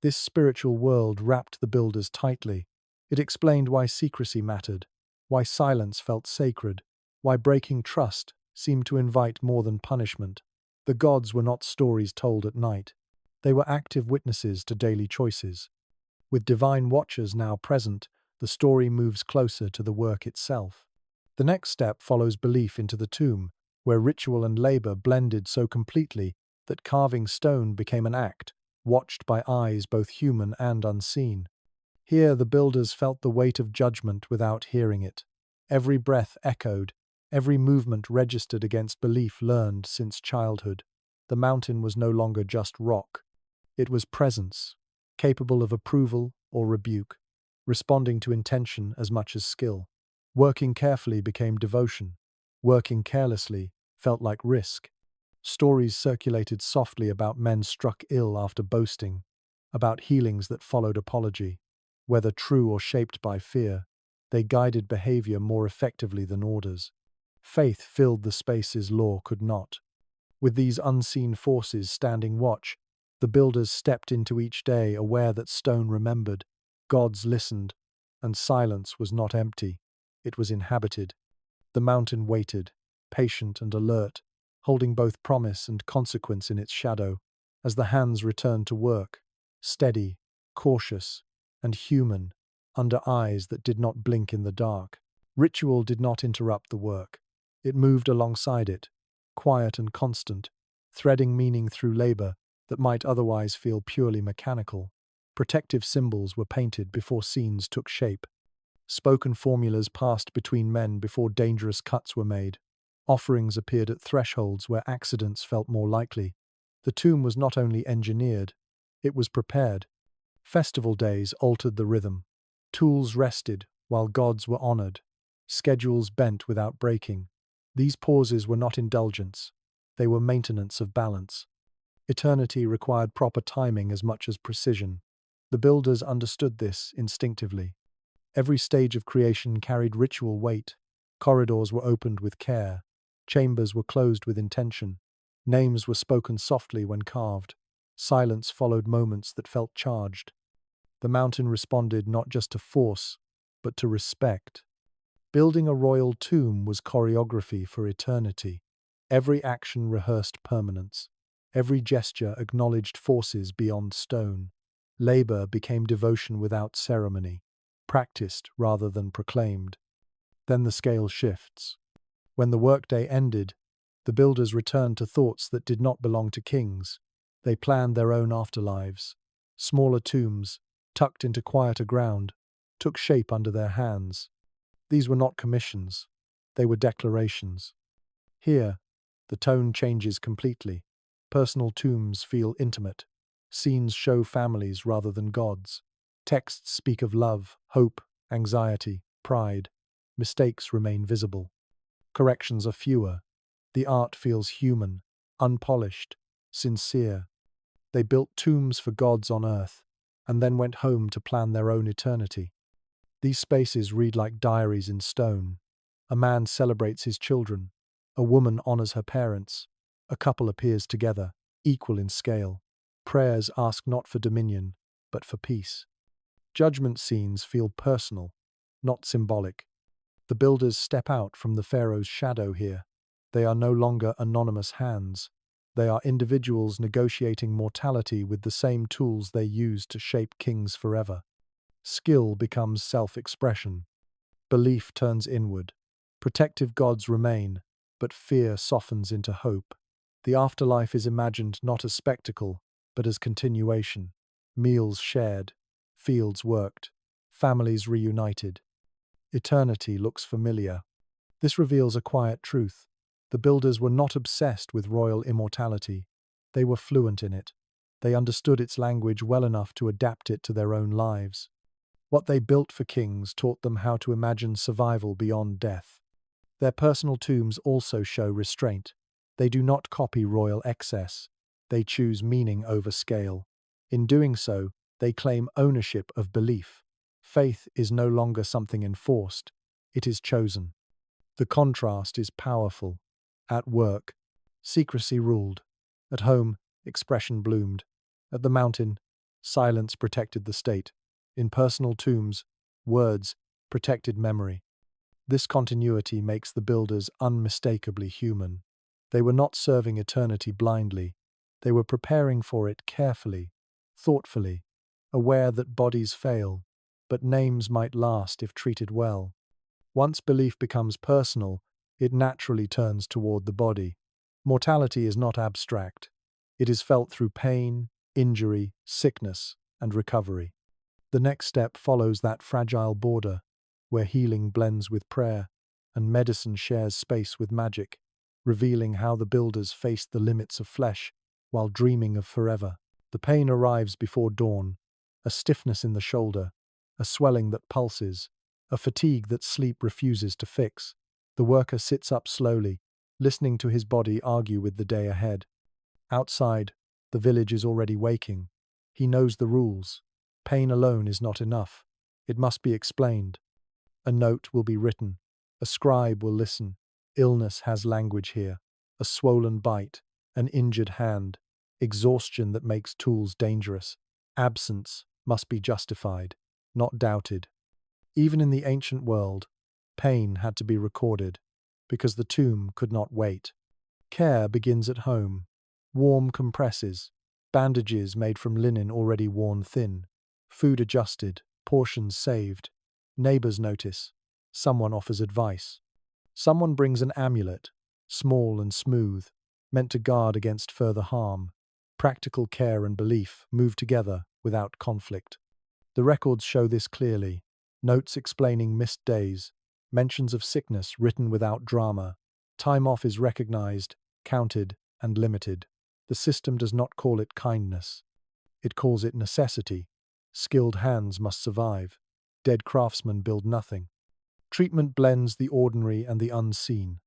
This spiritual world wrapped the builders tightly. It explained why secrecy mattered, why silence felt sacred, why breaking trust seemed to invite more than punishment. The gods were not stories told at night. They were active witnesses to daily choices. With divine watchers now present, the story moves closer to the work itself. The next step follows belief into the tomb, where ritual and labor blended so completely that carving stone became an act, watched by eyes both human and unseen. Here the builders felt the weight of judgment without hearing it. Every breath echoed, every movement registered against belief learned since childhood. The mountain was no longer just rock. It was presence, capable of approval or rebuke, responding to intention as much as skill. Working carefully became devotion. Working carelessly felt like risk. Stories circulated softly about men struck ill after boasting, about healings that followed apology. Whether true or shaped by fear, they guided behavior more effectively than orders. Faith filled the spaces law could not. With these unseen forces standing watch, the builders stepped into each day aware that stone remembered, gods listened, and silence was not empty. It was inhabited. The mountain waited, patient and alert, holding both promise and consequence in its shadow, as the hands returned to work, steady, cautious, and human, under eyes that did not blink in the dark. Ritual did not interrupt the work. It moved alongside it, quiet and constant, threading meaning through labor that might otherwise feel purely mechanical. Protective symbols were painted before scenes took shape. Spoken formulas passed between men before dangerous cuts were made. Offerings appeared at thresholds where accidents felt more likely. The tomb was not only engineered, it was prepared. Festival days altered the rhythm. Tools rested while gods were honored. Schedules bent without breaking. These pauses were not indulgence. They were maintenance of balance. Eternity required proper timing as much as precision. The builders understood this instinctively. Every stage of creation carried ritual weight. Corridors were opened with care. Chambers were closed with intention. Names were spoken softly when carved. Silence followed moments that felt charged. The mountain responded not just to force, but to respect. Building a royal tomb was choreography for eternity. Every action rehearsed permanence. Every gesture acknowledged forces beyond stone. Labor became devotion without ceremony, practiced rather than proclaimed. Then the scale shifts. When the workday ended, the builders returned to thoughts that did not belong to kings. They planned their own afterlives. Smaller tombs, tucked into quieter ground, took shape under their hands. These were not commissions. They were declarations. Here, the tone changes completely. Personal tombs feel intimate. Scenes show families rather than gods. Texts speak of love, hope, anxiety, pride. Mistakes remain visible. Corrections are fewer. The art feels human, unpolished, sincere. They built tombs for gods on earth, and then went home to plan their own eternity. These spaces read like diaries in stone. A man celebrates his children. A woman honors her parents. A couple appears together, equal in scale. Prayers ask not for dominion, but for peace. Judgment scenes feel personal, not symbolic. The builders step out from the pharaoh's shadow here. They are no longer anonymous hands. They are individuals negotiating mortality with the same tools they used to shape kings forever. Skill becomes self-expression. Belief turns inward. Protective gods remain, but fear softens into hope. The afterlife is imagined not as spectacle, but as continuation. meals shared, fields worked, families reunited. Eternity looks familiar. This reveals a quiet truth. The builders were not obsessed with royal immortality. They were fluent in it. They understood its language well enough to adapt it to their own lives. What they built for kings taught them how to imagine survival beyond death. Their personal tombs also show restraint. They do not copy royal excess. They choose meaning over scale. In doing so, they claim ownership of belief. Faith is no longer something enforced. It is chosen. The contrast is powerful. At work, secrecy ruled. At home, expression bloomed. At the mountain, silence protected the state. In personal tombs, words protected memory. This continuity makes the builders unmistakably human. They were not serving eternity blindly. They were preparing for it carefully, thoughtfully, aware that bodies fail, but names might last if treated well. Once belief becomes personal, it naturally turns toward the body. Mortality is not abstract. It is felt through pain, injury, sickness, and recovery. The next step follows that fragile border, where healing blends with prayer, and medicine shares space with magic, revealing how the builders faced the limits of flesh while dreaming of forever. The pain arrives before dawn, a stiffness in the shoulder, a swelling that pulses, a fatigue that sleep refuses to fix. The worker sits up slowly, listening to his body argue with the day ahead. Outside, the village is already waking. He knows the rules. Pain alone is not enough. It must be explained. A note will be written. A scribe will listen. Illness has language here. A swollen bite, an injured hand, exhaustion that makes tools dangerous. Absence must be justified, not doubted. Even in the ancient world, pain had to be recorded, because the tomb could not wait. Care begins at home. Warm compresses, bandages made from linen already worn thin, food adjusted, portions saved. Neighbors notice. Someone offers advice. Someone brings an amulet, small and smooth, meant to guard against further harm. Practical care and belief move together without conflict. The records show this clearly. Notes explaining missed days, mentions of sickness written without drama. Time off is recognized, counted, and limited. The system does not call it kindness. It calls it necessity. Skilled hands must survive. Dead craftsmen build nothing. Treatment blends the ordinary and the unseen.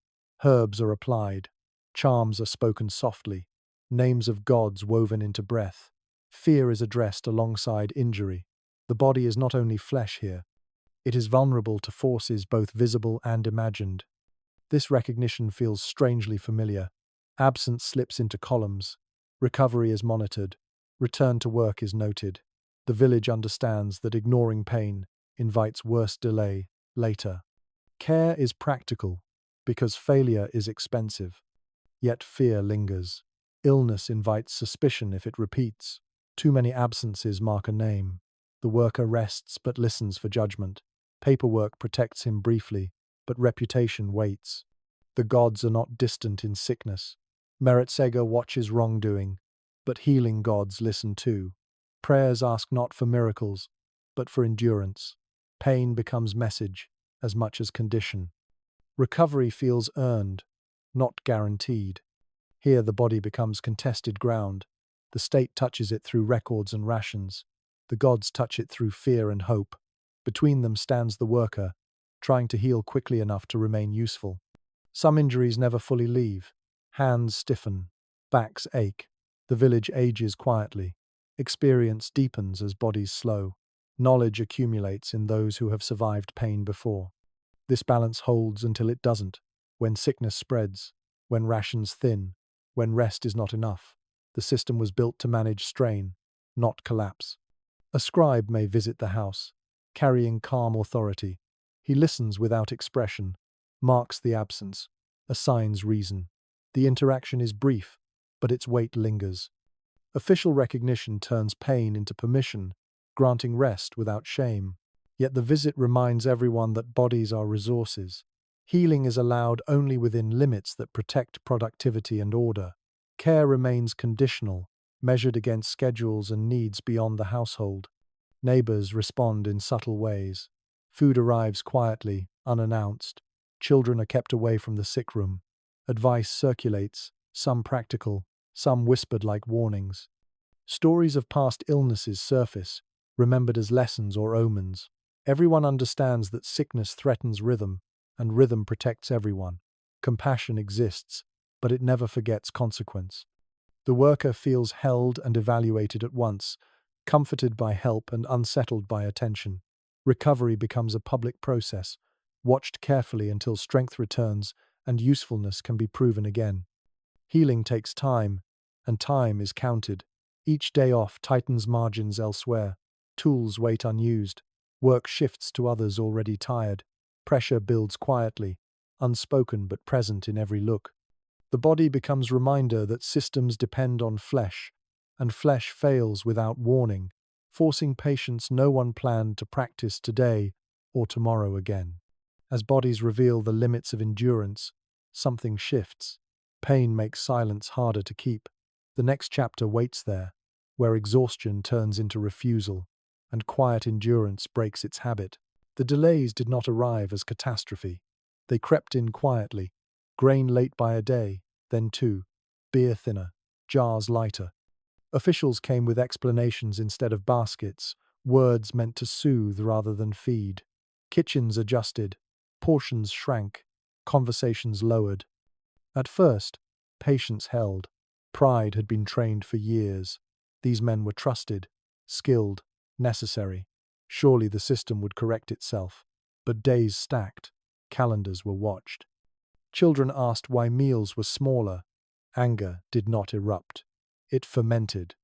Herbs are applied. Charms are spoken softly. Names of gods woven into breath. Fear is addressed alongside injury. The body is not only flesh here. It is vulnerable to forces both visible and imagined. This recognition feels strangely familiar. Absence slips into columns. Recovery is monitored. Return to work is noted. The village understands that ignoring pain invites worse delay later. Care is practical because failure is expensive. Yet fear lingers. Illness invites suspicion if it repeats. Too many absences mark a name. The worker rests but listens for judgment. Paperwork protects him briefly, but reputation waits. The gods are not distant in sickness. Merit Sega watches wrongdoing, but healing gods listen too. Prayers ask not for miracles, but for endurance. Pain becomes message as much as condition. Recovery feels earned, not guaranteed. Here the body becomes contested ground. The state touches it through records and rations. The gods touch it through fear and hope. Between them stands the worker, trying to heal quickly enough to remain useful. Some injuries never fully leave. Hands stiffen, backs ache. The village ages quietly. Experience deepens as bodies slow. Knowledge accumulates in those who have survived pain before. This balance holds until it doesn't, when sickness spreads, when rations thin, when rest is not enough. The system was built to manage strain, not collapse. A scribe may visit the house, carrying calm authority. He listens without expression, marks the absence, assigns reason. The interaction is brief, but its weight lingers. Official recognition turns pain into permission, granting rest without shame. Yet the visit reminds everyone that bodies are resources. Healing is allowed only within limits that protect productivity and order. Care remains conditional, measured against schedules and needs beyond the household. Neighbors respond in subtle ways. Food arrives quietly, unannounced. Children are kept away from the sick room. Advice circulates, some practical, some whispered like warnings. Stories of past illnesses surface, remembered as lessons or omens. Everyone understands that sickness threatens rhythm, and rhythm protects everyone. Compassion exists, but it never forgets consequence. The worker feels held and evaluated at once, comforted by help and unsettled by attention. Recovery becomes a public process, watched carefully until strength returns and usefulness can be proven again. Healing takes time, and time is counted. Each day off tightens margins elsewhere. Tools wait unused. Work shifts to others already tired. Pressure builds quietly, unspoken but present in every look. The body becomes reminder that systems depend on flesh, and flesh fails without warning, forcing patience no one planned to practice today or tomorrow again. As bodies reveal the limits of endurance, something shifts. Pain makes silence harder to keep. The next chapter waits there, where exhaustion turns into refusal, and quiet endurance breaks its habit. The delays did not arrive as catastrophe. They crept in quietly, grain late by a day, then two, beer thinner, jars lighter. Officials came with explanations instead of baskets, words meant to soothe rather than feed. Kitchens adjusted, portions shrank, conversations lowered. At first, patience held. Pride had been trained for years. These men were trusted, skilled, necessary. Surely the system would correct itself. But days stacked, calendars were watched. Children asked why meals were smaller. Anger did not erupt. It fermented.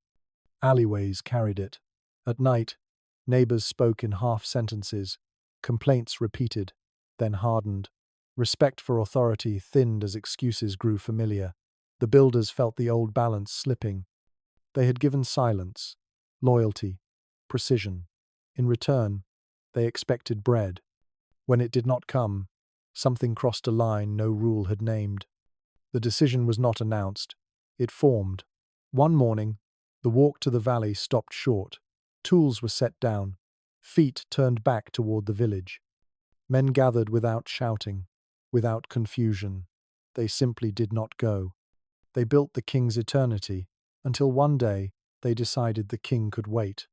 Alleyways carried it. At night, neighbors spoke in half sentences. Complaints repeated, then hardened. Respect for authority thinned as excuses grew familiar. The builders felt the old balance slipping. They had given silence, loyalty, precision. In return, they expected bread. When it did not come, something crossed a line no rule had named. The decision was not announced. It formed. One morning, the walk to the valley stopped short. Tools were set down. Feet turned back toward the village. Men gathered without shouting, without confusion. They simply did not go. They built the king's eternity, until one day they decided the king could wait.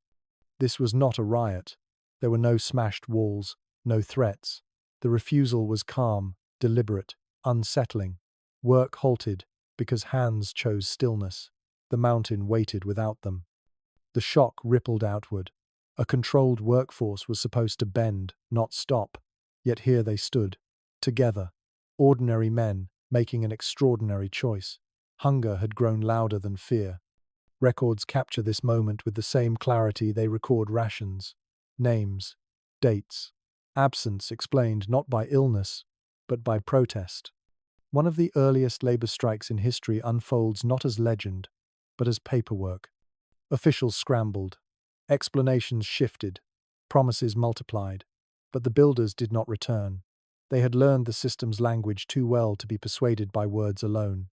This was not a riot. There were no smashed walls, no threats. The refusal was calm, deliberate, unsettling. Work halted because hands chose stillness. The mountain waited without them. The shock rippled outward. A controlled workforce was supposed to bend, not stop. Yet here they stood, together, ordinary men making an extraordinary choice. Hunger had grown louder than fear. Records capture this moment with the same clarity they record rations. Names, dates, absence explained not by illness, but by protest. One of the earliest labor strikes in history unfolds not as legend, but as paperwork. Officials scrambled. Explanations shifted. Promises multiplied. But the builders did not return. They had learned the system's language too well to be persuaded by words alone.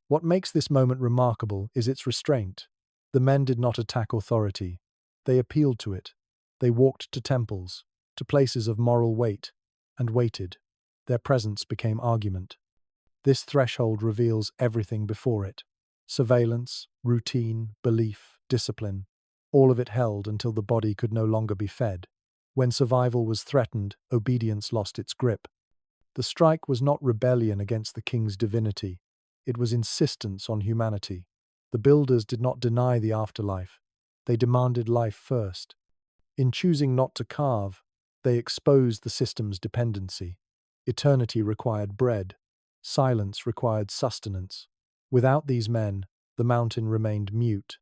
What makes this moment remarkable is its restraint. The men did not attack authority. They appealed to it. They walked to temples, to places of moral weight, and waited. Their presence became argument. This threshold reveals everything before it. Surveillance, routine, belief, discipline. All of it held until the body could no longer be fed. When survival was threatened, obedience lost its grip. The strike was not rebellion against the king's divinity. It was insistence on humanity. The builders did not deny the afterlife. They demanded life first. In choosing not to carve, they exposed the system's dependency. Eternity required bread. Silence required sustenance. Without these men, the mountain remained mute.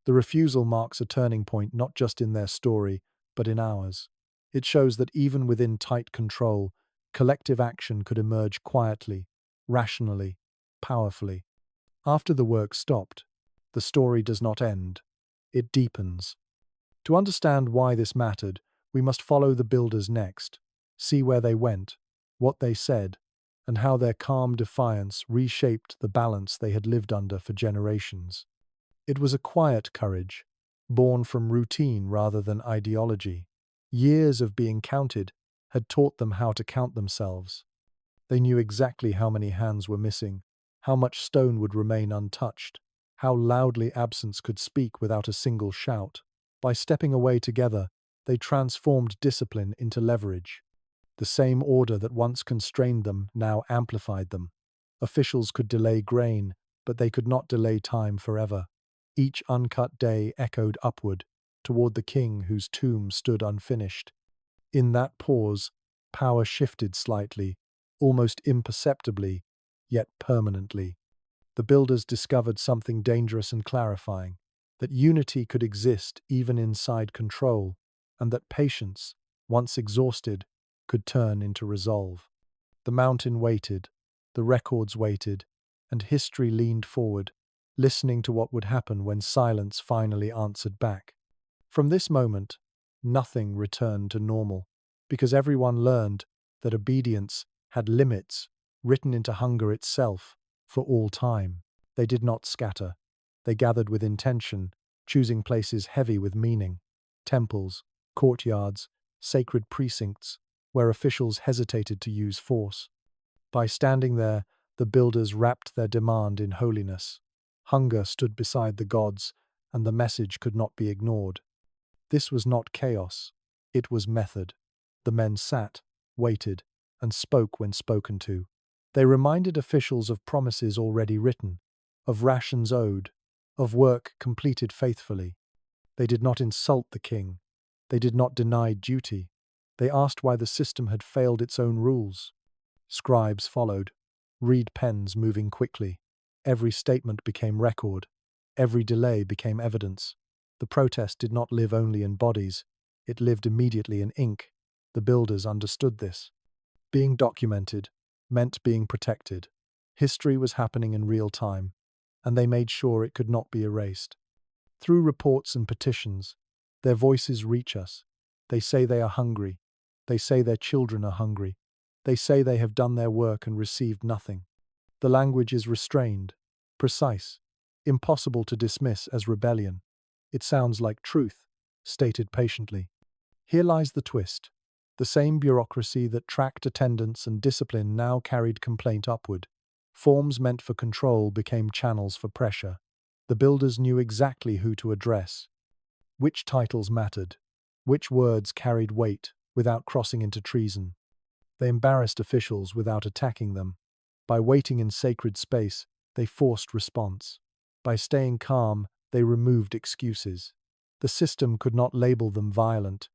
The refusal marks a turning point not just in their story, but in ours. It shows that even within tight control, collective action could emerge quietly, rationally, powerfully. After the work stopped, the story does not end. It deepens. To understand why this mattered, we must follow the builders next, see where they went, what they said, and how their calm defiance reshaped the balance they had lived under for generations. It was a quiet courage, born from routine rather than ideology. Years of being counted had taught them how to count themselves. They knew exactly how many hands were missing, how much stone would remain untouched, how loudly absence could speak without a single shout. By stepping away together, they transformed discipline into leverage. The same order that once constrained them now amplified them. Officials could delay grain, but they could not delay time forever. Each uncut day echoed upward, toward the king whose tomb stood unfinished. In that pause, power shifted slightly, almost imperceptibly, yet permanently. The builders discovered something dangerous and clarifying, that unity could exist even inside control, and that patience, once exhausted, could turn into resolve. The mountain waited, the records waited, and history leaned forward, listening to what would happen when silence finally answered back. From this moment, nothing returned to normal, because everyone learned that obedience had limits written into hunger itself for all time. They did not scatter. They gathered with intention, choosing places heavy with meaning: temples, courtyards, sacred precincts, where officials hesitated to use force. By standing there, the builders wrapped their demand in holiness. Hunger stood beside the gods, and the message could not be ignored. This was not chaos, it was method. The men sat, waited, and spoke when spoken to. They reminded officials of promises already written, of rations owed, of work completed faithfully. They did not insult the king. They did not deny duty. They asked why the system had failed its own rules. Scribes followed, reed pens moving quickly. Every statement became record. Every delay became evidence. The protest did not live only in bodies. It lived immediately in ink. The builders understood this. Being documented meant being protected. History was happening in real time, and they made sure it could not be erased. Through reports and petitions, their voices reach us. They say they are hungry. They say their children are hungry. They say they have done their work and received nothing. The language is restrained, precise, impossible to dismiss as rebellion. It sounds like truth, stated patiently. Here lies the twist. The same bureaucracy that tracked attendance and discipline now carried complaint upward. Forms meant for control became channels for pressure. The builders knew exactly who to address, which titles mattered, which words carried weight without crossing into treason. They embarrassed officials without attacking them. By waiting in sacred space, they forced response. By staying calm, they removed excuses. The system could not label them violent.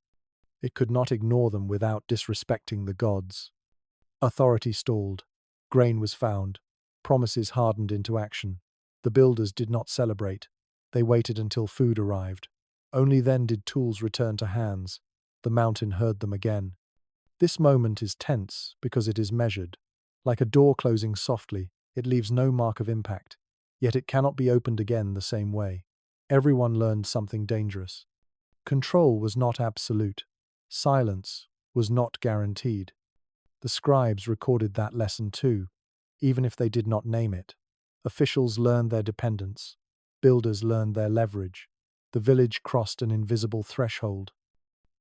It could not ignore them without disrespecting the gods. Authority stalled. Grain was found. Promises hardened into action. The builders did not celebrate. They waited until food arrived. Only then did tools return to hands. The mountain heard them again. This moment is tense because it is measured. Like a door closing softly, it leaves no mark of impact. Yet it cannot be opened again the same way. Everyone learned something dangerous. Control was not absolute. Silence was not guaranteed. The scribes recorded that lesson too, even if they did not name it. Officials learned their dependence. Builders learned their leverage. The village crossed an invisible threshold.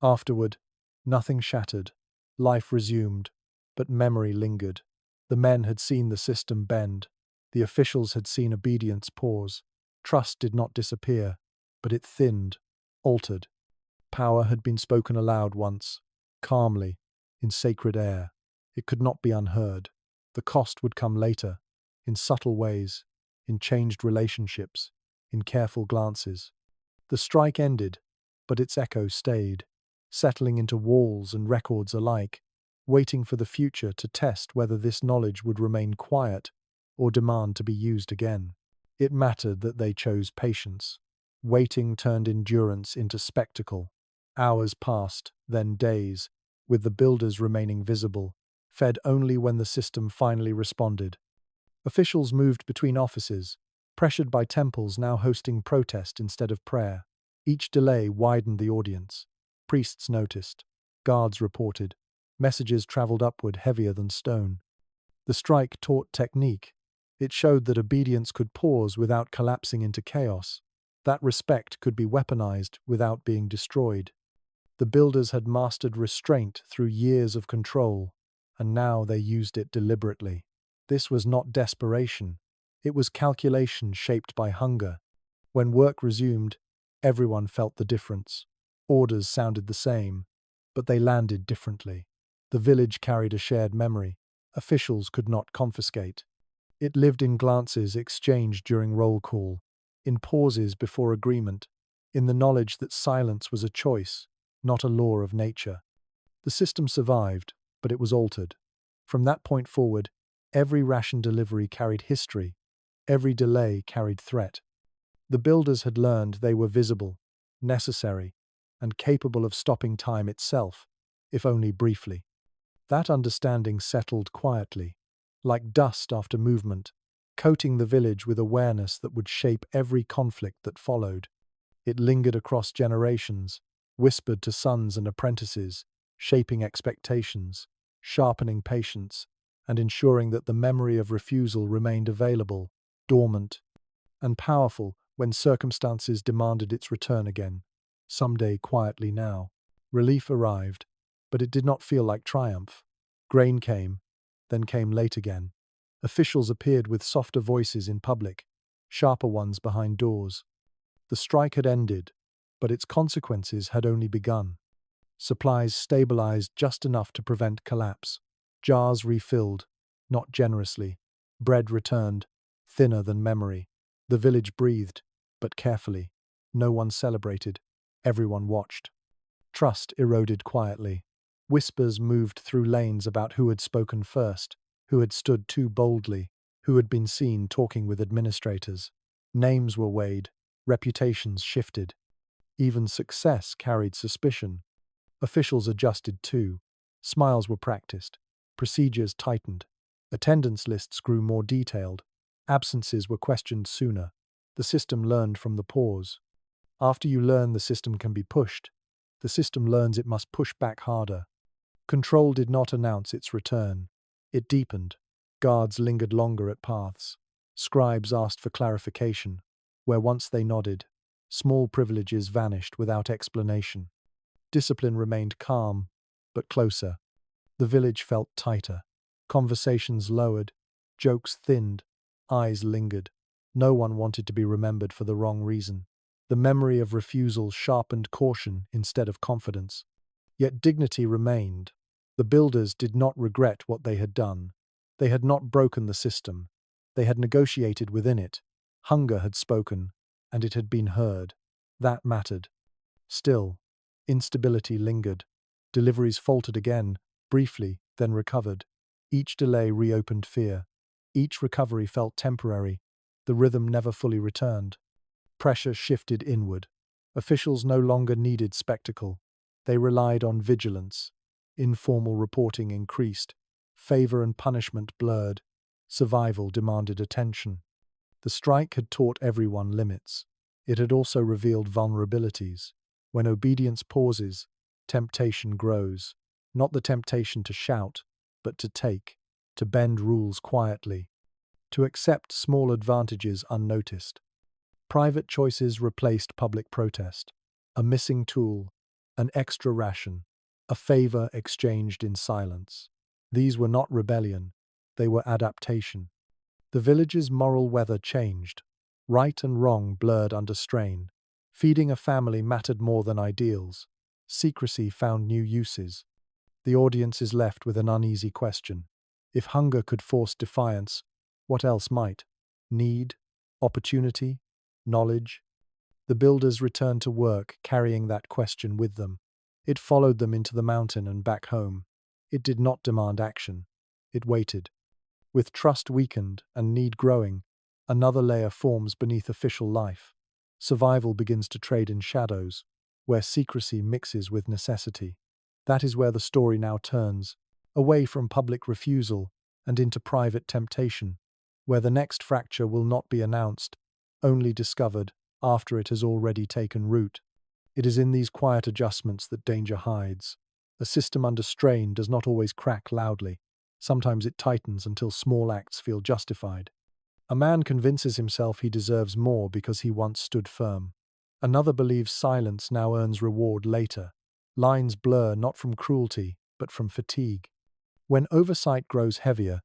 Afterward, nothing shattered. Life resumed, but memory lingered. The men had seen the system bend. The officials had seen obedience pause. Trust did not disappear, but it thinned, altered. Power had been spoken aloud once, calmly, in sacred air. It could not be unheard. The cost would come later, in subtle ways, in changed relationships, in careful glances. The strike ended, but its echo stayed, settling into walls and records alike, waiting for the future to test whether this knowledge would remain quiet or demand to be used again. It mattered that they chose patience. Waiting turned endurance into spectacle. Hours passed, then days, with the builders remaining visible, fed only when the system finally responded. Officials moved between offices, pressured by temples now hosting protest instead of prayer. Each delay widened the audience. Priests noticed. Guards reported. Messages traveled upward heavier than stone. The strike taught technique. It showed that obedience could pause without collapsing into chaos. That respect could be weaponized without being destroyed. The builders had mastered restraint through years of control, and now they used it deliberately. This was not desperation. It was calculation shaped by hunger. When work resumed, everyone felt the difference. Orders sounded the same, but they landed differently. The village carried a shared memory. Officials could not confiscate. It lived in glances exchanged during roll call, in pauses before agreement, in the knowledge that silence was a choice, not a law of nature. The system survived, but it was altered. From that point forward, every ration delivery carried history, every delay carried threat. The builders had learned they were visible, necessary, and capable of stopping time itself, if only briefly. That understanding settled quietly, like dust after movement, coating the village with awareness that would shape every conflict that followed. It lingered across generations, whispered to sons and apprentices, shaping expectations, sharpening patience, and ensuring that the memory of refusal remained available, dormant, and powerful when circumstances demanded its return again. Someday, quietly now. Relief arrived, but it did not feel like triumph. Grain came, then came late again. Officials appeared with softer voices in public, sharper ones behind doors. The strike had ended, but its consequences had only begun. Supplies stabilized just enough to prevent collapse. Jars refilled, not generously. Bread returned, thinner than memory. The village breathed, but carefully. No one celebrated. Everyone watched. Trust eroded quietly. Whispers moved through lanes about who had spoken first, who had stood too boldly, who had been seen talking with administrators. Names were weighed, reputations shifted. Even success carried suspicion. Officials adjusted too. Smiles were practiced. Procedures tightened. Attendance lists grew more detailed. Absences were questioned sooner. The system learned from the pause. After you learn the system can be pushed, the system learns it must push back harder. Control did not announce its return. It deepened. Guards lingered longer at paths. Scribes asked for clarification. Where once they nodded, small privileges vanished without explanation. Discipline remained calm, but closer. The village felt tighter. Conversations lowered. Jokes thinned. Eyes lingered. No one wanted to be remembered for the wrong reason. The memory of refusal sharpened caution instead of confidence. Yet dignity remained. The builders did not regret what they had done. They had not broken the system. They had negotiated within it. Hunger had spoken, and it had been heard. That mattered. Still, instability lingered. Deliveries faltered again, briefly, then recovered. Each delay reopened fear. Each recovery felt temporary. The rhythm never fully returned. Pressure shifted inward. Officials no longer needed spectacle. They relied on vigilance. Informal reporting increased. Favor and punishment blurred. Survival demanded attention. The strike had taught everyone limits. It had also revealed vulnerabilities. When obedience pauses, temptation grows. Not the temptation to shout, but to take, to bend rules quietly, to accept small advantages unnoticed. Private choices replaced public protest. A missing tool, an extra ration, a favor exchanged in silence. These were not rebellion, they were adaptation. The village's moral weather changed. Right and wrong blurred under strain. Feeding a family mattered more than ideals. Secrecy found new uses. The audience is left with an uneasy question. If hunger could force defiance, what else might? Need? Opportunity? Knowledge? The builders returned to work, carrying that question with them. It followed them into the mountain and back home. It did not demand action. It waited. With trust weakened and need growing, another layer forms beneath official life. Survival begins to trade in shadows, where secrecy mixes with necessity. That is where the story now turns, away from public refusal and into private temptation, where the next fracture will not be announced, only discovered after it has already taken root. It is in these quiet adjustments that danger hides. A system under strain does not always crack loudly. Sometimes it tightens until small acts feel justified. A man convinces himself he deserves more because he once stood firm. Another believes silence now earns reward later. Lines blur not from cruelty, but from fatigue. When oversight grows heavier,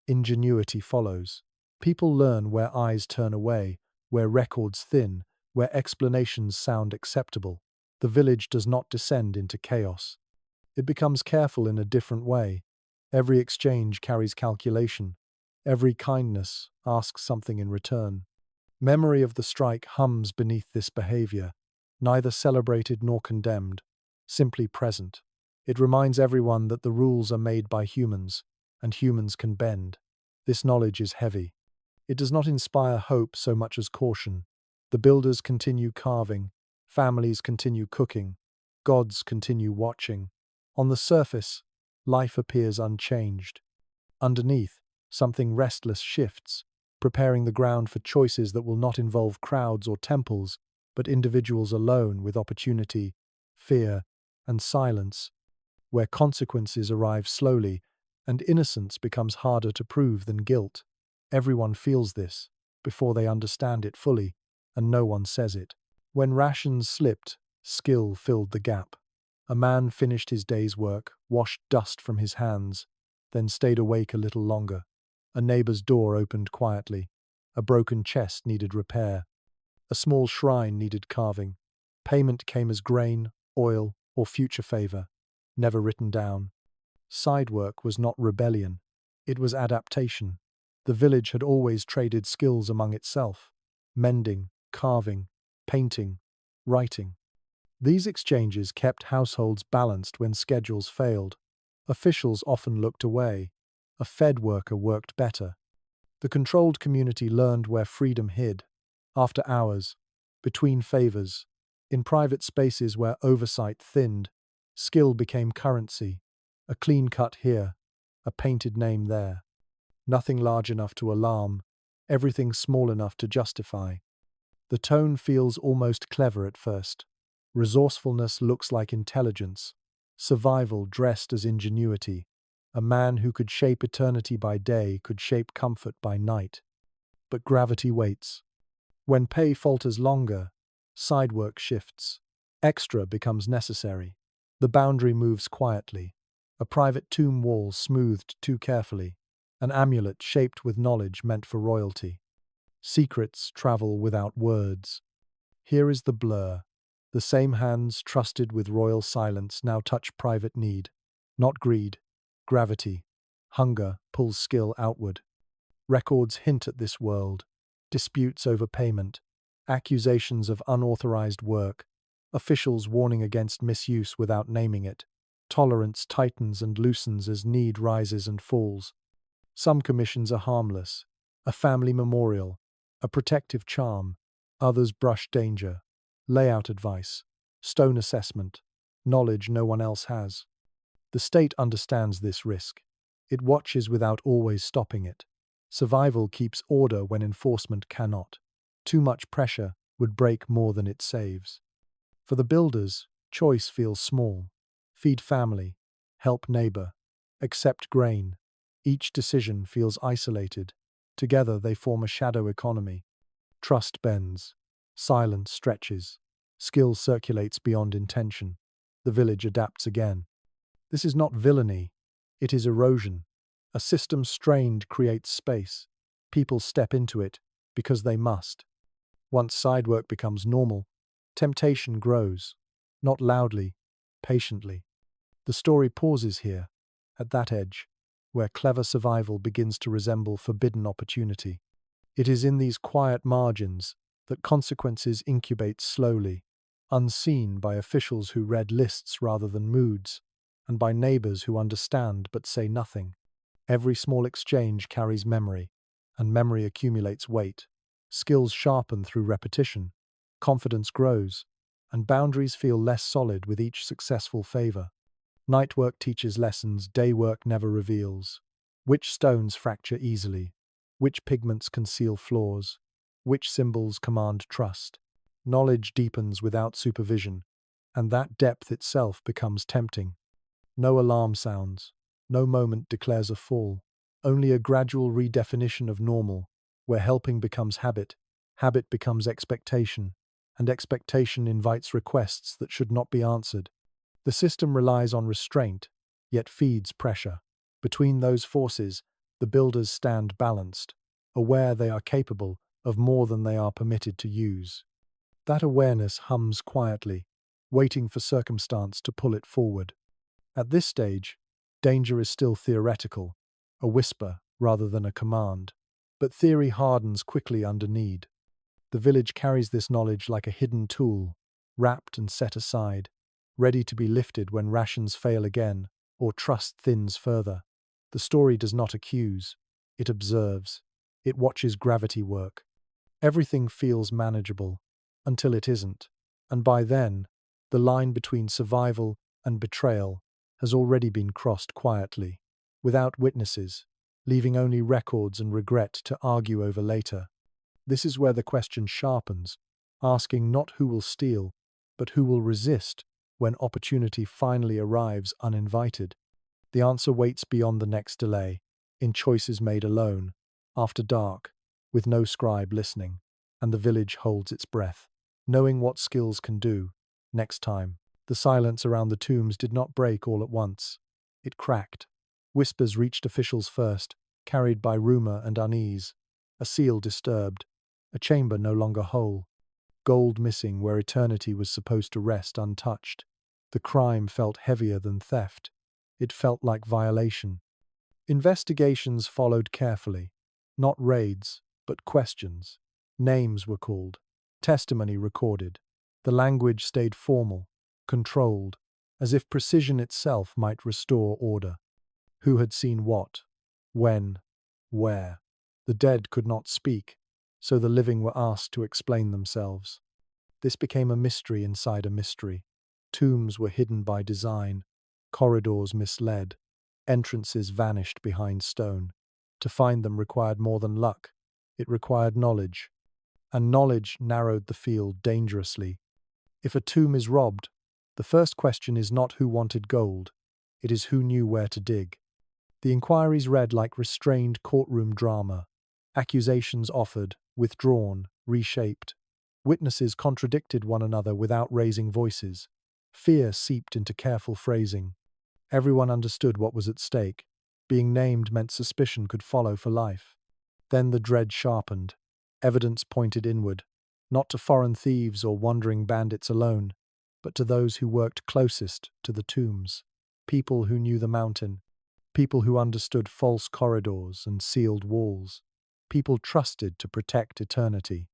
ingenuity follows. People learn where eyes turn away, where records thin, where explanations sound acceptable. The village does not descend into chaos. It becomes careful in a different way. Every exchange carries calculation. Every kindness asks something in return. Memory of the strike hums beneath this behavior, neither celebrated nor condemned, simply present. It reminds everyone that the rules are made by humans, and humans can bend. This knowledge is heavy. It does not inspire hope so much as caution. The builders continue carving, families continue cooking, gods continue watching. On the surface, life appears unchanged. Underneath, something restless shifts, preparing the ground for choices that will not involve crowds or temples, but individuals alone with opportunity, fear, and silence, where consequences arrive slowly and innocence becomes harder to prove than guilt. Everyone feels this, before they understand it fully, and no one says it. When rations slipped, skill filled the gap. A man finished his day's work, washed dust from his hands, then stayed awake a little longer. A neighbor's door opened quietly. A broken chest needed repair. A small shrine needed carving. Payment came as grain, oil, or future favor, never written down. Side work was not rebellion. It was adaptation. The village had always traded skills among itself: mending, carving, painting, writing. These exchanges kept households balanced when schedules failed. Officials often looked away. A fed worker worked better. The controlled community learned where freedom hid. After hours, between favors, in private spaces where oversight thinned, skill became currency. A clean cut here, a painted name there. Nothing large enough to alarm, everything small enough to justify. The tone feels almost clever at first. Resourcefulness looks like intelligence. Survival dressed as ingenuity. A man who could shape eternity by day could shape comfort by night. But gravity waits. When pay falters longer, side work shifts. Extra becomes necessary. The boundary moves quietly. A private tomb wall smoothed too carefully. An amulet shaped with knowledge meant for royalty. Secrets travel without words. Here is the blur. The same hands trusted with royal silence now touch private need. Not greed, gravity. Hunger pulls skill outward. Records hint at this world. Disputes over payment. Accusations of unauthorized work. Officials warning against misuse without naming it. Tolerance tightens and loosens as need rises and falls. Some commissions are harmless. A family memorial. A protective charm. Others brush danger. Layout advice. Stone assessment. Knowledge no one else has. The state understands this risk. It watches without always stopping it. Survival keeps order when enforcement cannot. Too much pressure would break more than it saves. For the builders, choice feels small. Feed family. Help neighbor. Accept grain. Each decision feels isolated. Together they form a shadow economy. Trust bends. Silence stretches. Skill circulates beyond intention. The village adapts again. This is not villainy. It is erosion. A system strained creates space. People step into it because they must. Once side work becomes normal, temptation grows. Not loudly, patiently. The story pauses here, at that edge, where clever survival begins to resemble forbidden opportunity. It is in these quiet margins that consequences incubate slowly, unseen by officials who read lists rather than moods, and by neighbors who understand but say nothing. Every small exchange carries memory, and memory accumulates weight. Skills sharpen through repetition, confidence grows, and boundaries feel less solid with each successful favor. Night work teaches lessons day work never reveals. Which stones fracture easily? Which pigments conceal flaws? Which symbols command trust? Knowledge deepens without supervision, and that depth itself becomes tempting. No alarm sounds. No moment declares a fall. Only a gradual redefinition of normal. where helping becomes habit, habit becomes expectation, and expectation invites requests that should not be answered. The system relies on restraint, yet feeds pressure. Between those forces, the builders stand balanced, aware they are capable of more than they are permitted to use. That awareness hums quietly, waiting for circumstance to pull it forward. At this stage, danger is still theoretical, a whisper rather than a command. But theory hardens quickly under need. The village carries this knowledge like a hidden tool, wrapped and set aside, ready to be lifted when rations fail again or trust thins further. The story does not accuse, it observes. It watches gravity work. Everything feels manageable, until it isn't. And by then, the line between survival and betrayal has already been crossed quietly, without witnesses, leaving only records and regret to argue over later. This is where the question sharpens, asking not who will steal, but who will resist when opportunity finally arrives uninvited. The answer waits beyond the next delay, in choices made alone, after dark, with no scribe listening, and the village holds its breath, knowing what skills can do. Next time, the silence around the tombs did not break all at once. It cracked. Whispers reached officials first, carried by rumor and unease. A seal disturbed, a chamber no longer whole, gold missing where eternity was supposed to rest untouched. The crime felt heavier than theft. It felt like violation. Investigations followed carefully, not raids, but questions. Names were called, testimony recorded. The language stayed formal, controlled, as if precision itself might restore order. Who had seen what? When? Where? The dead could not speak, so the living were asked to explain themselves. This became a mystery inside a mystery. Tombs were hidden by design, corridors misled, entrances vanished behind stone. To find them required more than luck. It required knowledge. And knowledge narrowed the field dangerously. If a tomb is robbed, the first question is not who wanted gold, it is who knew where to dig. The inquiries read like restrained courtroom drama. Accusations offered, withdrawn, reshaped. Witnesses contradicted one another without raising voices. Fear seeped into careful phrasing. Everyone understood what was at stake. Being named meant suspicion could follow for life. Then the dread sharpened. Evidence pointed inward, not to foreign thieves or wandering bandits alone, but to those who worked closest to the tombs. People who knew the mountain. People who understood false corridors and sealed walls. People trusted to protect eternity.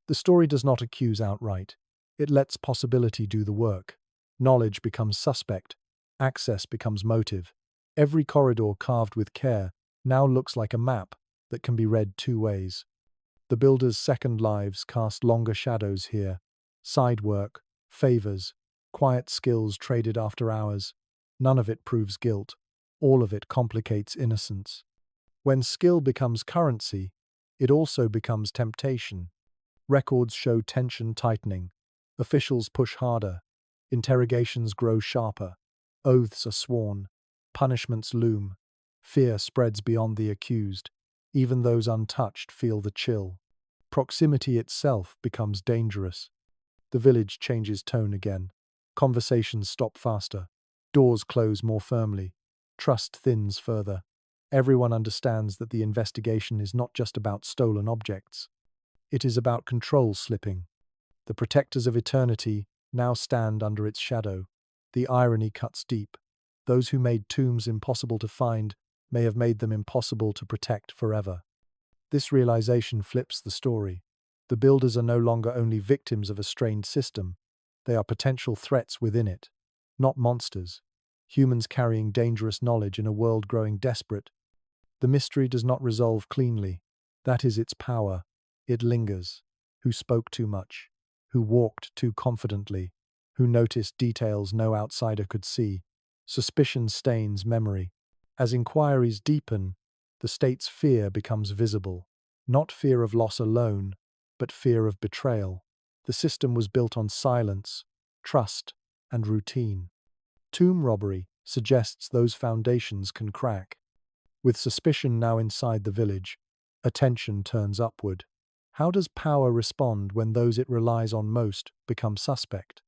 The story does not accuse outright. It lets possibility do the work. Knowledge becomes suspect. Access becomes motive. Every corridor carved with care now looks like a map that can be read two ways. The builders' second lives cast longer shadows here. Side work, favors, quiet skills traded after hours. None of it proves guilt. All of it complicates innocence. When skill becomes currency, it also becomes temptation. Records show tension tightening. Officials push harder. Interrogations grow sharper. Oaths are sworn. Punishments loom. Fear spreads beyond the accused. Even those untouched feel the chill. Proximity itself becomes dangerous. The village changes tone again. Conversations stop faster. Doors close more firmly. Trust thins further. Everyone understands that the investigation is not just about stolen objects. It is about control slipping. The protectors of eternity now stand under its shadow. The irony cuts deep. Those who made tombs impossible to find may have made them impossible to protect forever. This realization flips the story. The builders are no longer only victims of a strained system, they are potential threats within it, not monsters. Humans carrying dangerous knowledge in a world growing desperate. The mystery does not resolve cleanly. That is its power. It lingers. Who spoke too much? Who walked too confidently? Who noticed details no outsider could see? Suspicion stains memory. As inquiries deepen, the state's fear becomes visible. Not fear of loss alone, but fear of betrayal. The system was built on silence, trust, and routine. Tomb robbery suggests those foundations can crack. With suspicion now inside the village, Attention turns upward. How does power respond when those it relies on most become suspect?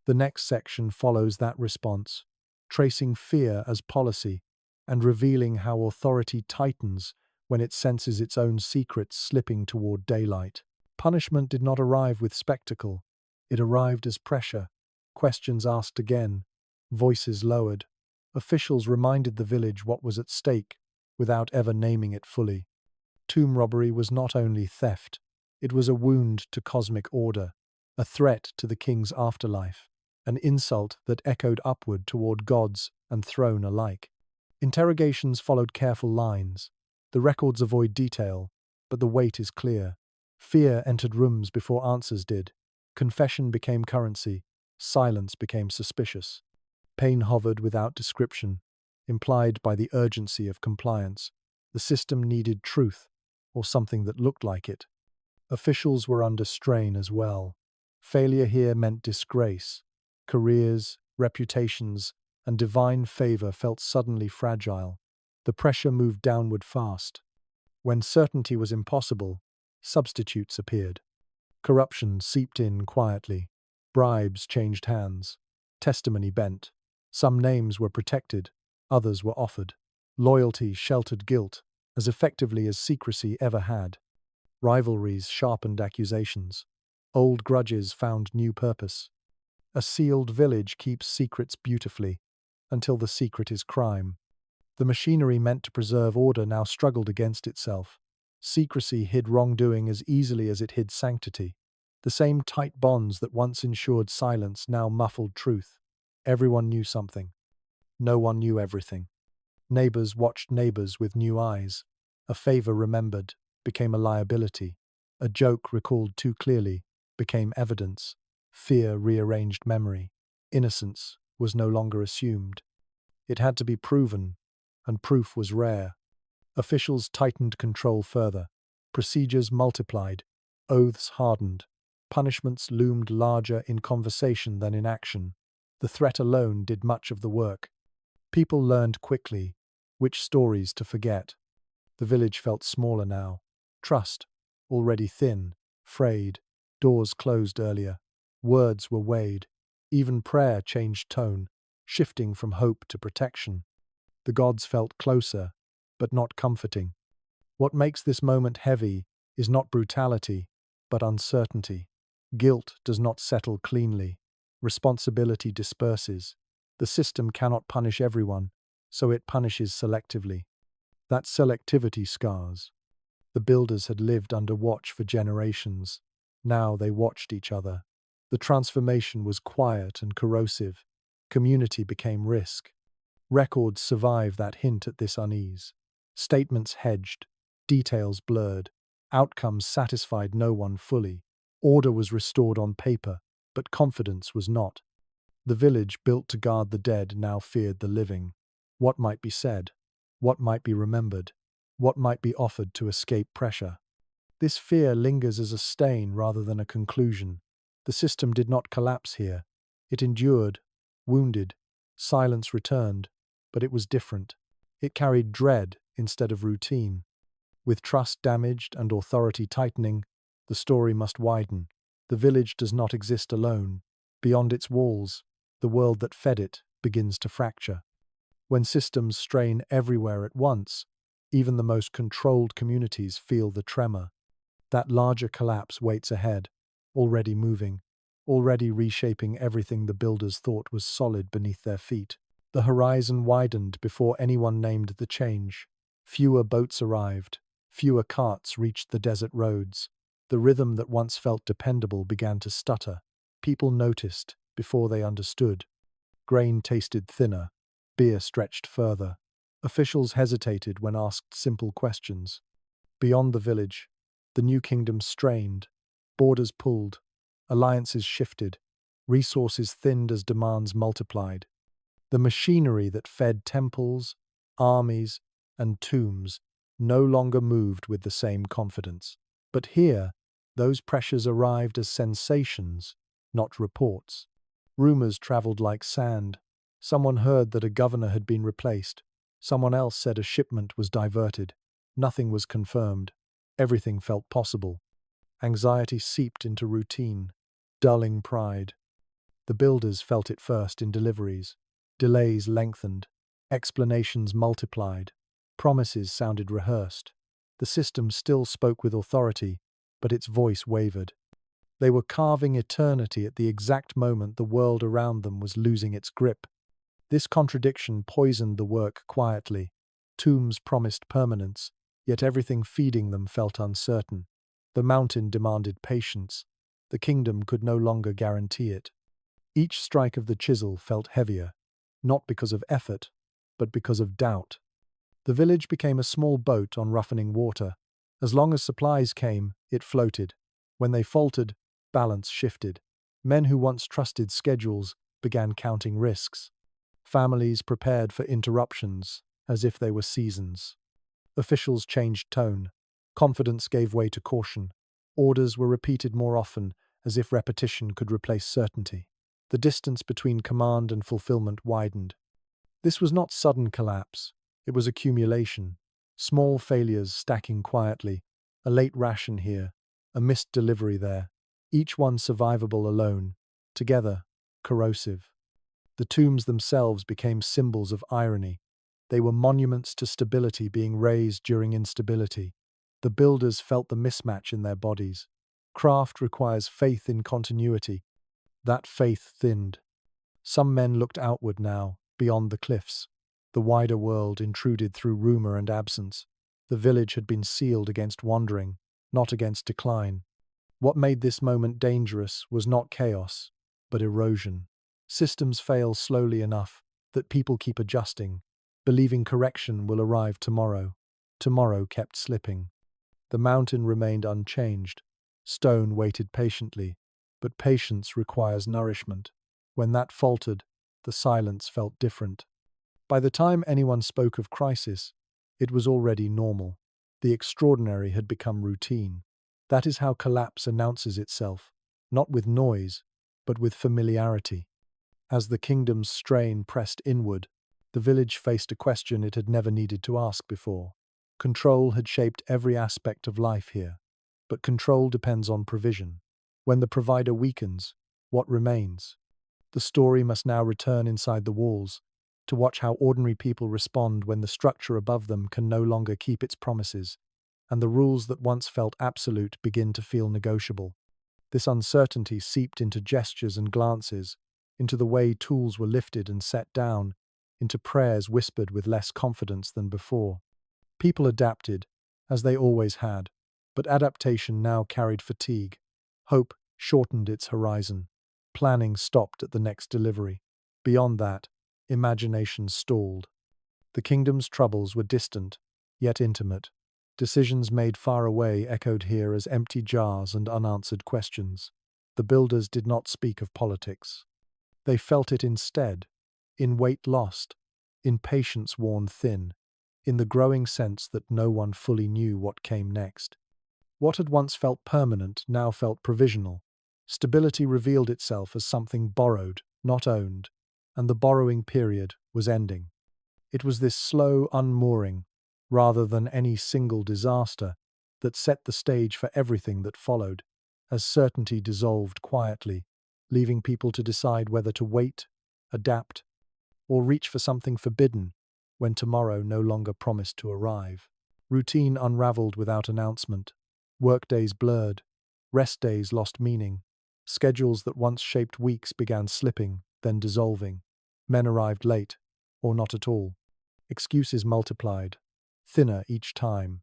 The next section follows that response, tracing fear as policy and revealing how authority tightens when it senses its own secrets slipping toward daylight. Punishment did not arrive with spectacle. It arrived as pressure, questions asked again, voices lowered. Officials reminded the village what was at stake without ever naming it fully. Tomb robbery was not only theft, it was a wound to cosmic order, a threat to the king's afterlife, an insult that echoed upward toward gods and throne alike. Interrogations followed careful lines. The records avoid detail, but the weight is clear. Fear entered rooms before answers did. Confession became currency. Silence became suspicious. Pain hovered without description, implied by the urgency of compliance. The system needed truth, or something that looked like it. Officials were under strain as well. Failure here meant disgrace. Careers, reputations, and divine favor felt suddenly fragile. The pressure moved downward fast. When certainty was impossible, substitutes appeared. Corruption seeped in quietly. Bribes changed hands. Testimony bent. Some names were protected, others were offered. Loyalty sheltered guilt as effectively as secrecy ever had. Rivalries sharpened accusations. Old grudges found new purpose. A sealed village keeps secrets beautifully, until the secret is crime. The machinery meant to preserve order now struggled against itself. Secrecy hid wrongdoing as easily as it hid sanctity. The same tight bonds that once ensured silence now muffled truth. Everyone knew something. No one knew everything. Neighbors watched neighbors with new eyes. A favor remembered became a liability. A joke recalled too clearly became evidence. Fear rearranged memory. Innocence was no longer assumed. It had to be proven, and proof was rare. Officials tightened control further. Procedures multiplied. Oaths hardened. Punishments loomed larger in conversation than in action. The threat alone did much of the work. People learned quickly which stories to forget. The village felt smaller now. Trust, already thin, frayed. Doors closed earlier. Words were weighed. Even prayer changed tone, shifting from hope to protection. The gods felt closer, but not comforting. What makes this moment heavy is not brutality, but uncertainty. Guilt does not settle cleanly. Responsibility disperses. The system cannot punish everyone, so it punishes selectively. That selectivity scars. The builders had lived under watch for generations. Now they watched each other. The transformation was quiet and corrosive. Community became risk. Records survive that hint at this unease. Statements hedged, details blurred. Outcomes satisfied no one fully. Order was restored on paper, but confidence was not. The village built to guard the dead now feared the living. What might be said? What might be remembered? What might be offered to escape pressure? This fear lingers as a stain rather than a conclusion. The system did not collapse here. It endured, wounded. Silence returned, but it was different. It carried dread instead of routine. With trust damaged and authority tightening, the story must widen. The village does not exist alone. Beyond its walls, the world that fed it begins to fracture. When systems strain everywhere at once, even the most controlled communities feel the tremor. That larger collapse waits ahead, already moving, already reshaping everything the builders thought was solid beneath their feet. The horizon widened before anyone named the change. Fewer boats arrived, fewer carts reached the desert roads. The rhythm that once felt dependable began to stutter. People noticed before they understood. Grain tasted thinner, beer stretched further. Officials hesitated when asked simple questions. Beyond the village, the new kingdom strained. Borders pulled. Alliances shifted. Resources thinned as demands multiplied. The machinery that fed temples, armies, and tombs no longer moved with the same confidence. But here, those pressures arrived as sensations, not reports. Rumors traveled like sand. Someone heard that a governor had been replaced. Someone else said a shipment was diverted. Nothing was confirmed. Everything felt possible. Anxiety seeped into routine, dulling pride. The builders felt it first in deliveries. Delays lengthened, explanations multiplied, promises sounded rehearsed. The system still spoke with authority, but its voice wavered. They were carving eternity at the exact moment the world around them was losing its grip. This contradiction poisoned the work quietly. Tombs promised permanence, yet everything feeding them felt uncertain. The mountain demanded patience. The kingdom could no longer guarantee it. Each strike of the chisel felt heavier, not because of effort, but because of doubt. The village became a small boat on roughening water. As long as supplies came, it floated. When they faltered, balance shifted. Men who once trusted schedules began counting risks. Families prepared for interruptions, as if they were seasons. Officials changed tone. Confidence gave way to caution. Orders were repeated more often, as if repetition could replace certainty. The distance between command and fulfillment widened. This was not sudden collapse. It was accumulation. Small failures stacking quietly. A late ration here, a missed delivery there. Each one survivable alone. Together, corrosive. The tombs themselves became symbols of irony. They were monuments to stability being raised during instability. The builders felt the mismatch in their bodies. Craft requires faith in continuity. That faith thinned. Some men looked outward now, beyond the cliffs. The wider world intruded through rumor and absence. The village had been sealed against wandering, not against decline. What made this moment dangerous was not chaos, but erosion. Systems fail slowly enough that people keep adjusting, believing correction will arrive tomorrow. Tomorrow kept slipping. The mountain remained unchanged. Stone waited patiently, but patience requires nourishment. When that faltered, the silence felt different. By the time anyone spoke of crisis, it was already normal. The extraordinary had become routine. That is how collapse announces itself, not with noise, but with familiarity. As the kingdom's strain pressed inward, the village faced a question it had never needed to ask before. Control had shaped every aspect of life here, but control depends on provision. When the provider weakens, what remains? The story must now return inside the walls, to watch how ordinary people respond when the structure above them can no longer keep its promises, and the rules that once felt absolute begin to feel negotiable. This uncertainty seeped into gestures and glances, into the way tools were lifted and set down, into prayers whispered with less confidence than before. People adapted, as they always had, but adaptation now carried fatigue. Hope shortened its horizon. Planning stopped at the next delivery. Beyond that, imagination stalled. The kingdom's troubles were distant, yet intimate. Decisions made far away echoed here as empty jars and unanswered questions. The builders did not speak of politics. They felt it instead, in weight lost, in patience worn thin, in the growing sense that no one fully knew what came next. What had once felt permanent now felt provisional. Stability revealed itself as something borrowed, not owned, and the borrowing period was ending. It was this slow unmooring, rather than any single disaster, that set the stage for everything that followed, as certainty dissolved quietly, leaving people to decide whether to wait, adapt, or reach for something forbidden when tomorrow no longer promised to arrive. Routine unraveled without announcement. Workdays blurred. Rest days lost meaning. Schedules that once shaped weeks began slipping, then dissolving. Men arrived late, or not at all. Excuses multiplied, thinner each time.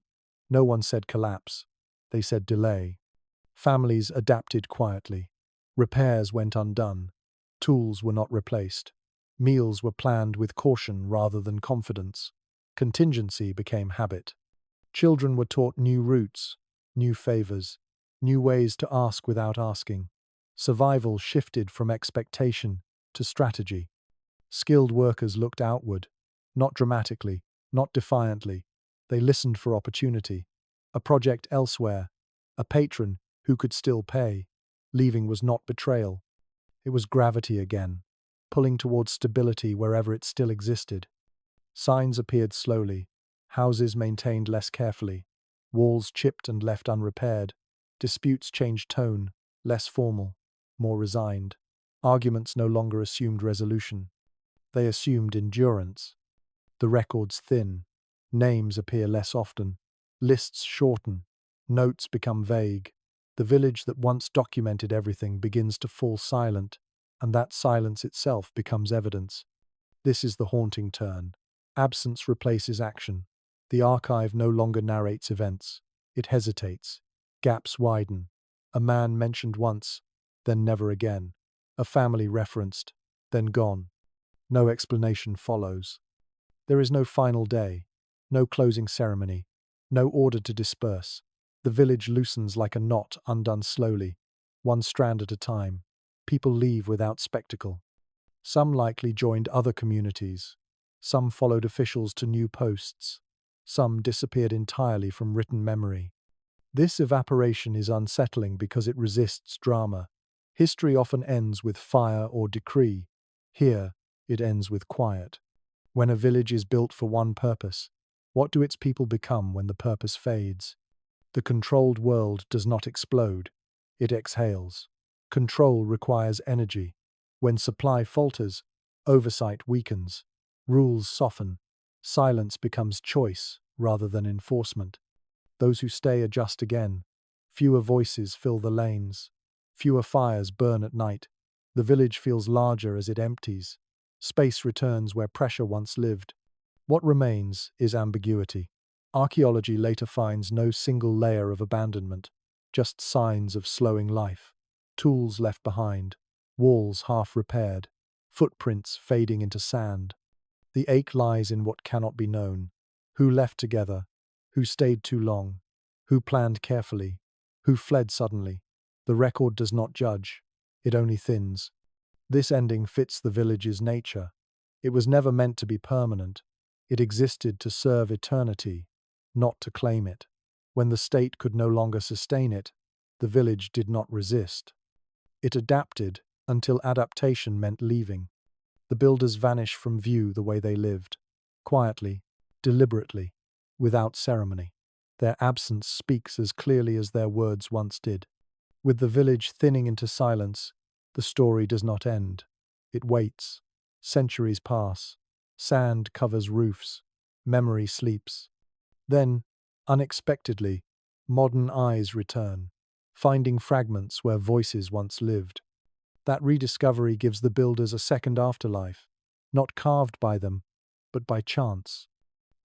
No one said collapse. They said delay. Families adapted quietly. Repairs went undone. Tools were not replaced. Meals were planned with caution rather than confidence. Contingency became habit. Children were taught new routes, new favors, new ways to ask without asking. Survival shifted from expectation to strategy. Skilled workers looked outward, not dramatically, not defiantly. They listened for opportunity. A project elsewhere, a patron who could still pay. Leaving was not betrayal. It was gravity again, pulling towards stability wherever it still existed. Signs appeared slowly. Houses maintained less carefully. walls chipped and left unrepaired. Disputes changed tone, less formal, more resigned. Arguments no longer assumed resolution. They assumed endurance. The records thin. Names appear less often. Lists shorten. Notes become vague. The village that once documented everything begins to fall silent, and that silence itself becomes evidence. This is the haunting turn. Absence replaces action. The archive no longer narrates events. It hesitates. Gaps widen. A man mentioned once, then never again. A family referenced, then gone. No explanation follows. There is no final day, no closing ceremony, no order to disperse. The village loosens like a knot undone slowly, one strand at a time. People leave without spectacle. Some likely joined other communities. Some followed officials to new posts. Some disappeared entirely from written memory. This evaporation is unsettling because it resists drama. History often ends with fire or decree. Here, it ends with quiet. When a village is built for one purpose, what do its people become when the purpose fades? The controlled world does not explode. It exhales. Control requires energy. When supply falters, oversight weakens. Rules soften. Silence becomes choice rather than enforcement. Those who stay adjust again. Fewer voices fill the lanes. Fewer fires burn at night. The village feels larger as it empties. Space returns where pressure once lived. What remains is ambiguity. Archaeology later finds no single layer of abandonment, just signs of slowing life. Tools left behind, walls half repaired, footprints fading into sand. The ache lies in what cannot be known. Who left together? Who stayed too long? Who planned carefully? Who fled suddenly? The record does not judge. It only thins. This ending fits the village's nature. It was never meant to be permanent. It existed to serve eternity, not to claim it. When the state could no longer sustain it, the village did not resist. It adapted until adaptation meant leaving. The builders vanish from view the way they lived, quietly, deliberately, without ceremony. Their absence speaks as clearly as their words once did. With the village thinning into silence, the story does not end. It waits. Centuries pass. Sand covers roofs. Memory sleeps. Then, unexpectedly, modern eyes return, finding fragments where voices once lived. That rediscovery gives the builders a second afterlife, not carved by them, but by chance.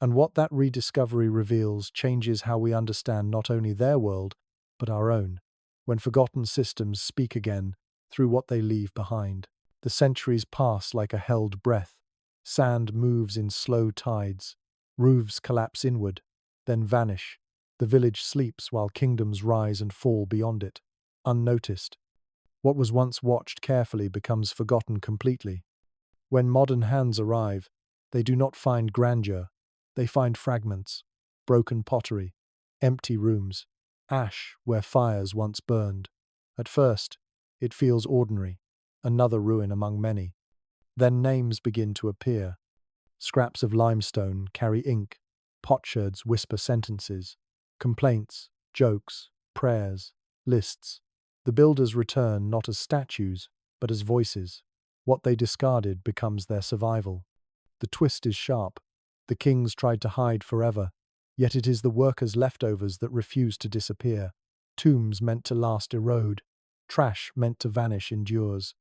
And what that rediscovery reveals changes how we understand not only their world, but our own. When forgotten systems speak again, through what they leave behind. The centuries pass like a held breath. Sand moves in slow tides. Roofs collapse inward, then vanish. The village sleeps while kingdoms rise and fall beyond it, unnoticed. What was once watched carefully becomes forgotten completely. When modern hands arrive, they do not find grandeur. They find fragments, broken pottery, empty rooms, ash where fires once burned. At first, it feels ordinary, another ruin among many. Then names begin to appear. Scraps of limestone carry ink, potsherds whisper sentences, complaints, jokes, prayers, lists. The builders return not as statues, but as voices. What they discarded becomes their survival. The twist is sharp. The kings tried to hide forever, yet it is the workers' leftovers that refuse to disappear. Tombs meant to last erode. Trash meant to vanish endures.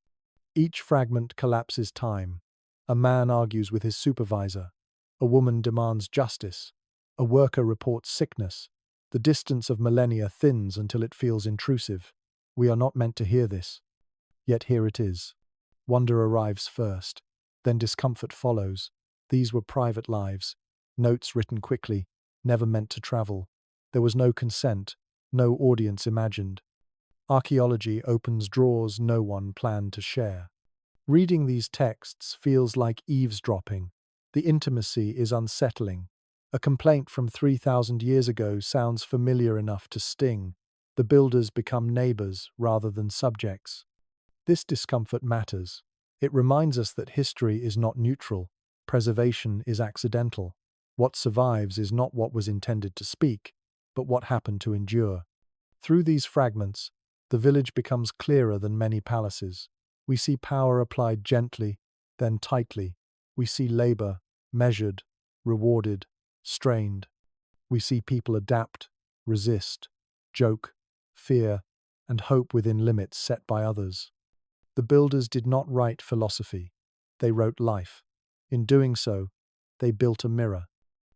Each fragment collapses time. A man argues with his supervisor. A woman demands justice. A worker reports sickness. The distance of millennia thins until it feels intrusive. We are not meant to hear this. Yet here it is. Wonder arrives first. Then discomfort follows. These were private lives. Notes written quickly, never meant to travel. There was no consent, no audience imagined. Archaeology opens drawers no one planned to share. Reading these texts feels like eavesdropping. The intimacy is unsettling. A complaint from 3,000 years ago sounds familiar enough to sting. The builders become neighbors rather than subjects. This discomfort matters. It reminds us that history is not neutral. Preservation is accidental. What survives is not what was intended to speak, but what happened to endure. Through these fragments, the village becomes clearer than many palaces. We see power applied gently, then tightly. We see labor measured, rewarded, strained. We see people adapt, resist, joke, fear, and hope within limits set by others. The builders did not write philosophy, they wrote life. In doing so, they built a mirror.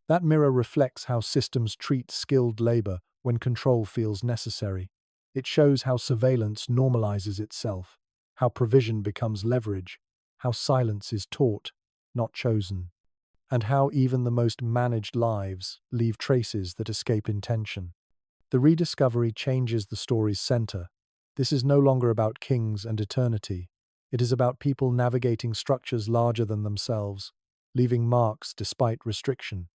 That mirror reflects how systems treat skilled labor when control feels necessary. It shows how surveillance normalizes itself, how provision becomes leverage, how silence is taught, not chosen, and how even the most managed lives leave traces that escape intention. The rediscovery changes the story's center. This is no longer about kings and eternity. It is about people navigating structures larger than themselves, leaving marks despite restriction.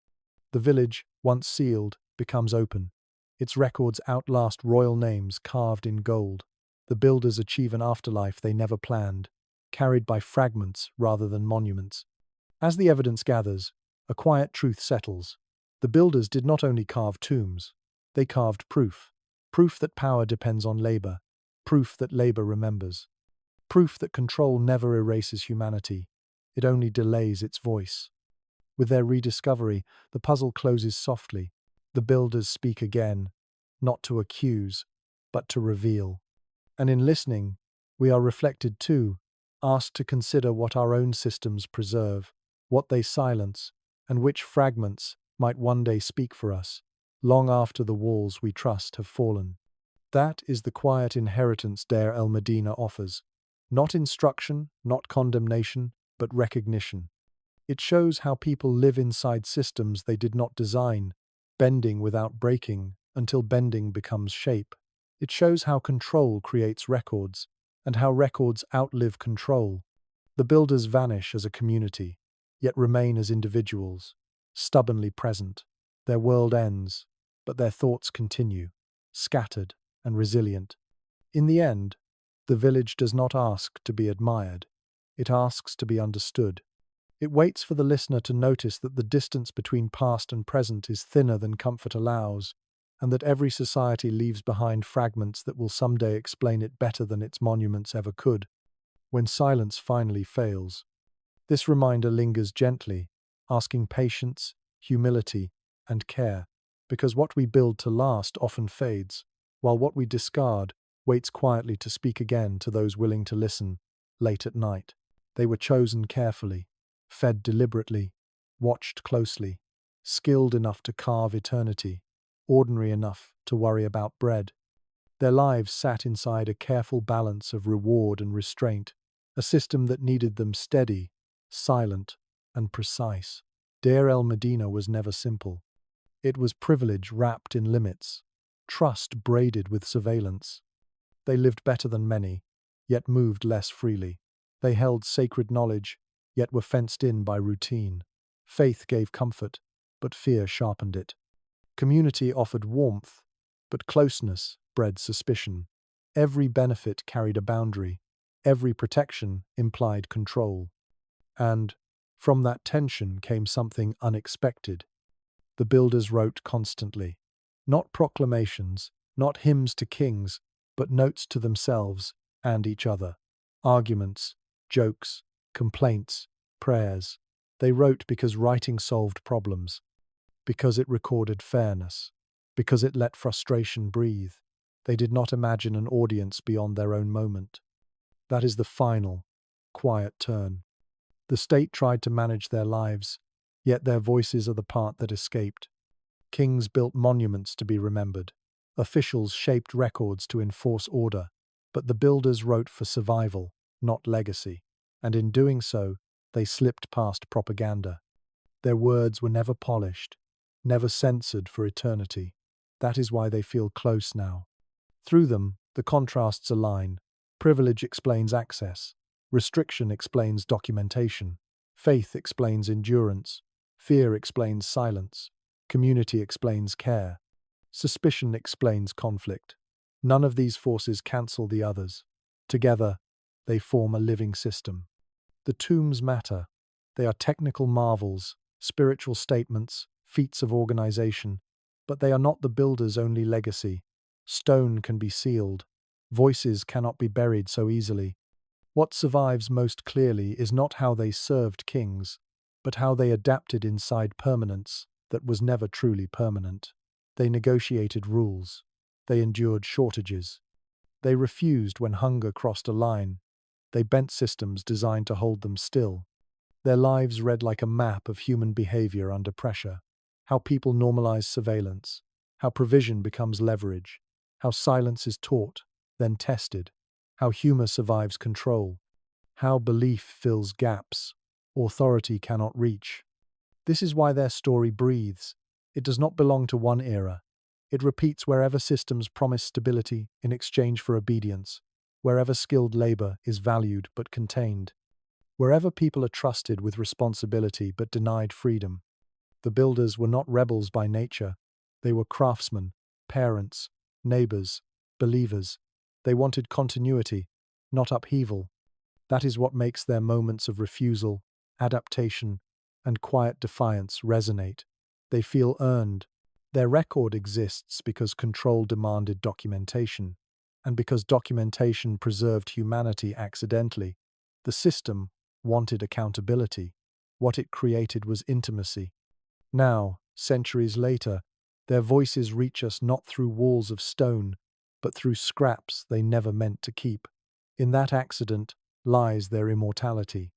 The village, once sealed, becomes open. Its records outlast royal names carved in gold. The builders achieve an afterlife they never planned, carried by fragments rather than monuments. As the evidence gathers, a quiet truth settles. The builders did not only carve tombs, they carved proof. Proof that power depends on labor. Proof that labor remembers. Proof that control never erases humanity. It only delays its voice. With their rediscovery, the puzzle closes softly. The builders speak again, not to accuse, but to reveal. And in listening, we are reflected too, asked to consider what our own systems preserve, what they silence, and which fragments might one day speak for us, long after the walls we trust have fallen. That is the quiet inheritance Deir el-Medina offers. Not instruction, not condemnation, but recognition. It shows how people live inside systems they did not design, bending without breaking until bending becomes shape. It shows how control creates records, and how records outlive control. The builders vanish as a community, yet remain as individuals, stubbornly present. Their world ends, but their thoughts continue, scattered and resilient. In the end, the village does not ask to be admired. It asks to be understood. It waits for the listener to notice that the distance between past and present is thinner than comfort allows, and that every society leaves behind fragments that will someday explain it better than its monuments ever could. When silence finally fails, this reminder lingers gently, asking patience, humility, and care, because what we build to last often fades, while what we discard waits quietly to speak again to those willing to listen, late at night. They were chosen carefully, fed deliberately, watched closely, skilled enough to carve eternity, ordinary enough to worry about bread. Their lives sat inside a careful balance of reward and restraint, a system that needed them steady, silent, and precise. Deir el-Medina was never simple. It was privilege wrapped in limits, trust braided with surveillance. They lived better than many, yet moved less freely. They held sacred knowledge, yet were fenced in by routine. Faith gave comfort, but fear sharpened it. Community offered warmth, but closeness bred suspicion. Every benefit carried a boundary. Every protection implied control. And, from that tension came something unexpected. The builders wrote constantly. Not proclamations, not hymns to kings, but notes to themselves and each other. Arguments, jokes, complaints, prayers. They wrote because writing solved problems, because it recorded fairness, because it let frustration breathe. They did not imagine an audience beyond their own moment. That is the final, quiet turn. The state tried to manage their lives, yet their voices are the part that escaped. Kings built monuments to be remembered. Officials shaped records to enforce order, but the builders wrote for survival, not legacy, and in doing so, they slipped past propaganda. Their words were never polished, never censored for eternity. That is why they feel close now. Through them, the contrasts align. Privilege explains access. Restriction explains documentation. Faith explains endurance. Fear explains silence. Community explains care. Suspicion explains conflict. None of these forces cancel the others. Together, they form a living system. The tombs matter. They are technical marvels, spiritual statements, feats of organization. But they are not the builders' only legacy. Stone can be sealed. Voices cannot be buried so easily. What survives most clearly is not how they served kings, but how they adapted inside permanence that was never truly permanent. They negotiated rules. They endured shortages. They refused when hunger crossed a line. They bent systems designed to hold them still. Their lives read like a map of human behavior under pressure. How people normalize surveillance. How provision becomes leverage. How silence is taught, then tested. How humor survives control. How belief fills gaps authority cannot reach. This is why their story breathes. It does not belong to one era. It repeats wherever systems promise stability in exchange for obedience, wherever skilled labor is valued but contained, wherever people are trusted with responsibility but denied freedom. The builders were not rebels by nature. They were craftsmen, parents, neighbors, believers. They wanted continuity, not upheaval. That is what makes their moments of refusal, adaptation, and quiet defiance resonate. They feel earned. Their record exists because control demanded documentation, and because documentation preserved humanity accidentally. The system wanted accountability. What it created was intimacy. Now, centuries later, their voices reach us not through walls of stone, but through scraps they never meant to keep. In that accident lies their immortality.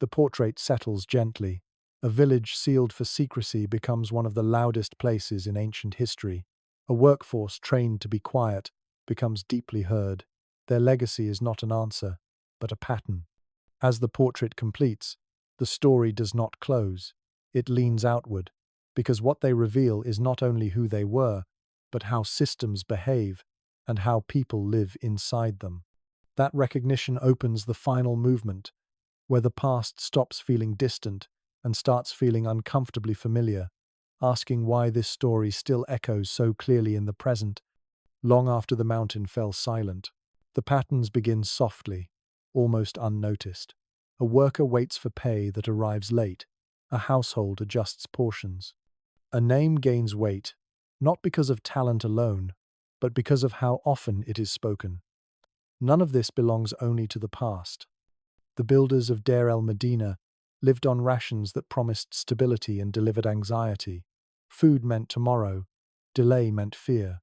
The portrait settles gently. A village sealed for secrecy becomes one of the loudest places in ancient history. A workforce trained to be quiet becomes deeply heard. Their legacy is not an answer, but a pattern. As the portrait completes, the story does not close. It leans outward, because what they reveal is not only who they were, but how systems behave and how people live inside them. That recognition opens the final movement, where the past stops feeling distant and starts feeling uncomfortably familiar, asking why this story still echoes so clearly in the present, long after the mountain fell silent. The patterns begin softly, almost unnoticed. A worker waits for pay that arrives late. A household adjusts portions. A name gains weight, not because of talent alone, but because of how often it is spoken. None of this belongs only to the past. The builders of Deir el-Medina lived on rations that promised stability and delivered anxiety. Food meant tomorrow. Delay meant fear.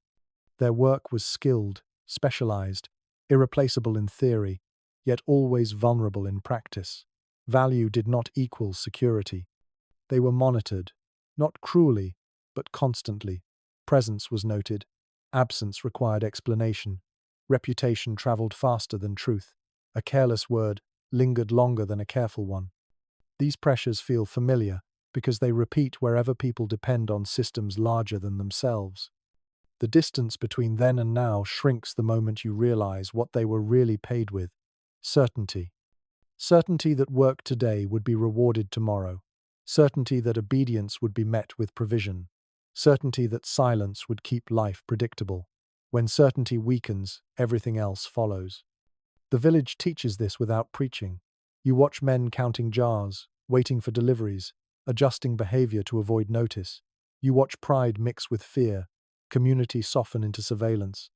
Their work was skilled, specialized, irreplaceable in theory, yet always vulnerable in practice. Value did not equal security. They were monitored, not cruelly, but constantly. Presence was noted. Absence required explanation. Reputation traveled faster than truth. A careless word lingered longer than a careful one. These pressures feel familiar because they repeat wherever people depend on systems larger than themselves. The distance between then and now shrinks the moment you realize what they were really paid with. Certainty. Certainty that work today would be rewarded tomorrow. Certainty that obedience would be met with provision. Certainty that silence would keep life predictable. When certainty weakens, everything else follows. The village teaches this without preaching. You watch men counting jars, waiting for deliveries, adjusting behavior to avoid notice. You watch pride mix with fear, community soften into surveillance.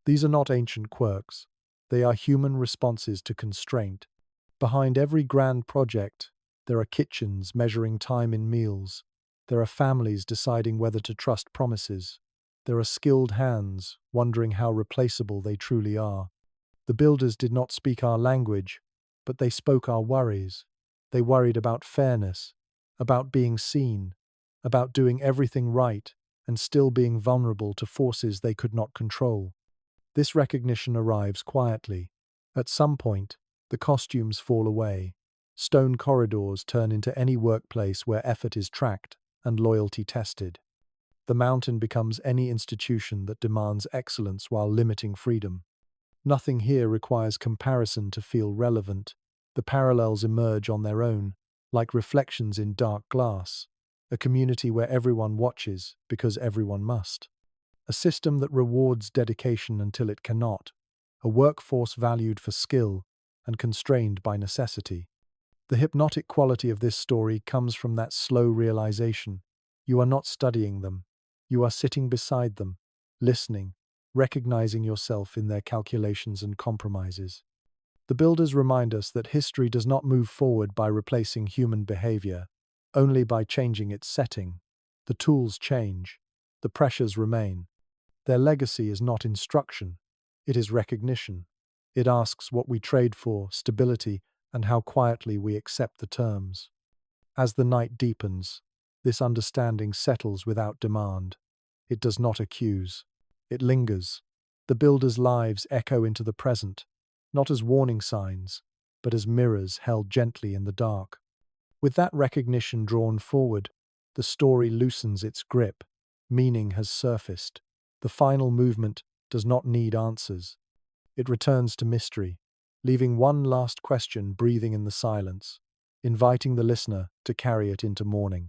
These are not ancient quirks. They are human responses to constraint. Behind every grand project, there are kitchens measuring time in meals. There are families deciding whether to trust promises. There are skilled hands wondering how replaceable they truly are. The builders did not speak our language, but they spoke our worries. They worried about fairness, about being seen, about doing everything right and still being vulnerable to forces they could not control. This recognition arrives quietly. At some point, the costumes fall away. Stone corridors turn into any workplace where effort is tracked and loyalty tested. The mountain becomes any institution that demands excellence while limiting freedom. Nothing here requires comparison to feel relevant. The parallels emerge on their own, like reflections in dark glass. A community where everyone watches because everyone must. A system that rewards dedication until it cannot. A workforce valued for skill and constrained by necessity. The hypnotic quality of this story comes from that slow realization. You are not studying them. You are sitting beside them, listening, recognizing yourself in their calculations and compromises. The builders remind us that history does not move forward by replacing human behavior, only by changing its setting. The tools change, the pressures remain. Their legacy is not instruction, it is recognition. It asks what we trade for, stability, and how quietly we accept the terms. As the night deepens, this understanding settles without demand. It does not accuse. It lingers. The builders' lives echo into the present, not as warning signs, but as mirrors held gently in the dark. With that recognition drawn forward, the story loosens its grip. Meaning has surfaced. The final movement does not need answers. It returns to mystery, leaving one last question breathing in the silence, inviting the listener to carry it into morning.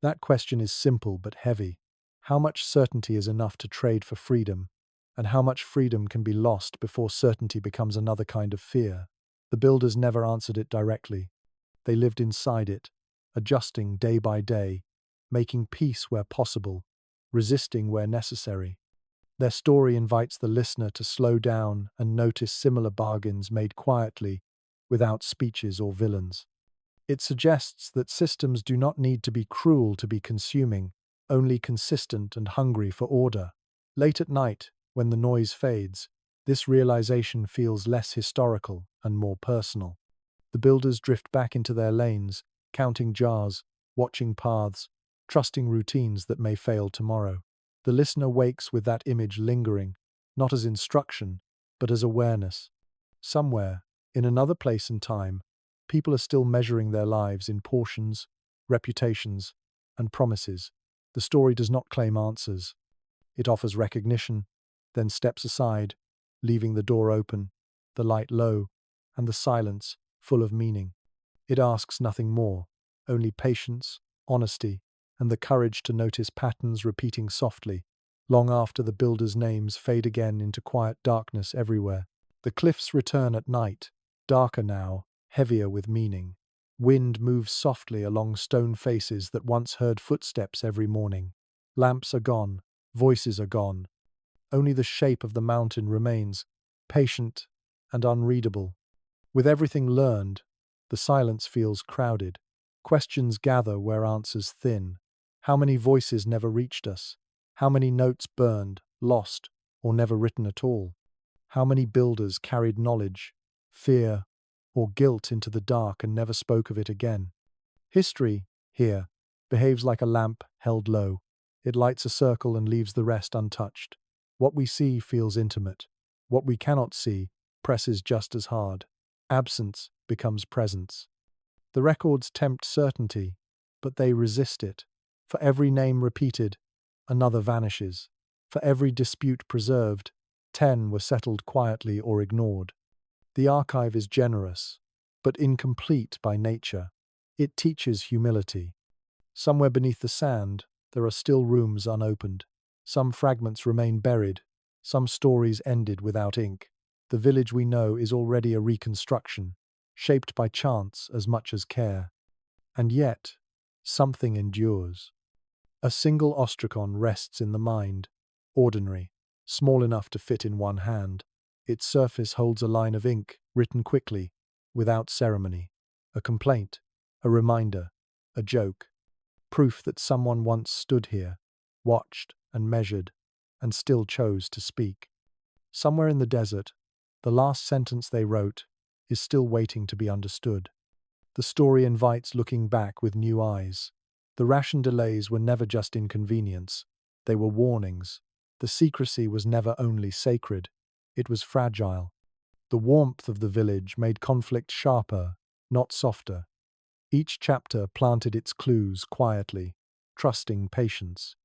That question is simple but heavy. How much certainty is enough to trade for freedom, and how much freedom can be lost before certainty becomes another kind of fear? The builders never answered it directly. They lived inside it, adjusting day by day, making peace where possible, resisting where necessary. Their story invites the listener to slow down and notice similar bargains made quietly, without speeches or villains. It suggests that systems do not need to be cruel to be consuming, only consistent and hungry for order. Late at night, when the noise fades, this realization feels less historical and more personal. The builders drift back into their lanes, counting jars, watching paths, trusting routines that may fail tomorrow. The listener wakes with that image lingering, not as instruction, but as awareness. Somewhere, in another place and time, people are still measuring their lives in portions, reputations, and promises. The story does not claim answers. It offers recognition, then steps aside, leaving the door open, the light low, and the silence full of meaning. It asks nothing more, only patience, honesty, and the courage to notice patterns repeating softly, long after the builders' names fade again into quiet darkness everywhere. The cliffs return at night, darker now, heavier with meaning. Wind moves softly along stone faces that once heard footsteps every morning. Lamps are gone, voices are gone. Only the shape of the mountain remains, patient and unreadable. With everything learned, the silence feels crowded. Questions gather where answers thin. How many voices never reached us? How many notes burned, lost, or never written at all? How many builders carried knowledge, fear, or guilt into the dark and never spoke of it again? History, here, behaves like a lamp held low. It lights a circle and leaves the rest untouched. What we see feels intimate. What we cannot see presses just as hard. Absence becomes presence. The records tempt certainty, but they resist it. For every name repeated, another vanishes. For every dispute preserved, 10 were settled quietly or ignored. The archive is generous, but incomplete by nature. It teaches humility. Somewhere beneath the sand, there are still rooms unopened. Some fragments remain buried. Some stories ended without ink. The village we know is already a reconstruction, shaped by chance as much as care. And yet, something endures. A single ostracon rests in the mind, ordinary, small enough to fit in one hand. Its surface holds a line of ink, written quickly, without ceremony. A complaint, a reminder, a joke. Proof that someone once stood here, watched and measured, and still chose to speak. Somewhere in the desert, the last sentence they wrote is still waiting to be understood. The story invites looking back with new eyes. The ration delays were never just inconvenience, they were warnings. The secrecy was never only sacred, it was fragile. The warmth of the village made conflict sharper, not softer. Each chapter planted its clues quietly, trusting patience.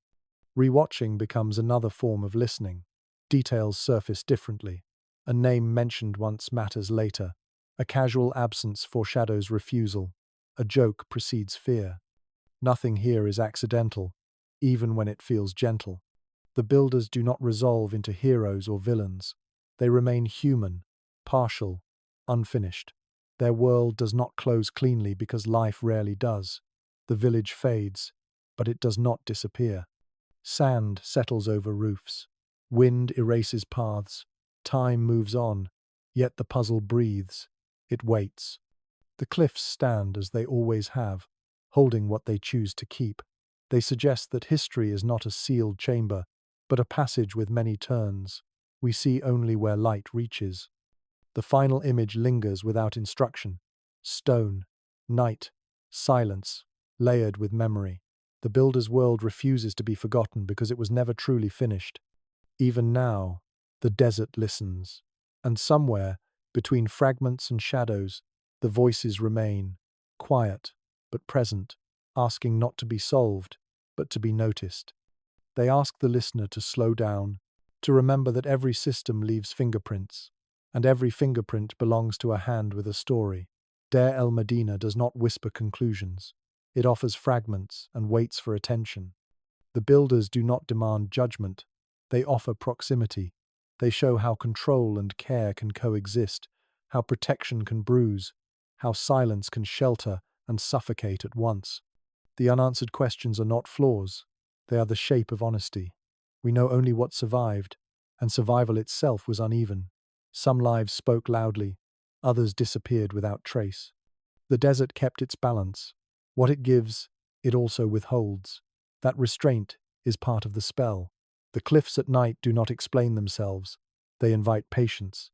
Rewatching becomes another form of listening. Details surface differently. A name mentioned once matters later. A casual absence foreshadows refusal. A joke precedes fear. Nothing here is accidental, even when it feels gentle. The builders do not resolve into heroes or villains. They remain human, partial, unfinished. Their world does not close cleanly because life rarely does. The village fades, but it does not disappear. Sand settles over roofs. Wind erases paths. Time moves on. Yet the puzzle breathes. It waits. The cliffs stand as they always have, holding what they choose to keep. They suggest that history is not a sealed chamber, but a passage with many turns. We see only where light reaches. The final image lingers without instruction. Stone, night, silence, layered with memory. The builder's world refuses to be forgotten because it was never truly finished. Even now, the desert listens. And somewhere, between fragments and shadows, the voices remain, quiet but present, asking not to be solved, but to be noticed. They ask the listener to slow down, to remember that every system leaves fingerprints, and every fingerprint belongs to a hand with a story. Deir el-Medina does not whisper conclusions. It offers fragments and waits for attention. The builders do not demand judgment. They offer proximity. They show how control and care can coexist, how protection can bruise, how silence can shelter and suffocate at once. The unanswered questions are not flaws. They are the shape of honesty. We know only what survived, and survival itself was uneven. Some lives spoke loudly, others disappeared without trace. The desert kept its balance. What it gives, it also withholds. That restraint is part of the spell. The cliffs at night do not explain themselves. They invite patience.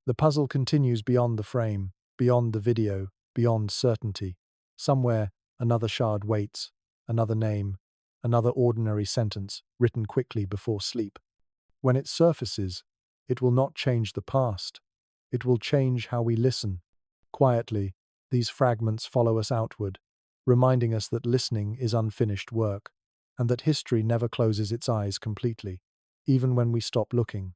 The puzzle continues beyond the frame, beyond the video, beyond certainty. Somewhere, another shard waits, another name, another ordinary sentence written quickly before sleep. When it surfaces, it will not change the past. It will change how we listen. Quietly, these fragments follow us outward, reminding us that listening is unfinished work, and that history never closes its eyes completely, even when we stop looking.